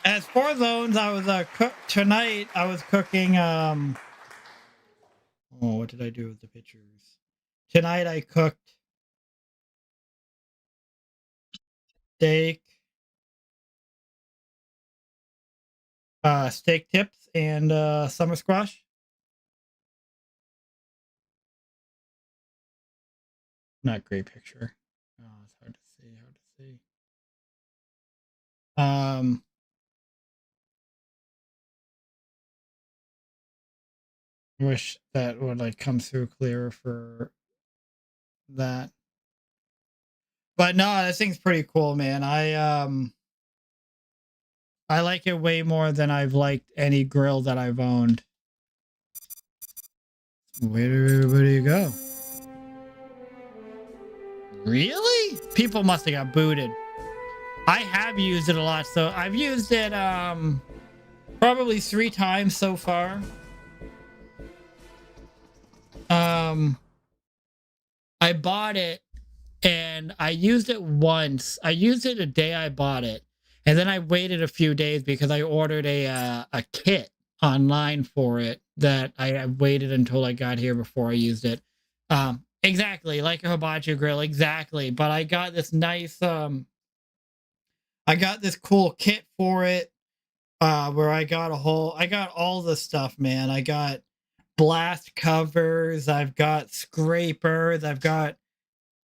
B: As 4 zones, I was tonight. I was cooking. Oh, what did I do with the pictures? Tonight I cooked steak, steak tips, and summer squash. Not great picture. Oh, it's hard to see. Wish that would like come through clearer for that. But no, this thing's pretty cool, man. I like it way more than I've liked any grill that I've owned. Where did everybody go? Really? People must have got booted. I have used it a lot, so I've used it probably 3 times so far. I bought it and I used it once. I used it the day I bought it, and then I waited a few days because I ordered a kit online for it that I waited until I got here before I used it. Exactly like a hibachi grill, exactly. But I got this nice I got this cool kit for it where I got all the stuff, man. I got blast covers, I've got scrapers, I've got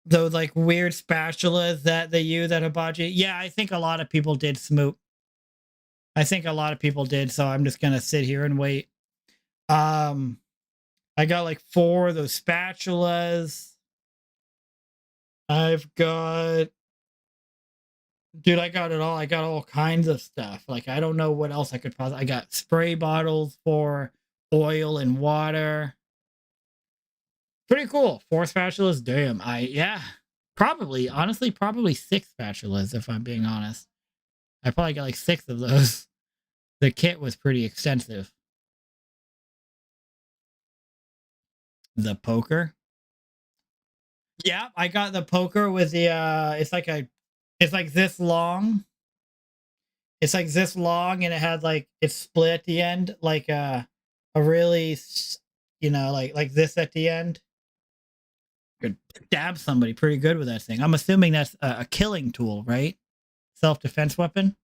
B: those like weird spatulas that they use at hibachi. Yeah, I think a lot of people did, Smoop. I think a lot of people did, so I'm just gonna sit here and wait. I got like 4 of those spatulas. I've got, dude, I got it all. I got all kinds of stuff. Like, I don't know what else I could possibly. I got spray bottles for oil and water. Pretty cool. 4 spatulas. Damn. Yeah. Probably, honestly, probably 6 spatulas, if I'm being honest. I probably got like 6 of those. The kit was pretty extensive. The poker. Yeah, I got the poker with the it's like this long. It's like this long, and it had like, it's split at the end, like a really, you know, like this at the end. Could stab somebody pretty good with that thing. I'm assuming that's a killing tool, right? Self-defense weapon.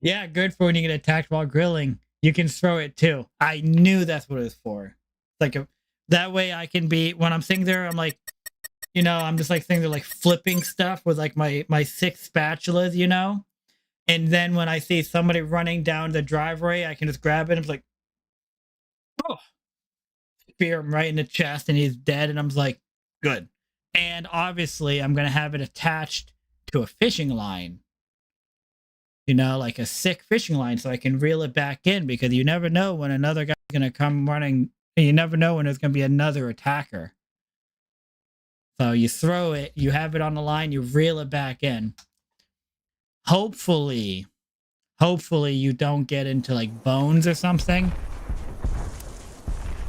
B: Yeah, good for when you get attacked while grilling. You can throw it too. I knew that's what it was for. Like that way I can be, when I'm sitting there, I'm like, you know, I'm just like sitting there like flipping stuff with like my 6 spatulas, you know? And then when I see somebody running down the driveway, I can just grab it and it's like, oh, spear him right in the chest and he's dead. And I'm just like, good. And obviously I'm going to have it attached to a fishing line. You know, like a sick fishing line, so I can reel it back in, because you never know when another guy's gonna come running. You never know when there's gonna be another attacker. So you throw it, you have it on the line, you reel it back in. Hopefully you don't get into like bones or something.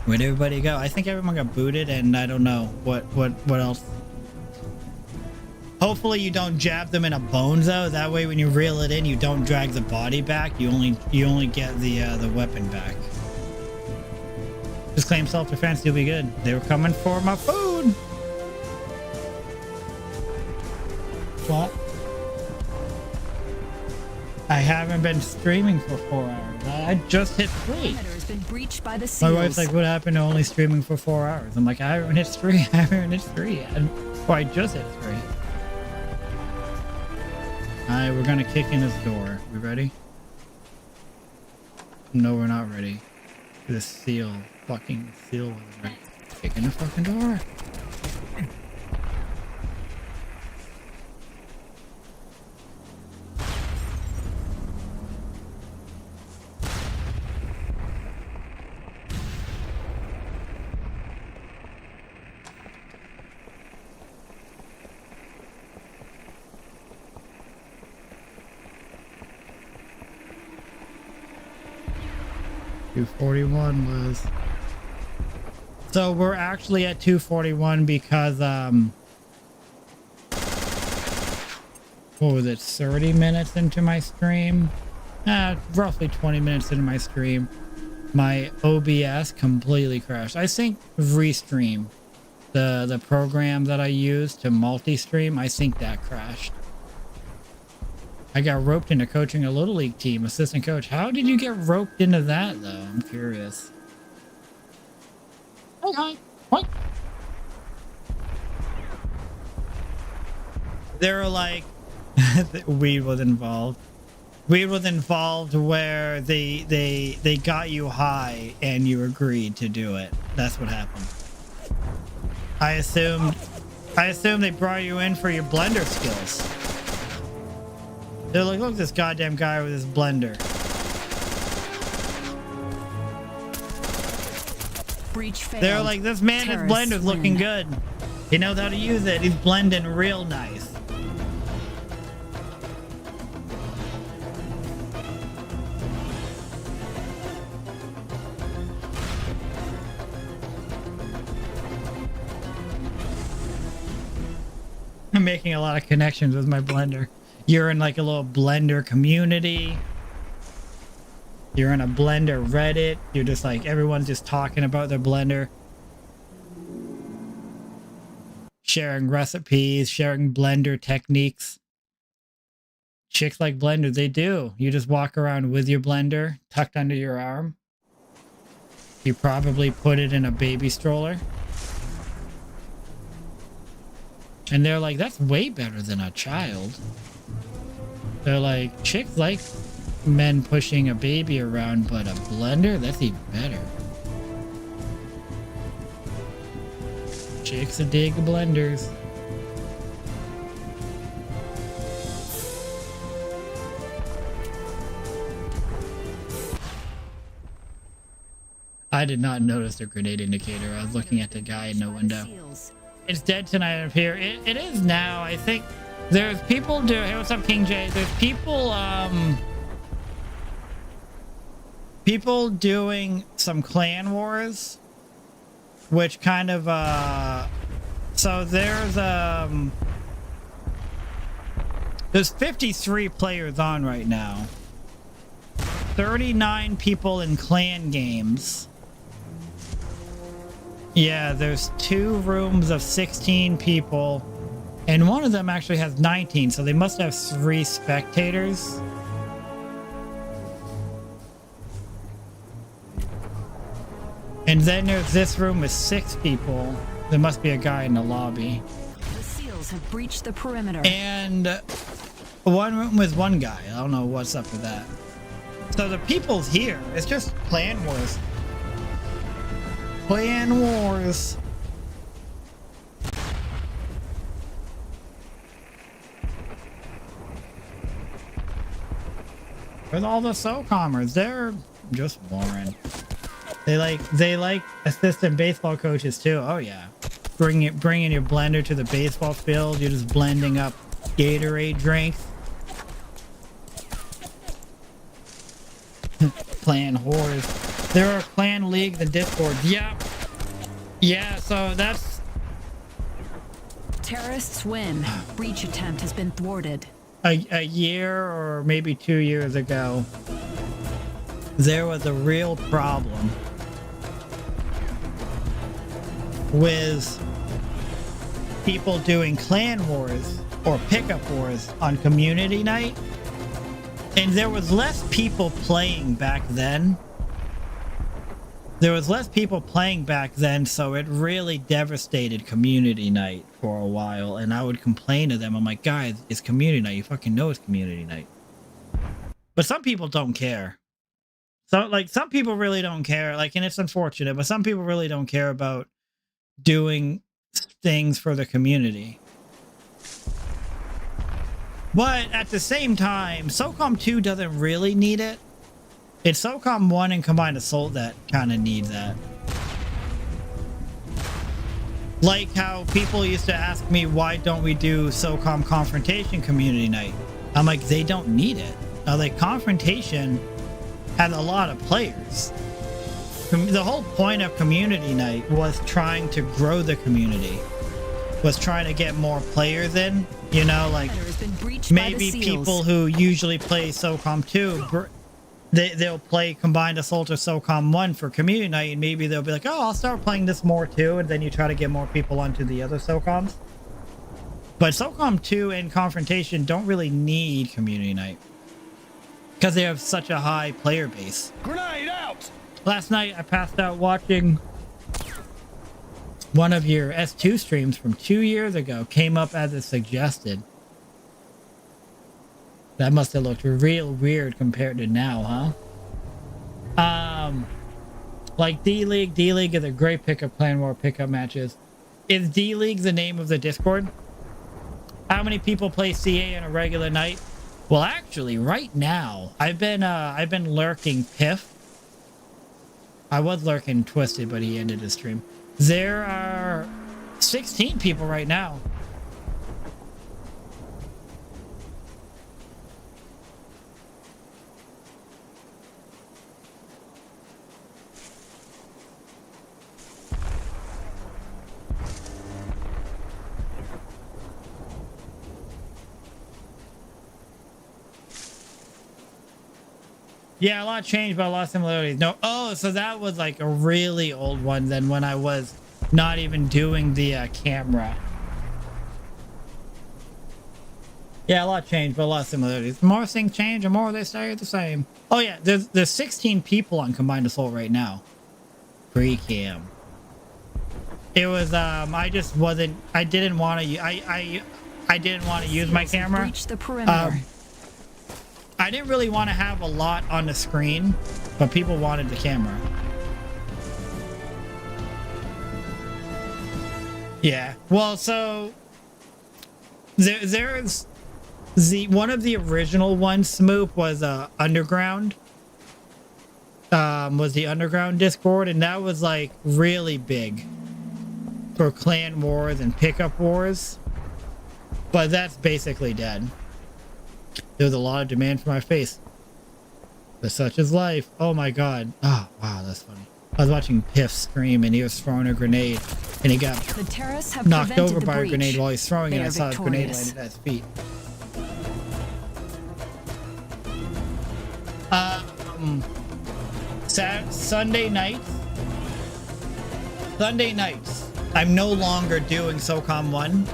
B: Where'd everybody go? I think everyone got booted, and I don't know what else. Hopefully you don't jab them in a bone, though. That way when you reel it in, you don't drag the body back. You only get the weapon back. Just claim self-defense, you'll be good. They were coming for my food. What? I haven't been streaming for 4 hours. I just hit 3.
E: Has been breached by the
B: My
E: seals.
B: wife's like, what happened to only streaming for 4 hours? I'm like, I haven't hit 3. I haven't hit 3. I just hit 3. Alright, we're gonna kick in this door. We ready? No, we're not ready. This fucking seal was right. Kick in the fucking door. $241 was. So we're actually at 241 because what was it, 30 minutes into my stream? roughly 20 minutes into my stream, my OBS completely crashed. I think Restream, the program that I use to multi-stream, I think that crashed. I got roped into coaching a Little League team, assistant coach. How did you get roped into that, though? I'm curious. Hi. What? They were like, weed was involved. Weed was involved where they got you high and you agreed to do it. That's what happened. I assumed they brought you in for your blender skills. They're like, look at this goddamn guy with his blender.
E: Breach failed.
B: They're like, this man, his
E: Terrorists
B: blender's looking good. He knows how to use it. He's blending real nice. I'm making a lot of connections with my blender. You're in like a little blender community. You're in a blender Reddit. You're just like, everyone's just talking about their blender. Sharing recipes, sharing blender techniques. Chicks like blenders, they do. You just walk around with your blender tucked under your arm. You probably put it in a baby stroller. And they're like, that's way better than a child. They're like, chicks like men pushing a baby around, but a blender? That's even better. Chicks a dig blenders. I did not notice the grenade indicator. I was looking at the guy in the window. It's dead tonight up here. It is now. I think there's people do. Hey, what's up, King J? There's people doing some clan wars, which kind of so there's 53 players on right now. 39 people in clan games. Yeah, there's 2 rooms of 16 people, and one of them actually has 19, so they must have 3 spectators. And then there's this room with 6 people. There must be a guy in the lobby.
E: The SEALs have breached the perimeter.
B: And one room with 1 guy. I don't know what's up with that. So the people's here. It's just clan wars. Clan wars. With all the Socomers, they're just boring. They like assistant baseball coaches too. Oh yeah, bringing your blender to the baseball field. You're just blending up Gatorade drinks. Clan whores. There are clan leagues and Discord. Yeah. So that's.
E: Terrorists win. Breach attempt has been thwarted.
B: A year or maybe 2 years ago, there was a real problem with people doing clan wars or pickup wars on community night, and there was less people playing back then. So it really devastated community night for a while, and I would complain to them. I'm like, guys, it's community night. You fucking know it's community night. But some people don't care. So, like, some people really don't care. Like, and it's unfortunate, but some people really don't care about doing things for the community. But at the same time, Socom 2 doesn't really need it. It's Socom 1 and Combined Assault that kind of need that. Like how people used to ask me, why don't we do Socom Confrontation Community Night? I'm like, they don't need it. Like, Confrontation had a lot of players. The whole point of Community Night was trying to grow the community. Was trying to get more players in. You know, like, maybe people who usually play SOCOM 2 they'll play Combined Assault or SOCOM 1 for community night, and maybe they'll be like, oh, I'll start playing this more too, and then you try to get more people onto the other SOCOMs. But SOCOM 2 and Confrontation don't really need community night because they have such a high player base.
C: Grenade out!
B: Last night I passed out watching one of your S2 streams from 2 years ago, came up as a suggested. That must have looked real weird compared to now, huh? Like D-League. D-League is a great pickup plan, more pickup matches. Is D-League the name of the Discord? How many people play CA on a regular night? Well, actually, right now, I've been lurking Piff. I was lurking Twisted, but he ended his stream. There are 16 people right now. Yeah, a lot changed, but a lot of similarities. No, oh, so that was like a really old one then when I was not even doing the camera. Yeah, a lot changed, but a lot of similarities. The more things change, the more they stay the same. Oh yeah, there's 16 people on Combined Assault right now. Pre-cam. It was I just wasn't. I didn't want to. I didn't want to use my camera.
E: Breach the perimeter.
B: I didn't really want to have a lot on the screen, but people wanted the camera. Yeah. Well, so there's one of the original ones. Smoop was underground. Was the underground Discord, and that was like really big for clan wars and pickup wars. But that's basically dead. There was a lot of demand for my face. But such is life. Oh my god. Oh wow, that's funny. I was watching Piff scream and he was throwing a grenade and he got
E: The terrorists have
B: knocked over
E: the
B: by
E: breach.
B: a grenade while he's throwing it.
E: They
B: I
E: are
B: saw his grenade
E: victorious.
B: landed at his feet. Sunday nights, I'm no longer doing SOCOM 1.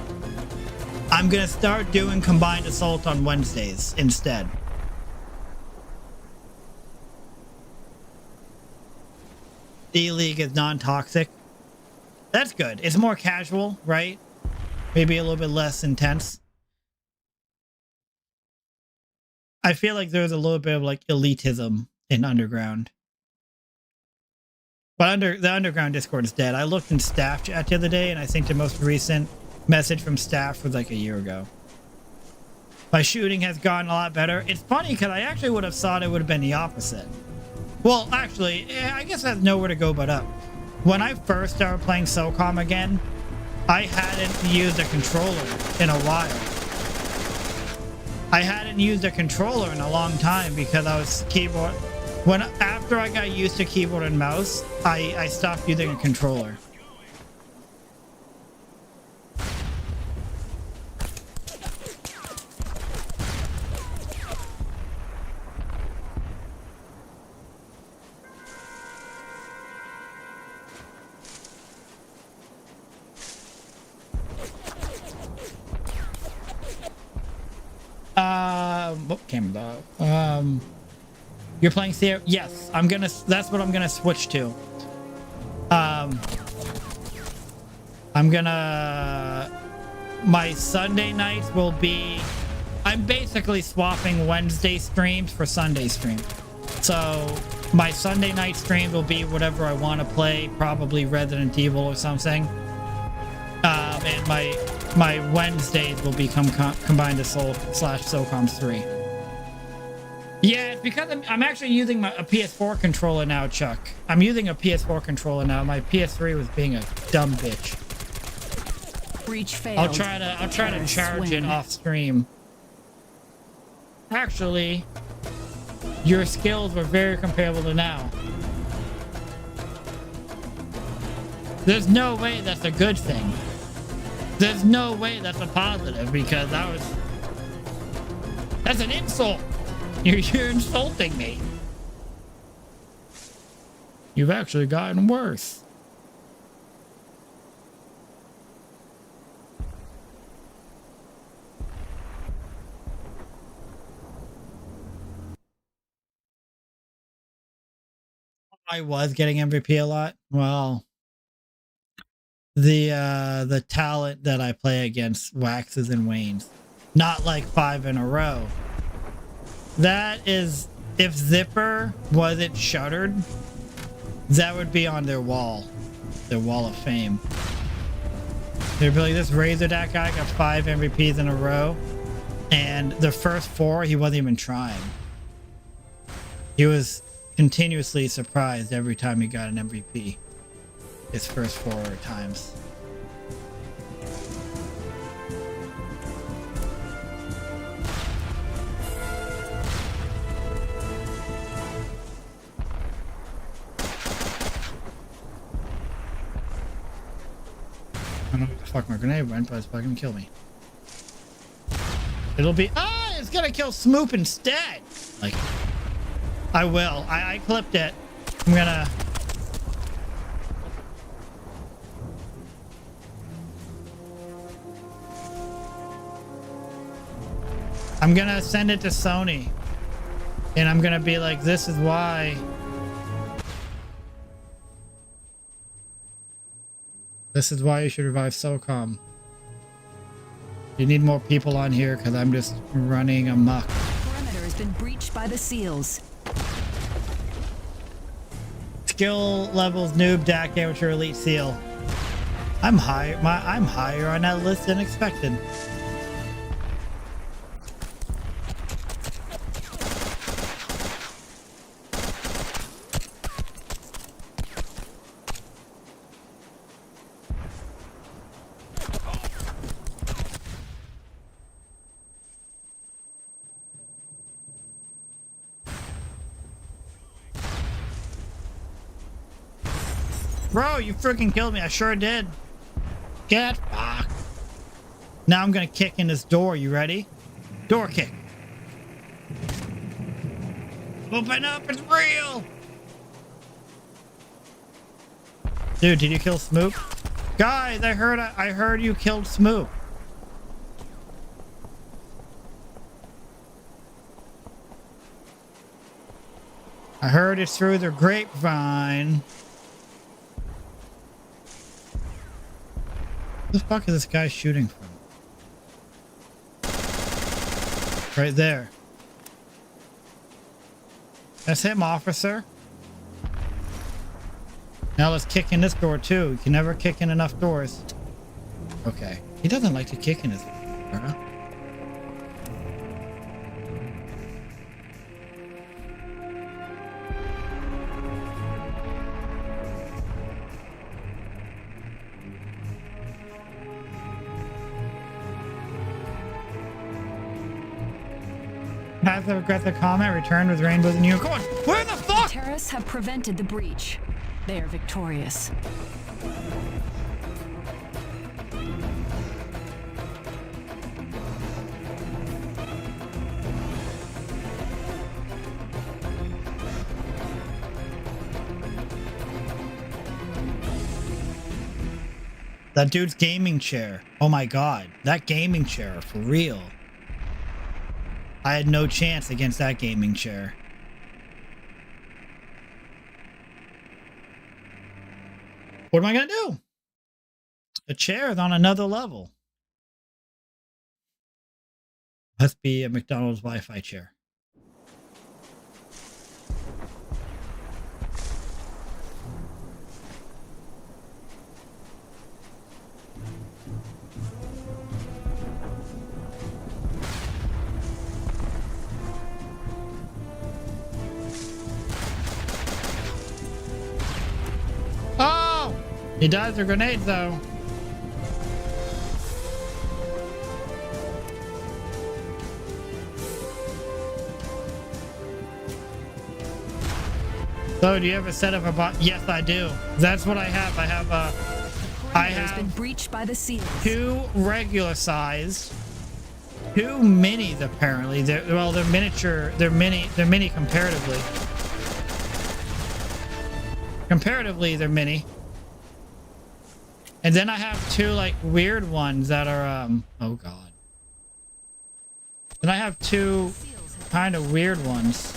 B: I'm gonna start doing Combined Assault on Wednesdays instead. D-League is non-toxic. That's good. It's more casual, right? Maybe a little bit less intense. I feel like there's a little bit of like elitism in Underground. But the Underground Discord is dead. I looked in staff chat the other day and I think the most recent message from staff was like a year ago. My shooting has gotten a lot better. It's funny because I actually would have thought it would have been the opposite. Well, actually, I guess that's nowhere to go but up. When I first started playing SOCOM again, I hadn't used a controller in a while. I hadn't used a controller in a long time because I was keyboard. After I got used to keyboard and mouse, I stopped using a controller. Camera dog. You're playing Sierra? Yes, that's what I'm gonna switch to. My Sunday nights will be, I'm basically swapping Wednesday streams for Sunday streams. So my Sunday night stream will be whatever I want to play, probably Resident Evil or something. And my Wednesdays will become Combined Assault / SOCOM 3. Yeah, it's because I'm actually using a PS4 controller now, Chuck. I'm using a PS4 controller now. My PS3 was being a dumb bitch.
E: Breach failed.
B: I'll try to charge it off stream. Actually, your skills were very comparable to now. There's no way that's a good thing. There's no way that's a positive because that's an insult. You're insulting me.
A: You've actually gotten worse.
B: I was getting MVP a lot. Well, the talent that I play against waxes and wanes. Not like 5 in a row. That is, if Zipper wasn't shuttered, that would be on their wall of fame. They'd be like, this Razordack guy got 5 MVPs in a row, and the first 4 he wasn't even trying. He was continuously surprised every time he got an MVP. His first 4 times. I don't know where the fuck my grenade went, but it's probably gonna kill me. It'll be, it's gonna kill Smoop instead. Like, I will. I clipped it. I'm gonna send it to Sony, and I'm gonna be like, this is why. This is why you should revive Socom. You need more people on here because I'm just running amok.
E: Perimeter has been breached by the SEALs.
B: Skill levels noob, DAC, amateur, elite, seal. I'm high. I'm higher on that list than expected. Bro, you freaking killed me. I sure did. Get fucked. Now I'm gonna kick in this door. You ready? Door kick. Open up, it's real. Dude, did you kill Smoop? Guys, I heard you killed Smoop. I heard it's through the grapevine. Where the fuck is this guy shooting from? Right there. That's him, officer. Now let's kick in this door too. You can never kick in enough doors. Okay. He doesn't like to kick in his door. Passive aggressive comment returned with rainbows and unicorns. Where the fuck?
E: Terrorists have prevented the breach. They are victorious.
B: That dude's gaming chair. Oh my god. That gaming chair, for real. I had no chance against that gaming chair. What am I gonna do? The chair is on another level. Must be a McDonald's Wi-Fi chair. Oh! He dies to grenades though. So do you have a set of a bot? Yes, I do. That's what I have. I have
E: Has been breached by the SEALs.
B: 2 regular size, 2 minis apparently. They're miniature. They're mini comparatively. comparatively, they're mini. And then I have two like weird ones that are oh god. And I have two kind of weird ones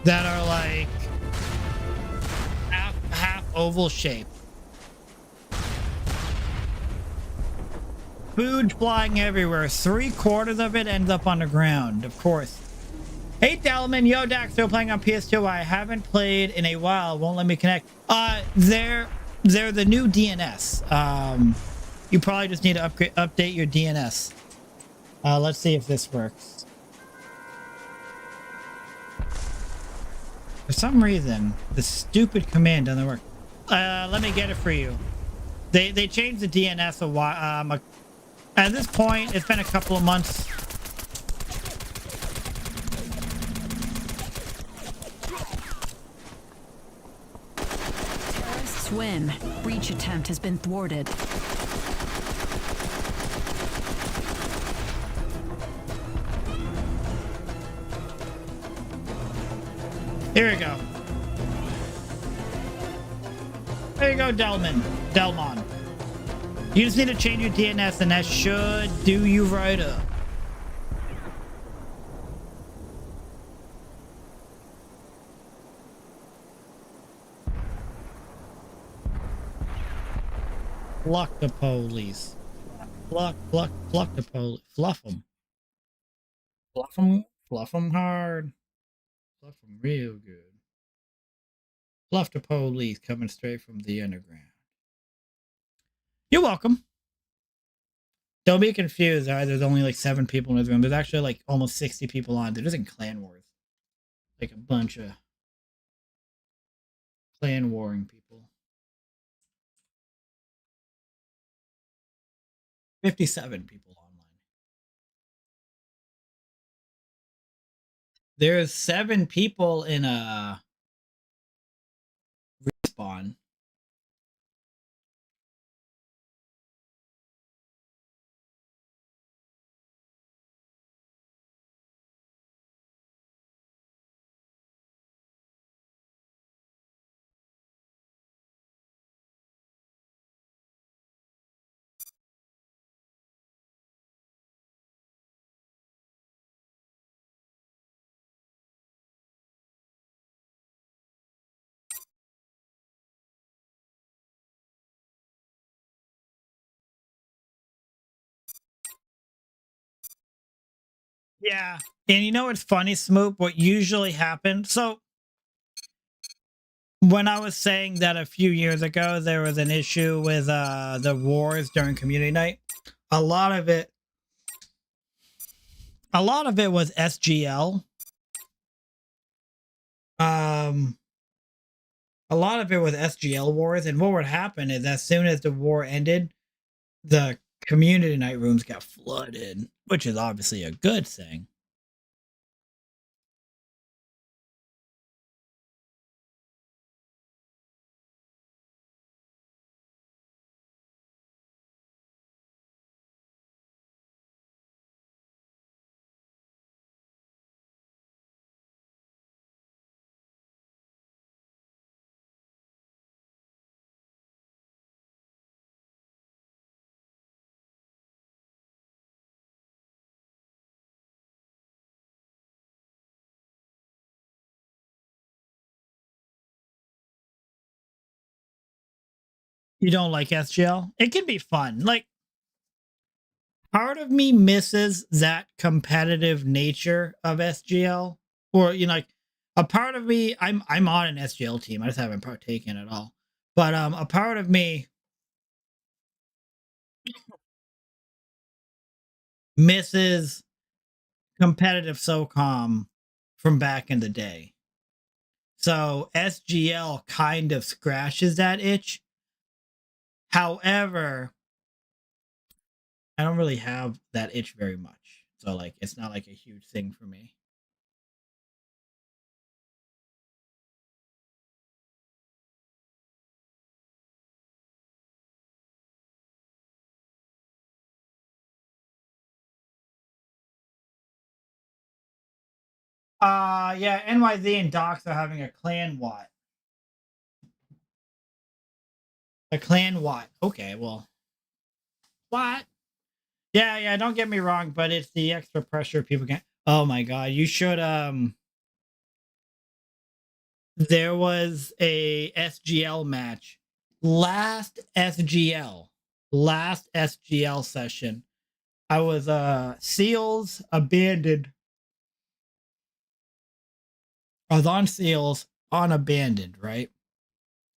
B: that are like half oval shape. Food flying everywhere. 3/4 of it ends up on the ground, of course. Hey Dalman, yo Dak, still playing on PS2. I haven't played in a while. Won't let me connect. They're the new DNS. You probably just need to update your DNS. Let's see if this works. For some reason, the stupid command doesn't work. Let me get it for you. They changed the DNS a while. At this point, it's been a couple of months.
E: Terrorists win. Breach attempt has been thwarted.
B: Here we go. There you go, Delmon. You just need to change your DNS and that should do you right up. Pluck the police. Pluck the police. Fluff them. Fluff them hard. Fluff them real good. Fluff the police coming straight from the underground. You're welcome. Don't be confused. There's only like 7 people in this room. There's actually like almost 60 people on. They're just in clan wars. Like a bunch of clan warring people. 57 people online. There's 7 people in a respawn. Yeah. And you know what's funny, Smoop? What usually happens? So when I was saying that a few years ago there was an issue with the wars during community night, a lot of it was SGL. A lot of it was SGL wars, and what would happen is as soon as the war ended, the community night rooms got flooded, which is obviously a good thing. You don't like SGL? It can be fun. Like, part of me misses that competitive nature of SGL. Or, you know, like a part of me, I'm on an SGL team. I just haven't partaken at all. But a part of me misses competitive SOCOM from back in the day. So SGL kind of scratches that itch. However, I don't really have that itch very much. So like it's not like a huge thing for me. Yeah, NYZ and Docs are having a clan Watt. A clan Watt. Okay, well. What? Yeah, don't get me wrong, but it's the extra pressure people get. Oh my god, you should there was a SGL match. Last SGL session. I was Seals Abandoned. I was on Seals on Abandoned, right?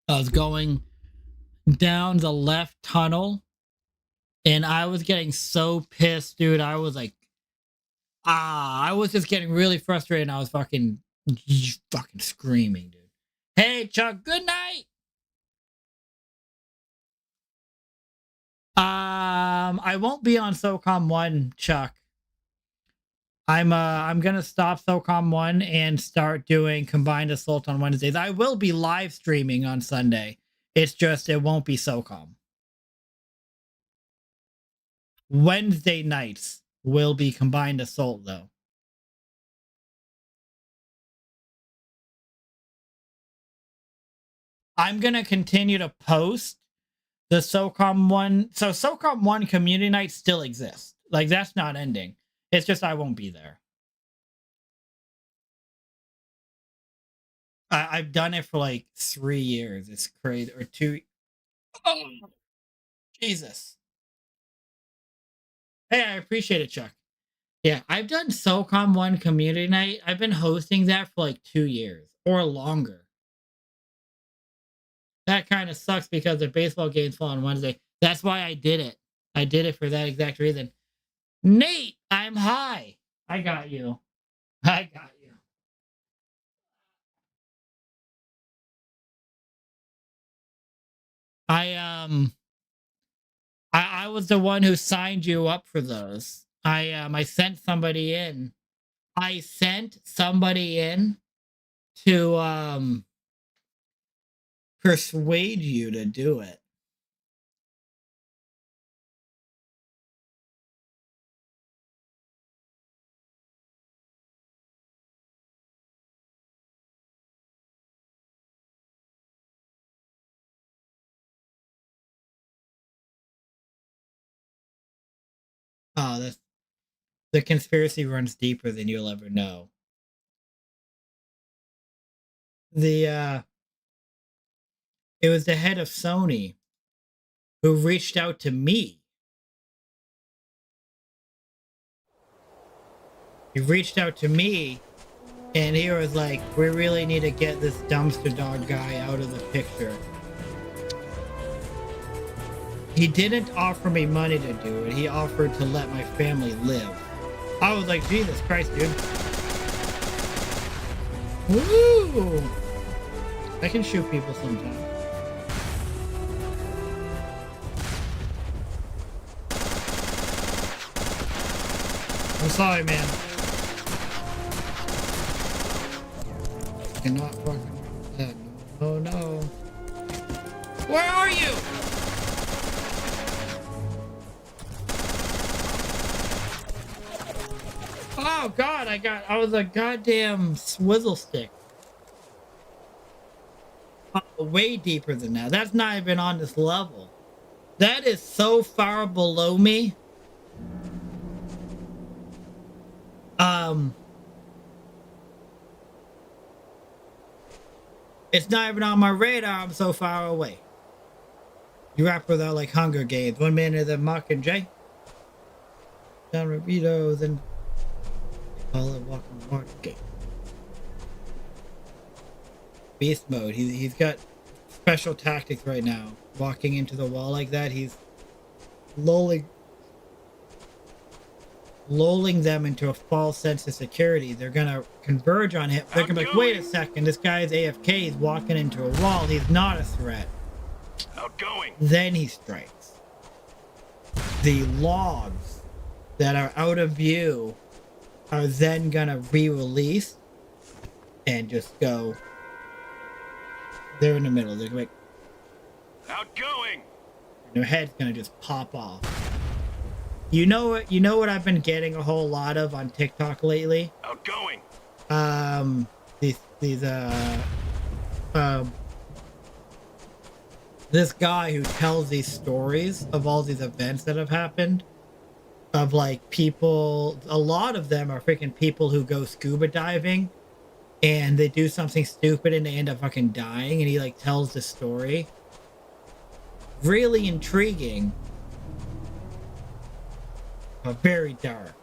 B: I was going down the left tunnel and I was getting so pissed, dude. I was like, I was just getting really frustrated and I was fucking screaming, dude. Hey, Chuck, good night. I won't be on Socom 1, Chuck. I'm gonna stop Socom 1 and start doing Combined Assault on Wednesdays. I will be live streaming on Sunday. It's just it won't be Socom. Wednesday nights will be Combined Assault though. I'm gonna continue to post the Socom 1. So Socom 1 community night still exists. Like that's not ending. It's just I won't be there. I've done it for like 3 years. It's crazy. Or 2. Oh, Jesus. Hey, I appreciate it, Chuck. Yeah, I've done SOCOM 1 community night. I've been hosting that for like 2 years or longer. That kind of sucks because the baseball games fall on Wednesday. That's why I did it. I did it for that exact reason. Nate, I'm high. I got you. I got you. I was the one who signed you up for those. I sent somebody in. I sent somebody in to persuade you to do it. Oh, the conspiracy runs deeper than you'll ever know. It was the head of Sony who reached out to me. He reached out to me and he was like, we really need to get this dumpster dog guy out of the picture. He didn't offer me money to do it. He offered to let my family live. I was like, Jesus Christ, dude. Woo! I can shoot people sometimes. I'm sorry, man. I cannot fucking that. No, no. Where are you? Oh god, I was a goddamn swizzle stick. Oh, way deeper than that. That's not even on this level. That is so far below me. It's not even on my radar. I'm so far away. You rap without like Hunger Games. 1 minute of Mark and Jay. Down Revito, then call it Walking Market. Beast mode. He's got special tactics right now. Walking into the wall like that, he's lulling them into a false sense of security. They're gonna converge on him. They're gonna be like, wait a second, this guy's AFK. He's walking into a wall. He's not a threat.
C: Outgoing.
B: Then he strikes. The logs that are out of view are then gonna re-release and just go. They're in the middle. They're like,
C: Outgoing.
B: their head's gonna just pop off. You know what? You know what I've been getting a whole lot of on TikTok lately?
C: Outgoing.
B: these this guy who tells these stories of all these events that have happened, of like people, a lot of them are freaking people who go scuba diving and they do something stupid and they end up fucking dying, and he like tells the story. Really intriguing, but very dark.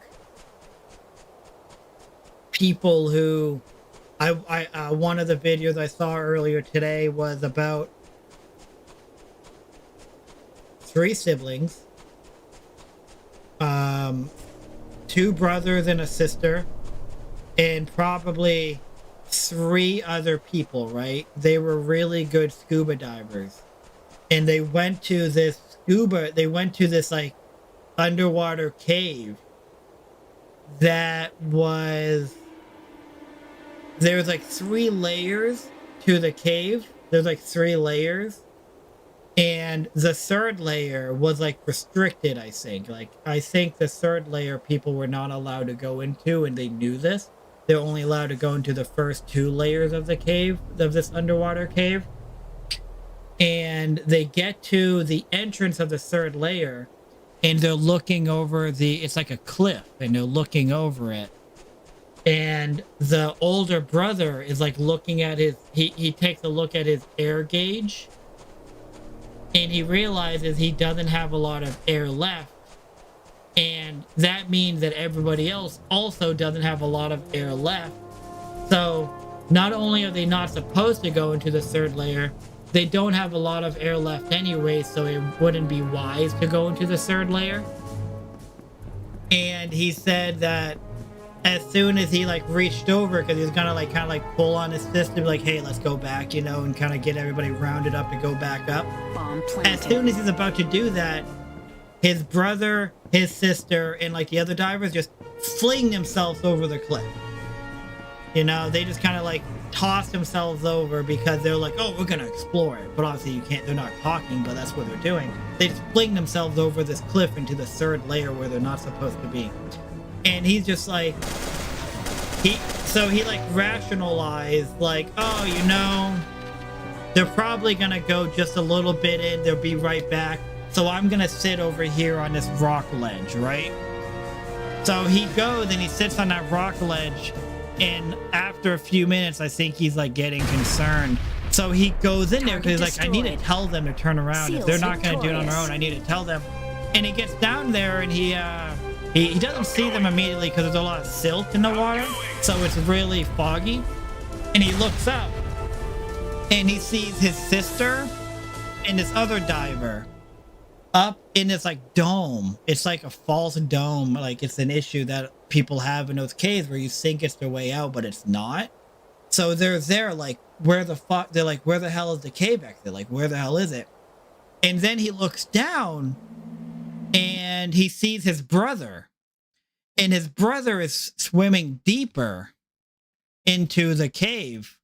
B: People who one of the videos I saw earlier today was about 3 siblings, 2 brothers and a sister, and probably 3 other people, right? They were really good scuba divers, and they went to this like underwater cave that was, there's like 3 layers to the cave. There's like 3 layers, and the 3rd layer was like restricted. I think the 3rd layer people were not allowed to go into, and they knew this. They're only allowed to go into the first 2 layers of the cave, of this underwater cave. And they get to the entrance of the 3rd layer, and they're looking over it's like a cliff, and they're looking over it. And the older brother is like looking at he takes a look at his air gauge, and he realizes he doesn't have a lot of air left. And that means that everybody else also doesn't have a lot of air left. So not only are they not supposed to go into the 3rd layer, they don't have a lot of air left anyway, so it wouldn't be wise to go into the 3rd layer. And he said that as soon as he like reached over, because he was gonna like kind of like pull on his system, like, hey, let's go back, you know, and kind of get everybody rounded up to go back up.
E: Bomb planted.
B: As soon as he's about to do that, his brother, his sister, and like the other divers just fling themselves over the cliff. You know, they just kind of like toss themselves over because they're like, oh, we're gonna explore it. But obviously you can't, they're not talking, but that's what they're doing. They just fling themselves over this cliff into the 3rd layer where they're not supposed to be. And he's just like, he like rationalized, like, oh, you know, they're probably gonna go just a little bit in, they'll be right back. So I'm gonna sit over here on this rock ledge, right? So he goes and he sits on that rock ledge, and after a few minutes, I think he's like getting concerned. So he goes in there because he's like, I need to tell them to turn around. If they're not gonna do it on their own, I need to tell them. And he gets down there, and he doesn't see them immediately because there's a lot of silt in the water, so it's really foggy. And he looks up, and he sees his sister and this other diver up in this like dome. It's like a false dome. Like, it's an issue that people have in those caves where you think it's their way out, but it's not. So they're there like, where the fuck? They're like, where the hell is the cave exit? Like, where the hell is it? And then he looks down, and he sees his brother, and his brother is swimming deeper into the cave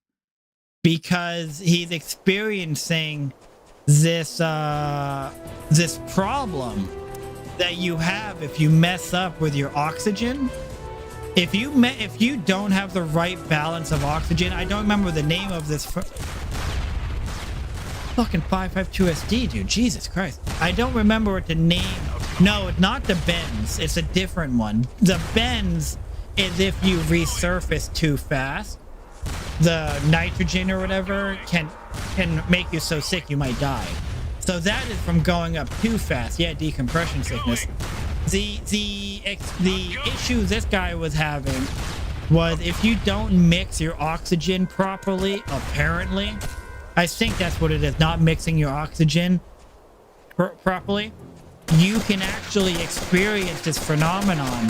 B: because he's experiencing this this problem that you have if you mess up with your oxygen. If you don't have the right balance of oxygen, I don't remember the name of this fucking 552 SD, dude. Jesus Christ. I don't remember what the name. No, it's not the bends. It's a different one. The bends is if you resurface too fast. The nitrogen or whatever can make you so sick you might die. So that is from going up too fast. Yeah, decompression sickness. The issue this guy was having was if you don't mix your oxygen properly, apparently, I think that's what it is, not mixing your oxygen properly, you can actually experience this phenomenon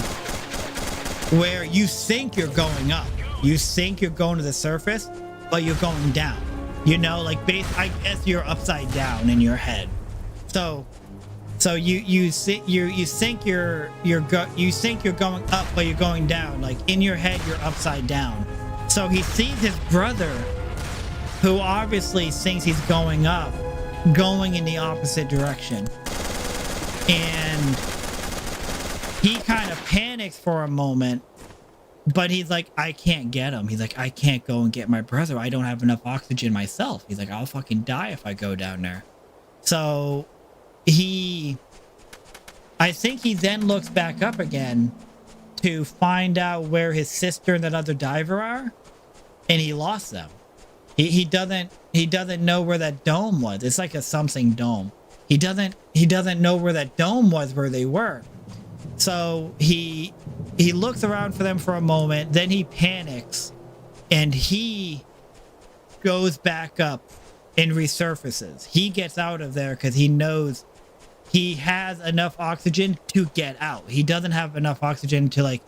B: where you think you're going up. You think you're going to the surface, but you're going down. You know, like I guess you're upside down in your head. So you think you're going up, but you're going down. Like in your head, you're upside down. So he sees his brother, who obviously thinks he's going up, going in the opposite direction, and he kind of panics for a moment. But he's like, I can't get him. He's like, I can't go and get my brother. I don't have enough oxygen myself. He's like, I'll fucking die if I go down there. So I think he then looks back up again to find out where his sister and that other diver are, and he lost them. He doesn't know where that dome was. It's like a something dome. He doesn't know where that dome was, where they were. So he looks around for them for a moment, then he panics and he goes back up and resurfaces. He gets out of there because he knows he has enough oxygen to get out. He doesn't have enough oxygen to like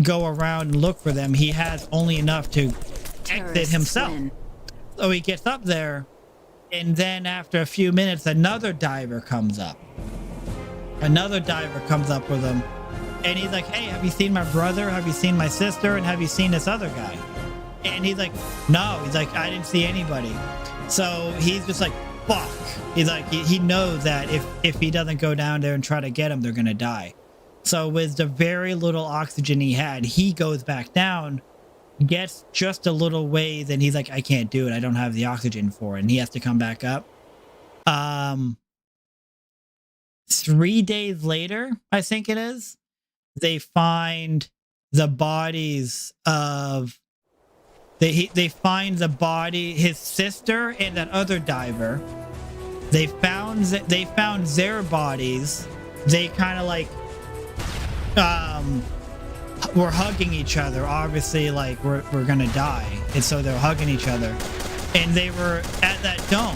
B: go around and look for them. He has only enough to exit himself. So he gets up there, and then after a few minutes, another diver comes up. Another diver comes up with him, and he's like, hey, have you seen my brother? Have you seen my sister? And have you seen this other guy? And he's like, no. He's like, I didn't see anybody. So he's just like, fuck. He's like, he knows that if he doesn't go down there and try to get him, they're gonna die. So with the very little oxygen he had, he goes back down, gets just a little ways, and he's like, I can't do it. I don't have the oxygen for it. And he has to come back up. 3 days later, I think it is, they find the bodies of they find the body, his sister and that other diver. They found their bodies. They kind of like were hugging each other, obviously like we're gonna die, and so they're hugging each other, and they were at that dome,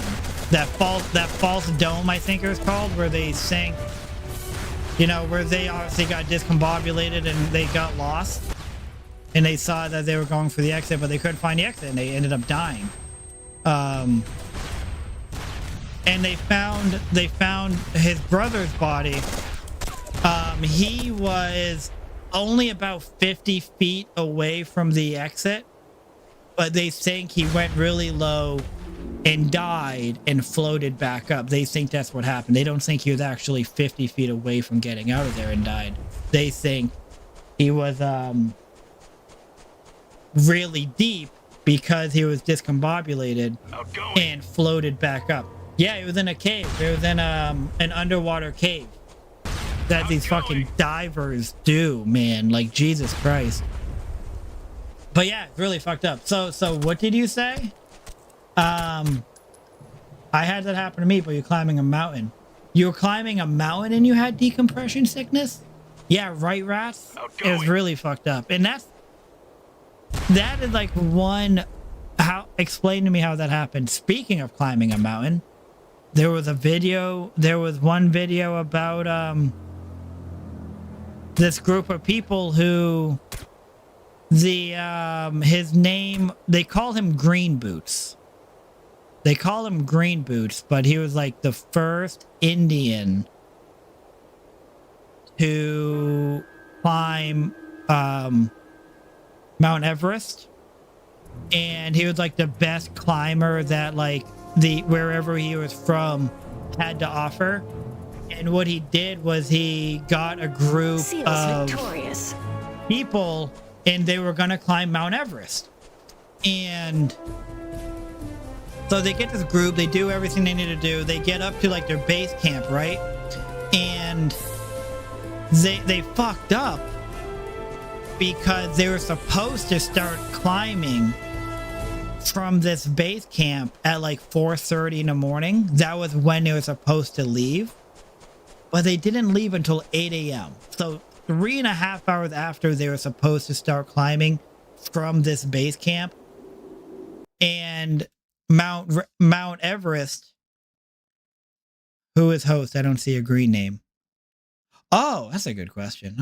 B: that false dome, I think it was called, where they sank, you know, where they obviously got discombobulated and they got lost, and they saw that they were going for the exit, but they couldn't find the exit, and they ended up dying. And they found his brother's body. He was only about 50 feet away from the exit, but they think he went really low and died and floated back up. They think that's what happened. They don't think he was actually 50 feet away from getting out of there and died. They think he was really deep because he was discombobulated and floated back up. Yeah, it was in a cave. It was in an underwater cave that these fucking divers do, man. Like, Jesus Christ. But yeah, it's really fucked up. So what did you say? I had that happen to me, but you're climbing a mountain. You were climbing a mountain and you had decompression sickness? Yeah, right, Rats? It was really fucked up. And that is like one... Explain to me how that happened. Speaking of climbing a mountain, there was one video about this group of people who his name, they call him Green Boots. They call him Green Boots, but he was like the first Indian to climb Mount Everest. And he was like the best climber that like wherever he was from had to offer. And what he did was he got a group of people, and they were gonna climb Mount Everest. And so they get this group, they do everything they need to do, they get up to like their base camp, right? And they fucked up because they were supposed to start climbing from this base camp at like 4:30 in the morning. That was when they were supposed to leave, but they didn't leave until 8 a.m. So 3.5 hours after they were supposed to start climbing from this base camp. And Mount Everest, who is host? I don't see a green name. Oh, that's a good question.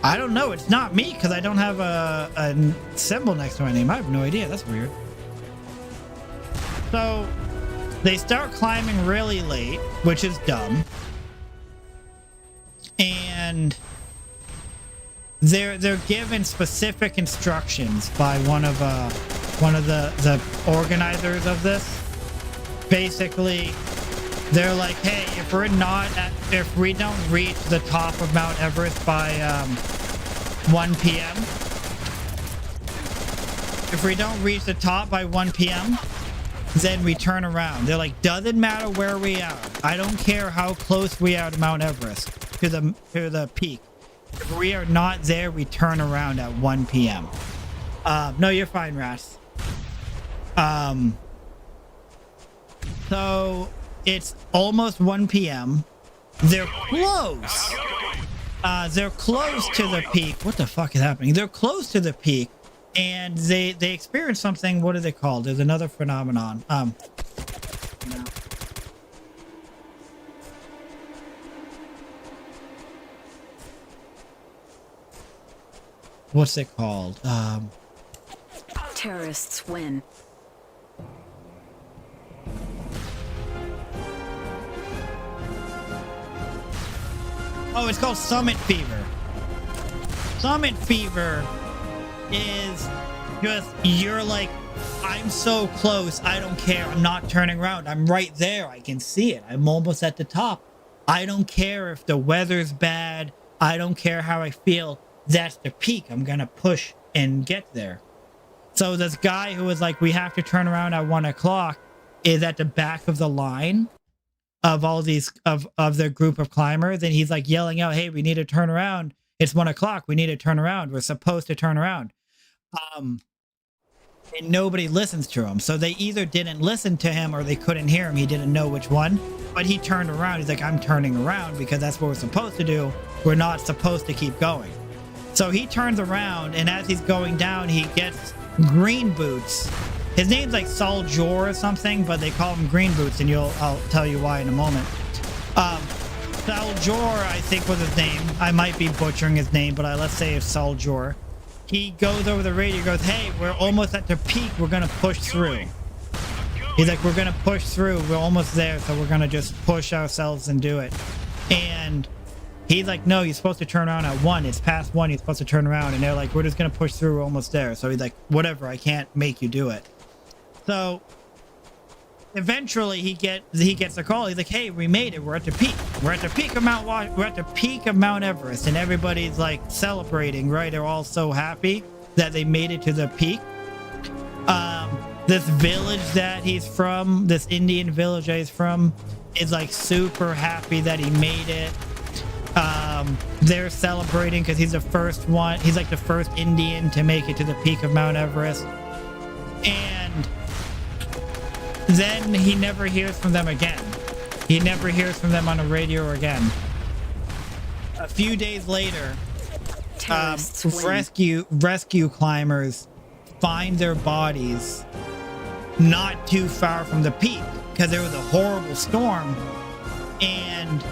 B: I don't know. It's not me because I don't have a symbol next to my name. I have no idea. That's weird. So they start climbing really late, which is dumb. And they're given specific instructions by one of the organizers of this. Basically, They're like, hey, if we don't reach the top of Mount Everest by 1 p.m. If we don't reach the top by 1 p.m., then we turn around. They're like, doesn't matter where we are. I don't care how close we are to Mount Everest, to the peak. If we are not there, we turn around at 1 p.m. No, you're fine, Ras. So it's almost 1 p.m. They're close. They're close to the peak. What the fuck is happening? They're close to the peak. And they experience something. What are they called? There's another phenomenon. No. What's it called?
E: Terrorists win.
B: Oh, it's called Summit Fever. Summit Fever is just, you're like, I'm so close, I don't care, I'm not turning around, I'm right there, I can see it, I'm almost at the top, I don't care if the weather's bad, I don't care how I feel, that's the peak, I'm gonna push and get there. So this guy who was like, we have to turn around at 1 o'clock, is at the back of the line of all these of their group of climbers, and he's like yelling out, hey, we need to turn around, it's 1 o'clock, we need to turn around, we're supposed to turn around. And nobody listens to him. So they either didn't listen to him or they couldn't hear him. He didn't know which one, but he turned around. He's like, I'm turning around because that's what we're supposed to do. We're not supposed to keep going. So he turns around, and as he's going down, he gets green boots. His name's like Sol Jor or something, but they call him Green Boots, and I'll tell you why in a moment. Sol Jor, I think, was his name. I might be butchering his name, but let's say it's Sol Jor. He goes over the radio, goes, hey, we're almost at the peak, we're gonna push through. He's like, we're gonna push through, we're almost there, so we're gonna just push ourselves and do it. And he's like, no, you're supposed to turn around at 1, it's past 1, you're supposed to turn around. And they're like, we're just gonna push through, we're almost there. So he's like, whatever, I can't make you do it. So eventually he gets a call. He's like, hey, we made it, we're at the peak, we're at the peak of Mount Everest, and everybody's like celebrating, right? They're all so happy that they made it to the peak. This village that he's from, this Indian village that he's from, is like super happy that he made it. They're celebrating because he's the first one, he's like the first Indian to make it to the peak of Mount Everest. And then he never hears from them again. He never hears from them on the radio again. A few days later, rescue climbers find their bodies not too far from the peak because there was a horrible storm, and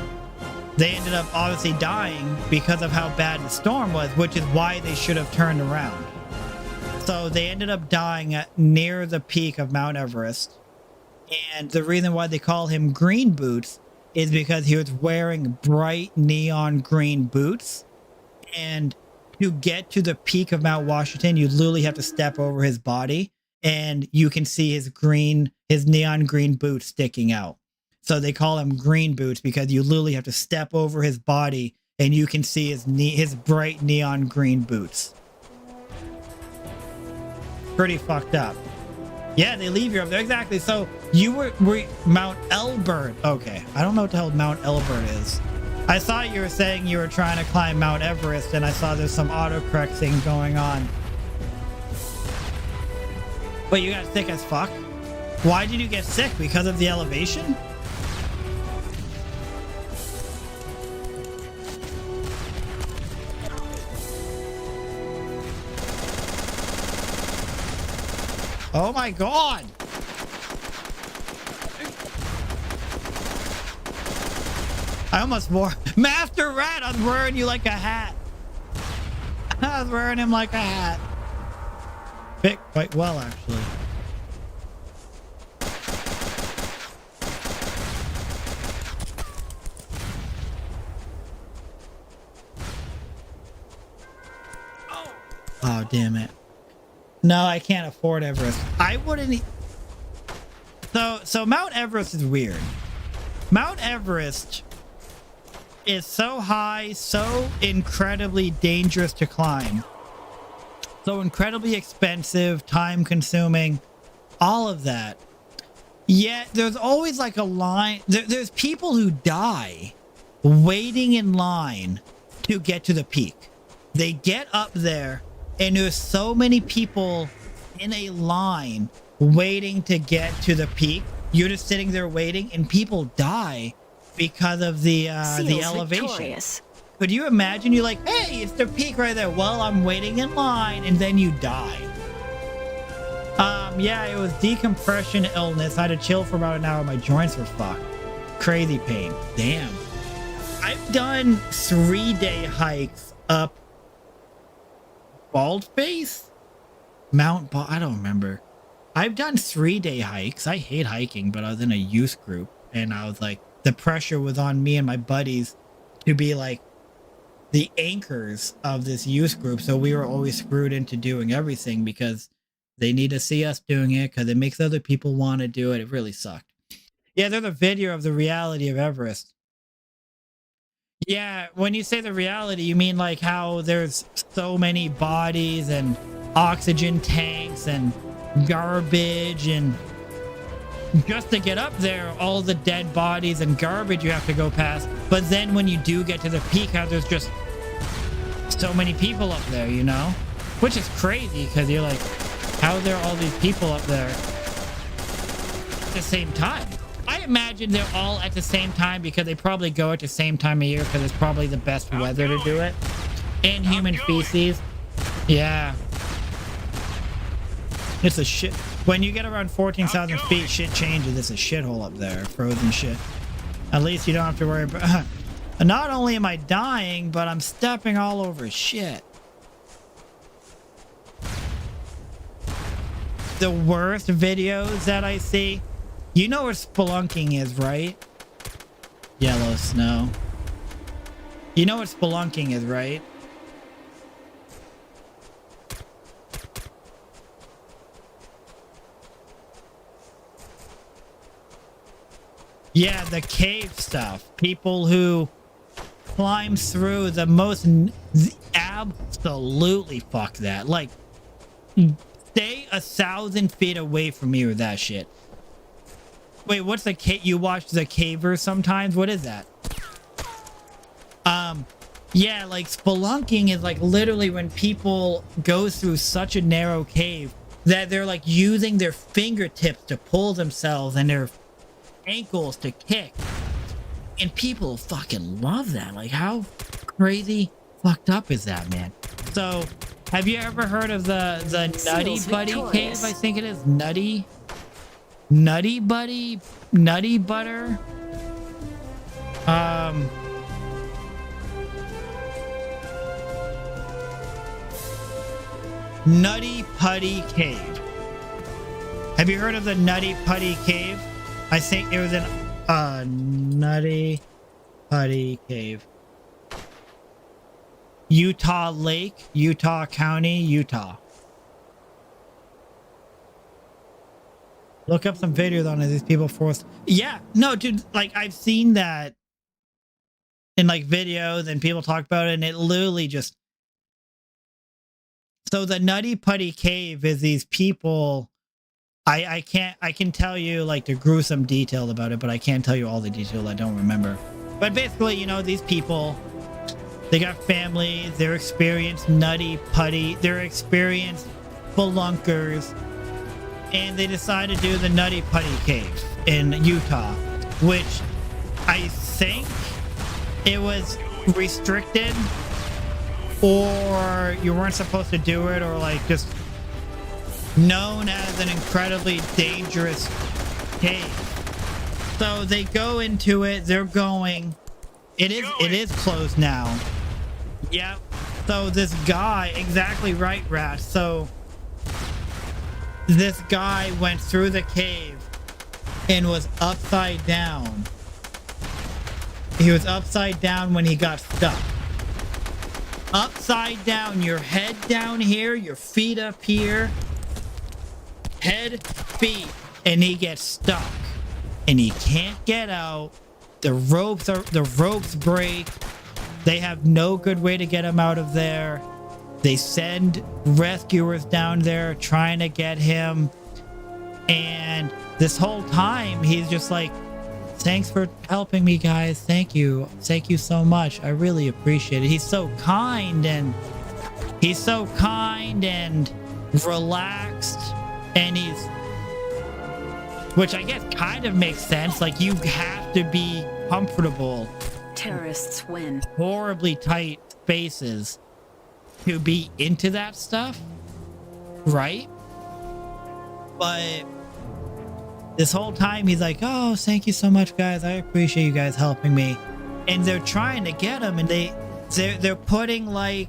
B: they ended up obviously dying because of how bad the storm was, which is why they should have turned around. So they ended up dying near the peak of Mount Everest. And the reason why they call him Green Boots is because he was wearing bright neon green boots. And to get to the peak of Mount Washington, you literally have to step over his body, and you can see his neon green boots sticking out. So they call him Green Boots because you literally have to step over his body, and you can see his bright neon green boots. Pretty fucked up. Yeah, they leave you up there. Exactly. So you were Mount Elbert. Okay. I don't know what the hell Mount Elbert is. I thought you were saying you were trying to climb Mount Everest, and I saw there's some autocorrect thing going on. But you got sick as fuck? Why did you get sick? Because of the elevation? Oh my god! I almost wore Master Rat. I was wearing you like a hat. I was wearing him like a hat. Fit quite well, actually. Oh, damn it. No, I can't afford Everest. I wouldn't. So Mount Everest is weird. Mount Everest is so high, so incredibly dangerous to climb, so incredibly expensive, time consuming, all of that. Yet there's always like a line. There's people who die waiting in line to get to the peak. They get up there and there's so many people in a line waiting to get to the peak. You're just sitting there waiting and people die because of the elevation.
E: Victorious.
B: Could you imagine? You're like, hey, it's the peak right there. Well, I'm waiting in line, and then you die. Yeah, it was decompression illness. I had to chill for about an hour. My joints were fucked. Crazy pain. Damn. I've done 3-day hikes up Baldface? I don't remember. I've done 3-day hikes. I hate hiking, but I was in a youth group, and I was like, the pressure was on me and my buddies to be like the anchors of this youth group. So we were always screwed into doing everything because they need to see us doing it because it makes other people want to do it. It really sucked. Yeah, there's a video of the reality of Everest. Yeah, when you say the reality, you mean like how there's so many bodies and oxygen tanks and garbage, and just to get up there, all the dead bodies and garbage you have to go past. But then when you do get to the peak, how there's just so many people up there, you know? Which is crazy because you're like, how are there all these people up there at the same time? I imagine they're all at the same time because they probably go at the same time of year because it's probably the best weather to do it. And human feces. Yeah. It's a shit. When you get around 14,000 feet, shit changes. It's a shithole up there. Frozen shit. At least you don't have to worry about... Not only am I dying, but I'm stepping all over shit. The worst videos that I see... You know what spelunking is, right? Yellow snow. You know what spelunking is, right? Yeah, the cave stuff. People who climb through the most... Absolutely fuck that. Like, stay 1,000 feet away from me with that shit. Wait, what's the cave? You watch the cavers sometimes? What is that? Yeah, like spelunking is like literally when people go through such a narrow cave that they're like using their fingertips to pull themselves and their ankles to kick. And people fucking love that. Like, how crazy fucked up is that, man? So, have you ever heard of the Nutty Buddy Cave? I think it is Nutty Butter. Nutty Putty Cave. Have you heard of the Nutty Putty Cave? I think it was in Nutty Putty Cave. Utah Lake, Utah County, Utah. Look up some videos on it. These people forced. Yeah, no, dude. Like, I've seen that in like videos and people talk about it, and it literally just. So the Nutty Putty Cave is these people. I can tell you like the gruesome detail about it, but I can't tell you all the detail. I don't remember. But basically, you know, these people, they got families. They're experienced nutty putty. They're experienced spelunkers. And they decided to do the Nutty Putty Cave in Utah, which I think it was restricted, or you weren't supposed to do it, or like just known as an incredibly dangerous cave. So they go into it. They're going. It is closed now. Yep. So this guy, exactly right, Rat. So this guy went through the cave and was upside down. He was upside down when he got stuck. Upside down, your head down here, your feet up here. Head, feet, and he gets stuck. And he can't get out. the ropes break. They have no good way to get him out of there. They send rescuers down there trying to get him. And this whole time, he's just like, thanks for helping me, guys. Thank you. Thank you so much. I really appreciate it. He's so kind and relaxed. And which I guess kind of makes sense. Like, you have to be comfortable.
E: Terrorists win.
B: Horribly tight spaces to be into that stuff, right? But this whole time he's like, oh, thank you so much, guys. I appreciate you guys helping me. And they're trying to get him, and they're putting like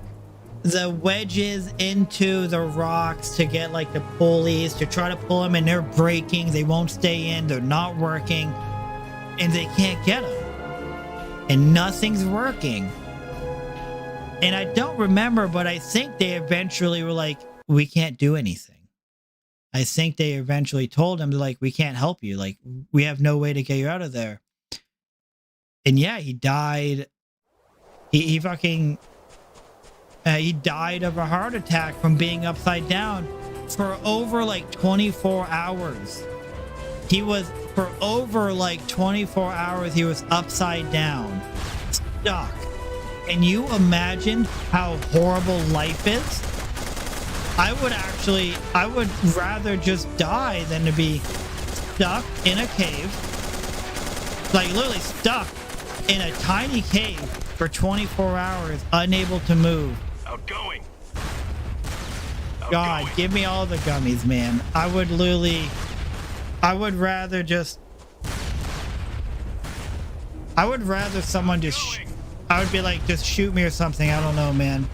B: the wedges into the rocks to get like the pulleys to try to pull him, and they're breaking. They won't stay in. They're not working, and they can't get him. And nothing's working. And I don't remember, but I think they eventually were like, we can't do anything. I think they eventually told him, like, we can't help you. Like, we have no way to get you out of there. And yeah, he died. He fucking... he died of a heart attack from being upside down for over like 24 hours. For over like 24 hours, he was upside down, stuck. Can you imagine how horrible life is? I would rather just die than to be stuck in a cave, like literally stuck in a tiny cave for 24 hours, unable to move.
C: Outgoing.
B: God, give me all the gummies, man. I would rather someone just, I would be like, just shoot me or something. I don't know, man.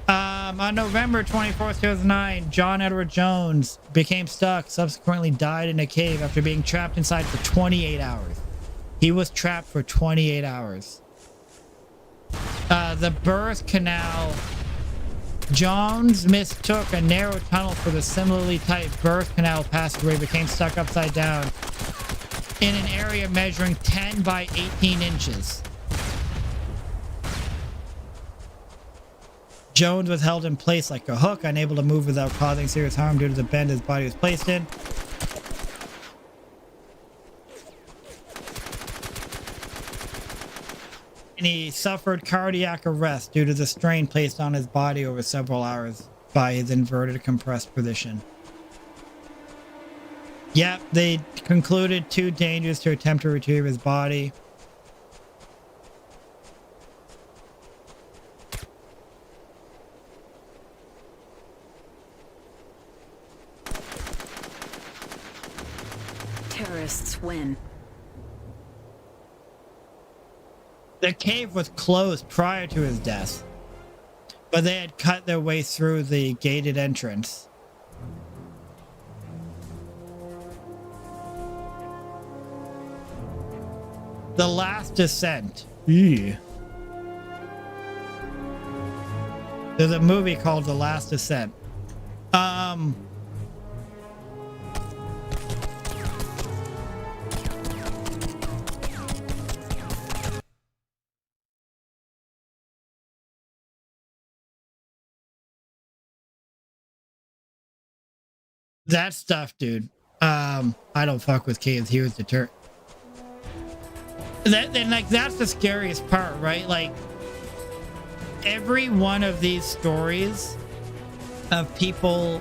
B: On November 24th, 2009, John Edward Jones became stuck, subsequently died in a cave after being trapped inside for 28 hours. He was trapped for 28 hours. The birth canal. Jones mistook a narrow tunnel for the similarly tight birth canal passageway, became stuck upside down in an area measuring 10 by 18 inches. Jones was held in place like a hook, unable to move without causing serious harm due to the bend his body was placed in. And he suffered cardiac arrest due to the strain placed on his body over several hours by his inverted compressed position. Yep, they concluded too dangerous to attempt to retrieve his body.
E: Terrorists win.
B: The cave was closed prior to his death, but they had cut their way through the gated entrance. The Last Descent. Ew. There's a movie called The Last Descent. That stuff, dude. I don't fuck with caves. He was deterred. Then, like, that's the scariest part, right? Like, every one of these stories of people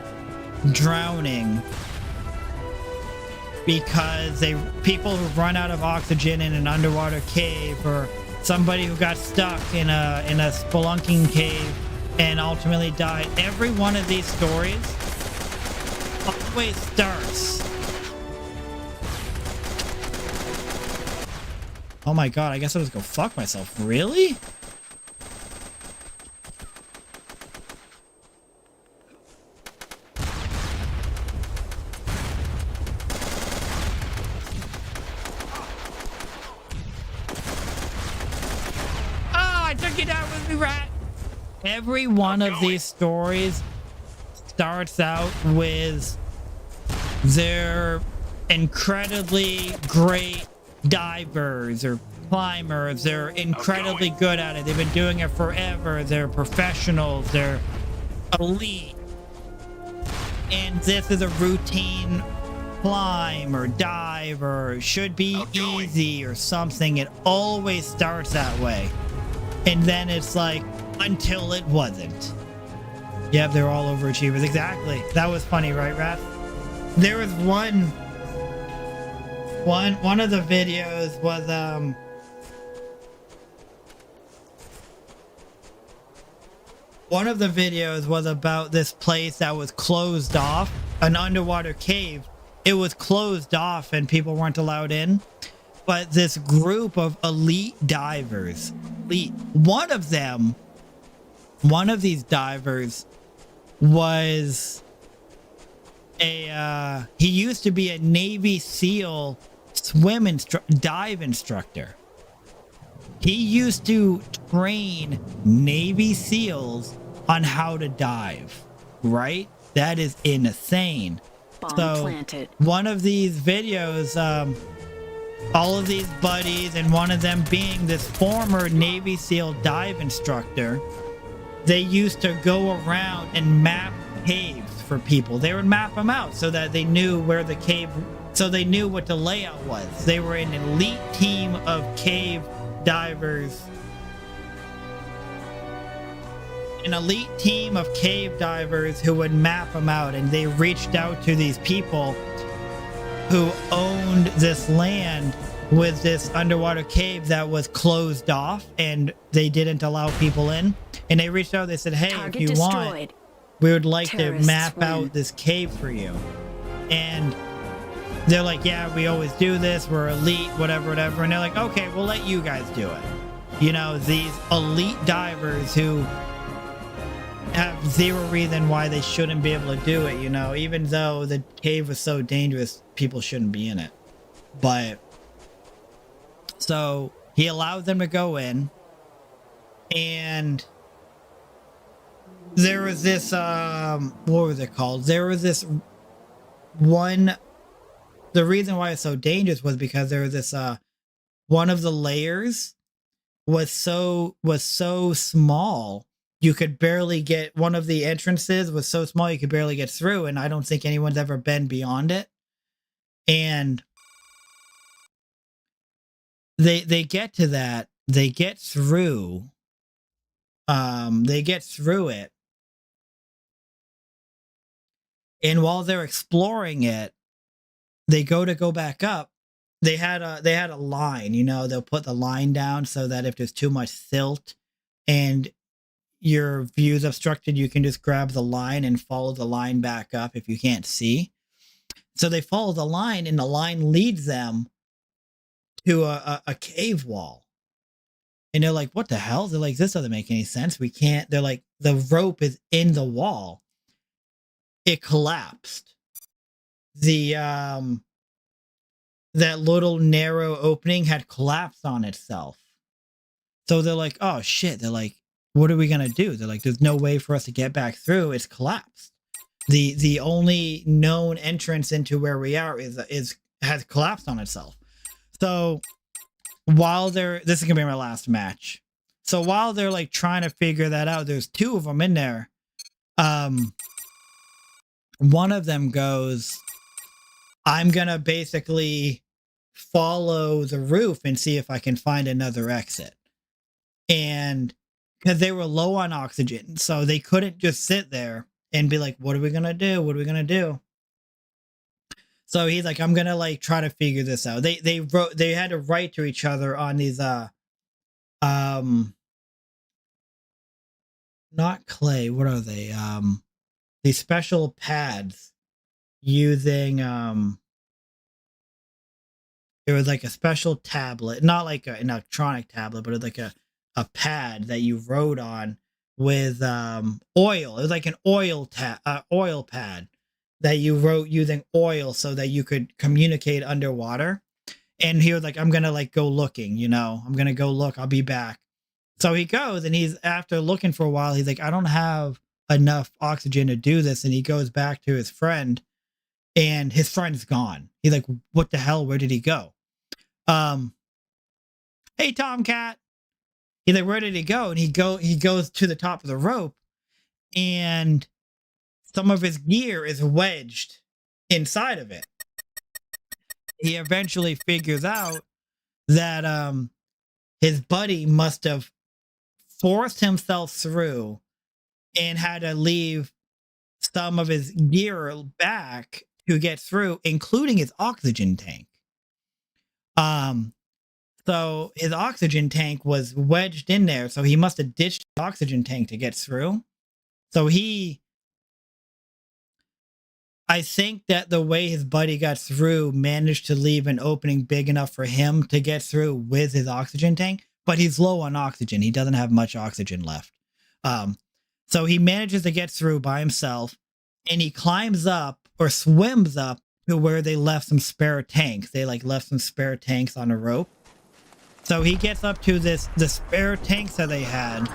B: drowning because people who run out of oxygen in an underwater cave, or somebody who got stuck in a spelunking cave and ultimately died. Every one of these stories always starts. Oh my god, I guess I'll just go fuck myself. Really? I took you down with me, rat. Every one of these stories starts out with their incredibly great divers or climbers. They're incredibly good at it. They've been doing it forever. They're professionals. They're elite. And this is a routine climb or dive or should be easy or something. It always starts that way. And then it's like, until it wasn't. Yep, they're all overachievers. Exactly. That was funny, right, Raph? There was one of the videos was one of the videos was about this place that was closed off, an underwater cave. It was closed off and people weren't allowed in. But this group of elite divers, one of these divers was he used to be a Navy SEAL dive instructor. He used to train Navy SEALs on how to dive, right? That is insane.
E: Bomb
B: So
E: planted.
B: one of these videos, all of these buddies, and one of them being this former Navy SEAL dive instructor, they used to go around and map caves for people. They would map them out so that they knew where the cave, so they knew what the layout was. They were an elite team of cave divers. An elite team of cave divers who would map them out, and they reached out to these people who owned this land with this underwater cave that was closed off and they didn't allow people in. And they reached out, they said, hey,
E: Target
B: if you
E: destroyed.
B: want, we would like to
E: Terrorists
B: map
E: win.
B: out this cave for you. And they're like, yeah, we always do this. We're elite, whatever. And they're like, okay, we'll let you guys do it. You know, these elite divers who have zero reason why they shouldn't be able to do it, you know, even though the cave was so dangerous, people shouldn't be in it. But so he allowed them to go in, and there was this what was it called? There was this one, the reason why it's so dangerous was because there was this one of the layers was so small you could barely get, one of the entrances was so small you could barely get through, and I don't think anyone's ever been beyond it. And they get to that, they get through it, and while they're exploring it, they go back up. They had a line, you know, they'll put the line down so that if there's too much silt and your view's obstructed, you can just grab the line and follow the line back up if you can't see. So they follow the line, and the line leads them to a cave wall. And they're like, what the hell? They're like, this doesn't make any sense. We can't. They're like, the rope is in the wall. It collapsed. The that little narrow opening had collapsed on itself. So they're like, oh shit. They're like, what are we gonna do? They're like, there's no way for us to get back through. It's collapsed. The only known entrance into where we are has collapsed on itself. So while this is gonna be my last match. So while they're like trying to figure that out, there's two of them in there. One of them goes, I'm gonna basically follow the roof and see if I can find another exit. And because they were low on oxygen, so they couldn't just sit there and be like, what are we gonna do? What are we gonna do? So he's like, I'm gonna like try to figure this out. They had to write to each other on these not clay, what are they? These special pads using it was like a special tablet, not like an electronic tablet, but it was like a pad that you wrote on with oil. It was like an oil pad that you wrote using oil so that you could communicate underwater. And he was like, I'm gonna like go looking, you know, I'm gonna go look, I'll be back. So he goes, and he's, after looking for a while, he's like, I don't have enough oxygen to do this. And he goes back to his friend, and his friend's gone. He's like, what the hell? Where did he go? Hey Tomcat. He's like, where did he go? And he goes to the top of the rope, and some of his gear is wedged inside of it. He eventually figures out that his buddy must have forced himself through and had to leave some of his gear back to get through, including his oxygen tank. So his oxygen tank was wedged in there, so he must have ditched the oxygen tank to get through. So I think that the way his buddy got through managed to leave an opening big enough for him to get through with his oxygen tank, but he's low on oxygen. He doesn't have much oxygen left. So he manages to get through by himself, and he climbs up or swims up to where they left some spare tanks. They left some spare tanks on a rope. So he gets up to the spare tanks that they had,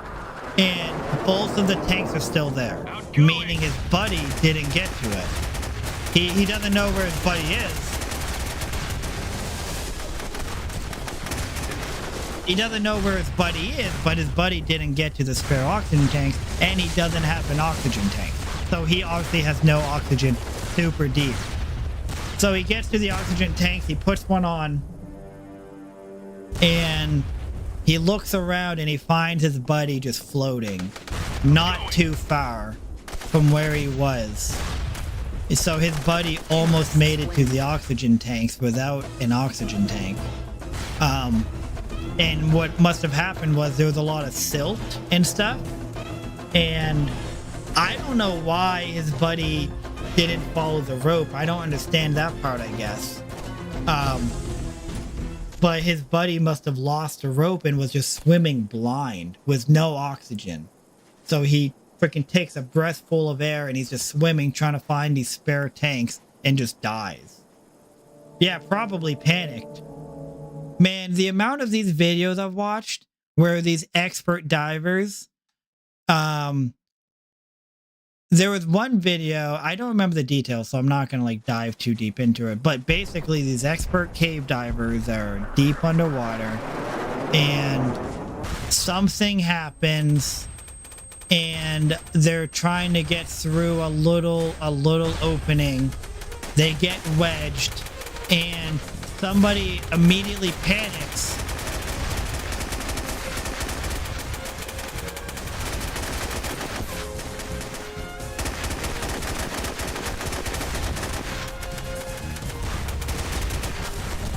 B: and both of the tanks are still there, meaning his buddy didn't get to it. He doesn't know where his buddy is. He doesn't know where his buddy is, but his buddy didn't get to the spare oxygen tanks, and he doesn't have an oxygen tank. So he obviously has no oxygen super deep. So he gets to the oxygen tanks, he puts one on, and he looks around and he finds his buddy just floating, not too far from where he was. So his buddy almost made it to the oxygen tanks without an oxygen tank. And what must have happened was there was a lot of silt and stuff. And I don't know why his buddy didn't follow the rope. I don't understand that part, I guess. But his buddy must have lost the rope and was just swimming blind with no oxygen. So he freaking takes a breath full of air and he's just swimming trying to find these spare tanks and just dies. Yeah, probably panicked. Man, the amount of these videos I've watched where these expert divers, there was one video, I don't remember the details, so I'm not going to dive too deep into it, but basically these expert cave divers are deep underwater and something happens and they're trying to get through a little opening. They get wedged and somebody immediately panics.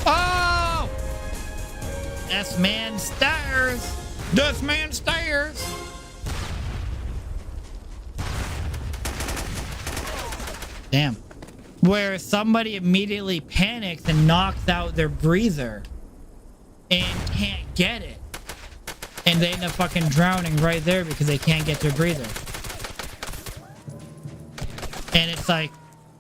B: Oh! This man stares. This man stares. Damn. Where somebody immediately panics and knocks out their breather and can't get it. And they end up fucking drowning right there because they can't get their breather. And it's like,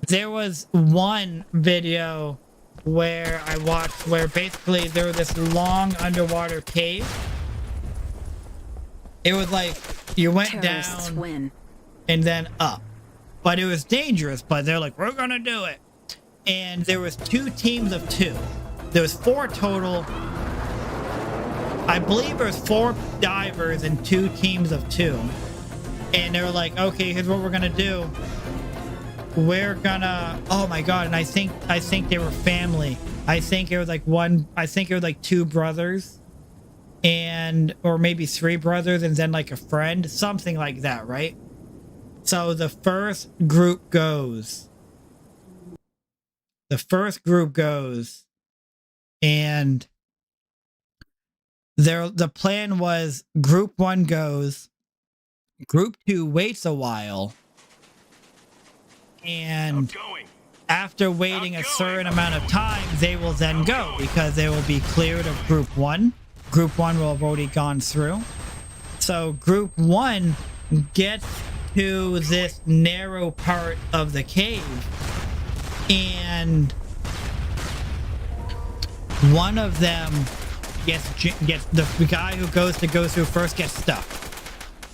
B: there was one video where I watched where basically there was this long underwater cave. It was like you went down and then up. But it was dangerous, but they're like, we're gonna do it. And there was 2 teams of 2. There was 4 total. I believe there was 4 divers and 2 teams of 2. And they were like, okay, here's what we're gonna do. We're gonna, oh my god, and I think they were family. I think it was like 2 brothers and or maybe 3 brothers and then like a friend, something like that, right? So the first group goes. And the plan was group 1 goes, group 2 waits a while, and after waiting a certain amount of time, they will then go because they will be cleared of group 1. Group 1 will have already gone through. So group 1 gets to this narrow part of the cave, and one of them gets the guy who goes to go through first gets stuck.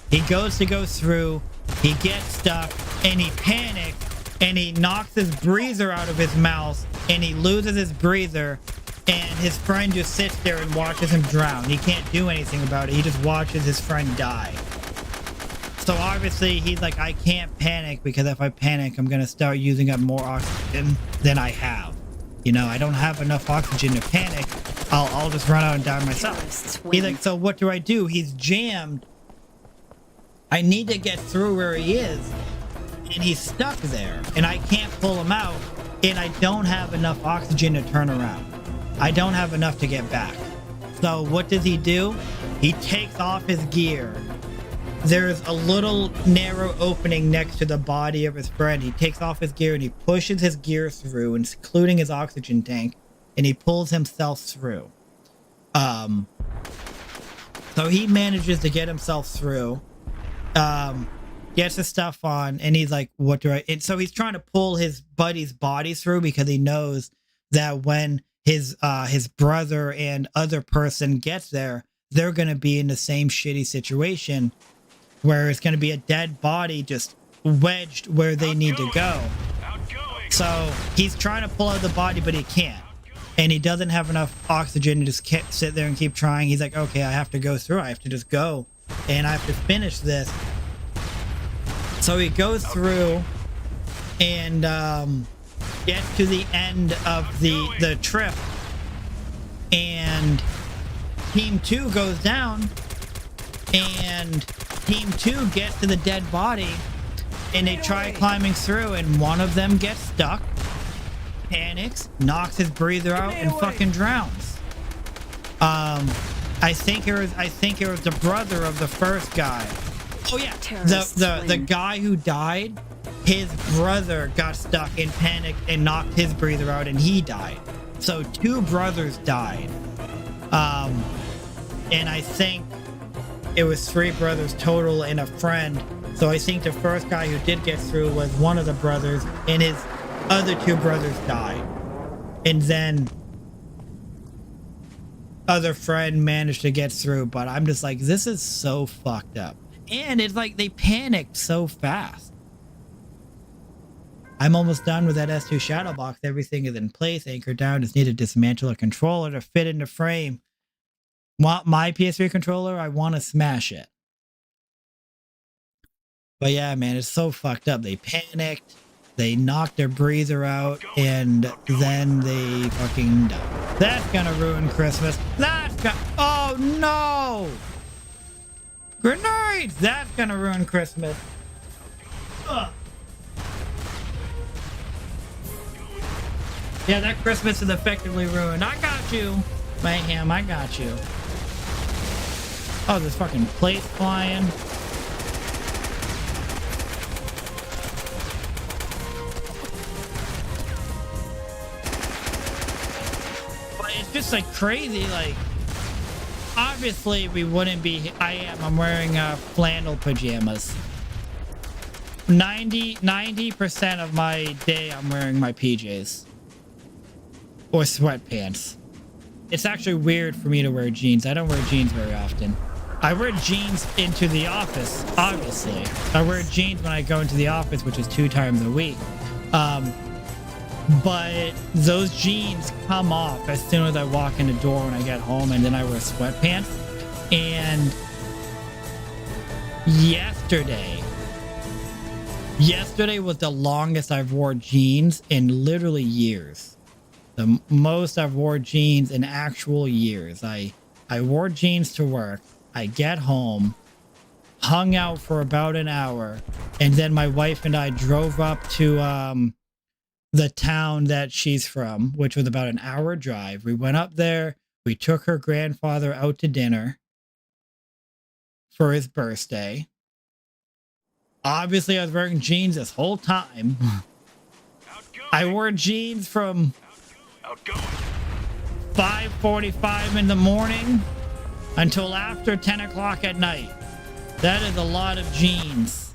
B: He goes to go through, he gets stuck, and he panics, and he knocks his breather out of his mouth, and he loses his breather, And his friend just sits there and watches him drown. He can't do anything about it. He just watches his friend die. So obviously he's like, I can't panic, because if I panic, I'm going to start using up more oxygen than I have. You know, I don't have enough oxygen to panic. I'll just run out and die myself. He's like, so what do I do? He's jammed. I need to get through where he is. And he's stuck there. And I can't pull him out. And I don't have enough oxygen to turn around. I don't have enough to get back. So what does he do? He takes off his gear. There's a little narrow opening next to the body of his friend. He takes off his gear and he pushes his gear through, including his oxygen tank, and he pulls himself through. So he manages to get himself through, gets his stuff on, and he's like, what do I... And so he's trying to pull his buddy's body through, because he knows that when his brother and other person gets there, they're going to be in the same shitty situation where it's going to be a dead body just wedged where they need to go. So he's trying to pull out the body, but he can't. And he doesn't have enough oxygen to just sit there and keep trying. He's like, okay, I have to go through. I have to just go. And I have to finish this. So he goes through and gets to the end of the trip. And Team 2 goes down. And Team 2 gets to the dead body, and they try climbing through, and one of them gets stuck, panics, knocks his breather out, and fucking drowns. I think it was the brother of the first guy. Oh yeah, the guy who died, his brother got stuck and panicked and knocked his breather out, and he died. So 2 brothers died. And I think it was 3 brothers total and a friend. So I think the first guy who did get through was one of the brothers, and his other 2 brothers died. And then other friend managed to get through. But I'm just like, this is so fucked up. And it's like they panicked so fast. I'm almost done with that S2 shadow box. Everything is in place, anchored down. Just need to dismantle a controller to fit in the frame. Want my PS3 controller? I want to smash it. But yeah, man, it's so fucked up. They panicked, they knocked their breather out, and then they fucking died. That's gonna ruin Christmas. Oh no! Grenades! That's gonna ruin Christmas. Ugh. Yeah, that Christmas is effectively ruined. I got you, Mayhem. I got you. Oh, there's fucking plates flying. But it's just like crazy. Like, obviously we wouldn't be. I'm wearing flannel pajamas. 90% of my day I'm wearing my PJs or sweatpants. It's actually weird for me to wear jeans. I don't wear jeans very often. I wear jeans into the office, obviously. I wear jeans when I go into the office, which is 2 times a week. But those jeans come off as soon as I walk in the door when I get home, and then I wear sweatpants. And yesterday was the longest I've worn jeans in literally years. The most I've worn jeans in actual years. I wore jeans to work. I get home, hung out for about an hour, and then my wife and I drove up to the town that she's from, which was about an hour drive. We went up there. We took her grandfather out to dinner for his birthday. Obviously, I was wearing jeans this whole time. I wore jeans from 5:45 in the morning until after 10 o'clock at night. That is a lot of jeans.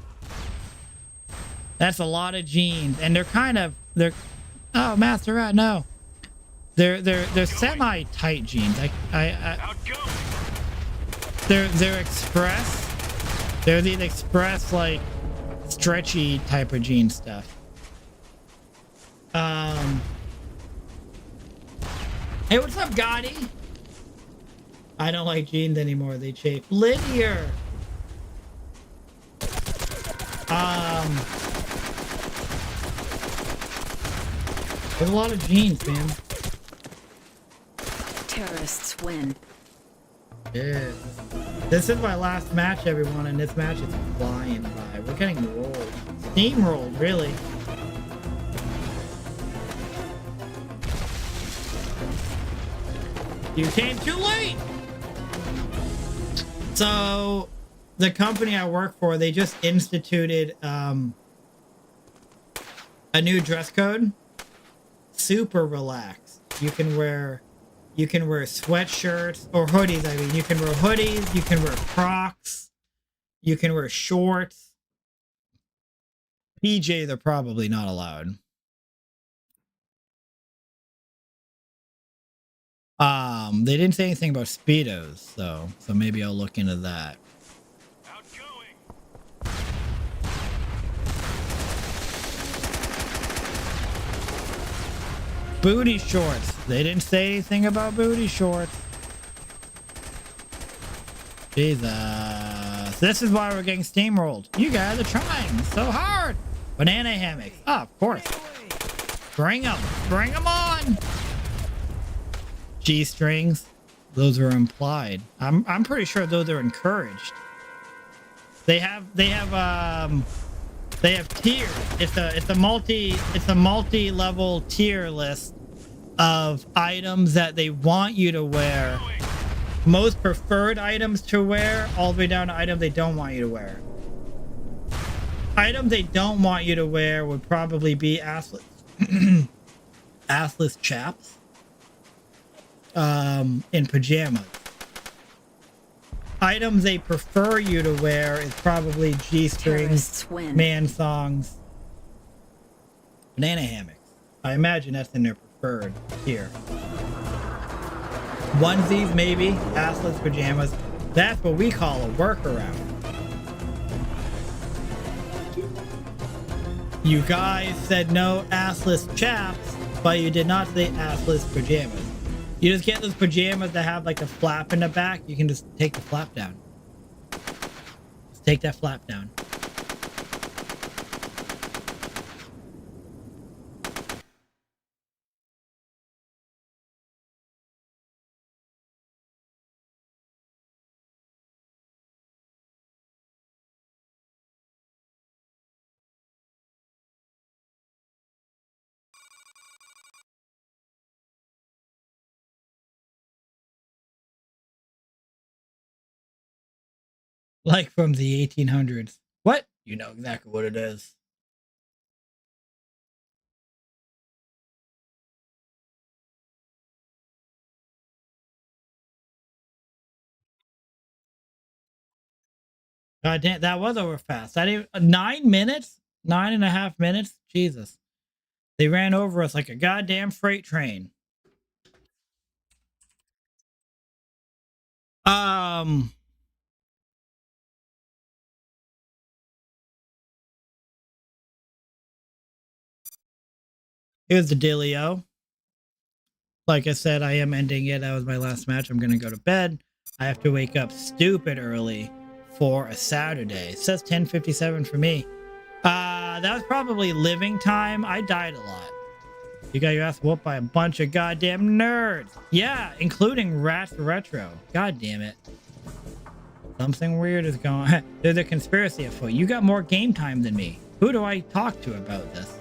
B: That's a lot of jeans. And they're oh, Master Rat, no. They're semi-tight jeans. They're express. They're the express, like, stretchy type of jean Hey, what's up, Gotti? I don't like jeans anymore. They chafe. Linear. There's a lot of jeans, man.
E: Terrorists win.
B: Yeah. This is my last match, everyone, and this match is flying by. We're getting rolled. Steamrolled, really. You came too late! So, the company I work for, they just instituted a new dress code. Super relaxed. You can wear sweatshirts or hoodies. I mean, you can wear hoodies, you can wear Crocs, you can wear shorts. PJ, they're probably not allowed. They didn't say anything about Speedos, so maybe I'll look into that.
C: Outgoing.
B: Booty shorts. They didn't say anything about booty shorts. Jesus. This is why we're getting steamrolled. You guys are trying so hard. Banana hammocks. Oh, of course. Bring them. Bring them on. G-strings. Those are implied. I'm pretty sure those are encouraged. They have tiers. It's a multi-level tier list of items that they want you to wear. Most preferred items to wear, all the way down to items they don't want you to wear. Items they don't want you to wear would probably be assless assless chaps in pajamas. Items they prefer you to wear is probably G-strings, man songs, banana hammocks. I imagine that's in their preferred tier. Onesies, maybe. Assless pajamas. That's what we call a workaround. You guys said no assless chaps, but you did not say assless pajamas. You just get those pajamas that have like a flap in the back. You can just take the flap down. Just take that flap down. Like from the 1800s. What? You know exactly what it is. God damn, that was over fast. I didn't 9 minutes? 9.5 minutes? Jesus. They ran over us like a goddamn freight train. Here's the dealio. Like I said, I am ending it. That was my last match. I'm gonna go to bed. I have to wake up stupid early for a Saturday. It says 10:57 for me. That was probably living time. I died a lot. You got your ass whooped by a bunch of goddamn nerds. Yeah, including Rats Retro. God damn it. Something weird is going on. There's a conspiracy afoot. You got more game time than me. Who do I talk to about this?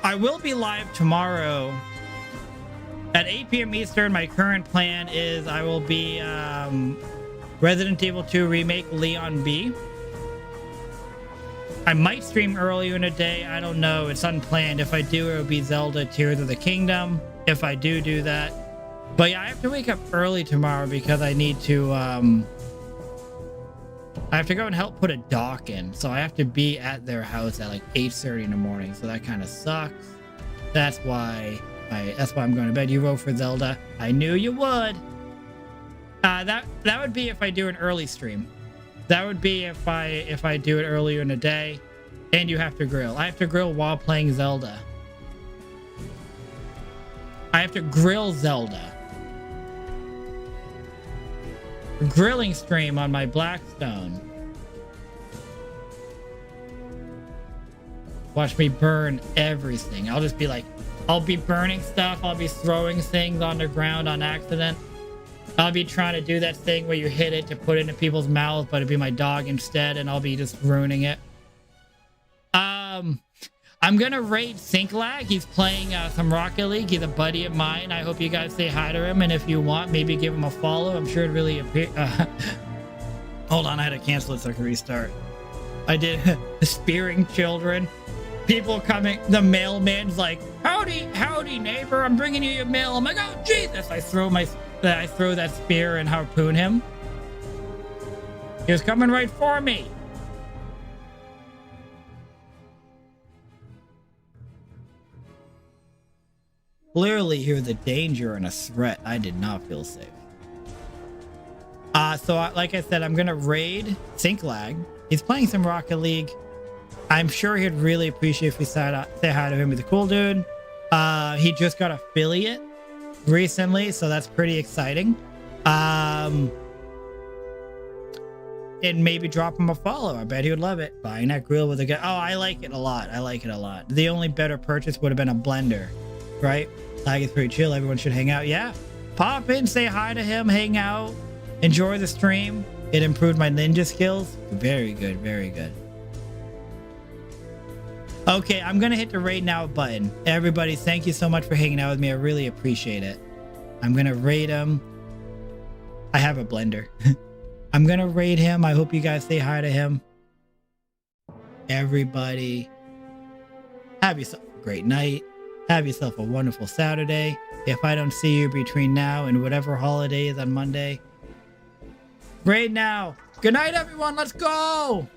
B: I will be live tomorrow at 8 p.m. Eastern. My current plan is I will be Resident Evil 2 Remake Leon B. I might stream earlier in the day. I don't know. It's unplanned. If I do, it will be Zelda Tears of the Kingdom. If I do that. But yeah, I have to wake up early tomorrow because I need to I have to go and help put a dock in. So I have to be at their house at like 8:30 in the morning. So that kind of sucks. That's why I'm going to bed. You vote for Zelda. I knew you would. That would be if I do an early stream. That would be if I do it earlier in the day. And you have to grill. I have to grill while playing Zelda. I have to grill Zelda. Grilling stream on my Blackstone. Watch me burn everything. I'll just be like, I'll be burning stuff. I'll be throwing things on the ground on accident. I'll be trying to do that thing where you hit it to put it into people's mouths, but it'd be my dog instead, and I'll be just ruining it. I'm gonna raid Synclag. He's playing some Rocket League. He's a buddy of mine. I hope you guys say hi to him, and if you want, maybe give him a follow. I'm sure it'd really appear. Hold on, I had to cancel it so I could restart. I did spearing children. People coming. The mailman's like, howdy neighbor, I'm bringing you your mail. I'm like, oh Jesus! I throw that spear and harpoon him. He was coming right for me. Clearly hear the danger and a threat. I did not feel safe. Like I said, I'm gonna raid Synclag. He's playing some Rocket League. I'm sure he'd really appreciate if we say hi to him. He's a cool dude. He just got affiliate recently, so that's pretty exciting. And maybe drop him a follow. I bet he would love it. Buying that grill with a guy. Oh, I like it a lot. I like it a lot. The only better purchase would have been a blender, right? Like, it's pretty chill. Everyone should hang out. Yeah. Pop in, say hi to him, hang out, enjoy the stream. It improved my ninja skills. Very good. Very good. Okay, I'm going to hit the raid now button. Everybody, thank you so much for hanging out with me. I really appreciate it. I'm going to raid him. I have a blender. I'm going to raid him. I hope you guys say hi to him. Everybody, have yourself a great night. Have yourself a wonderful Saturday. If I don't see you between now and whatever holiday is on Monday. Raid now. Good night, everyone. Let's go.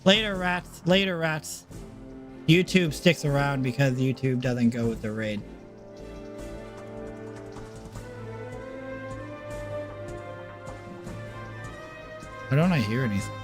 B: Later, rats. Later, rats. YouTube sticks around because YouTube doesn't go with the raid. Why don't I hear anything?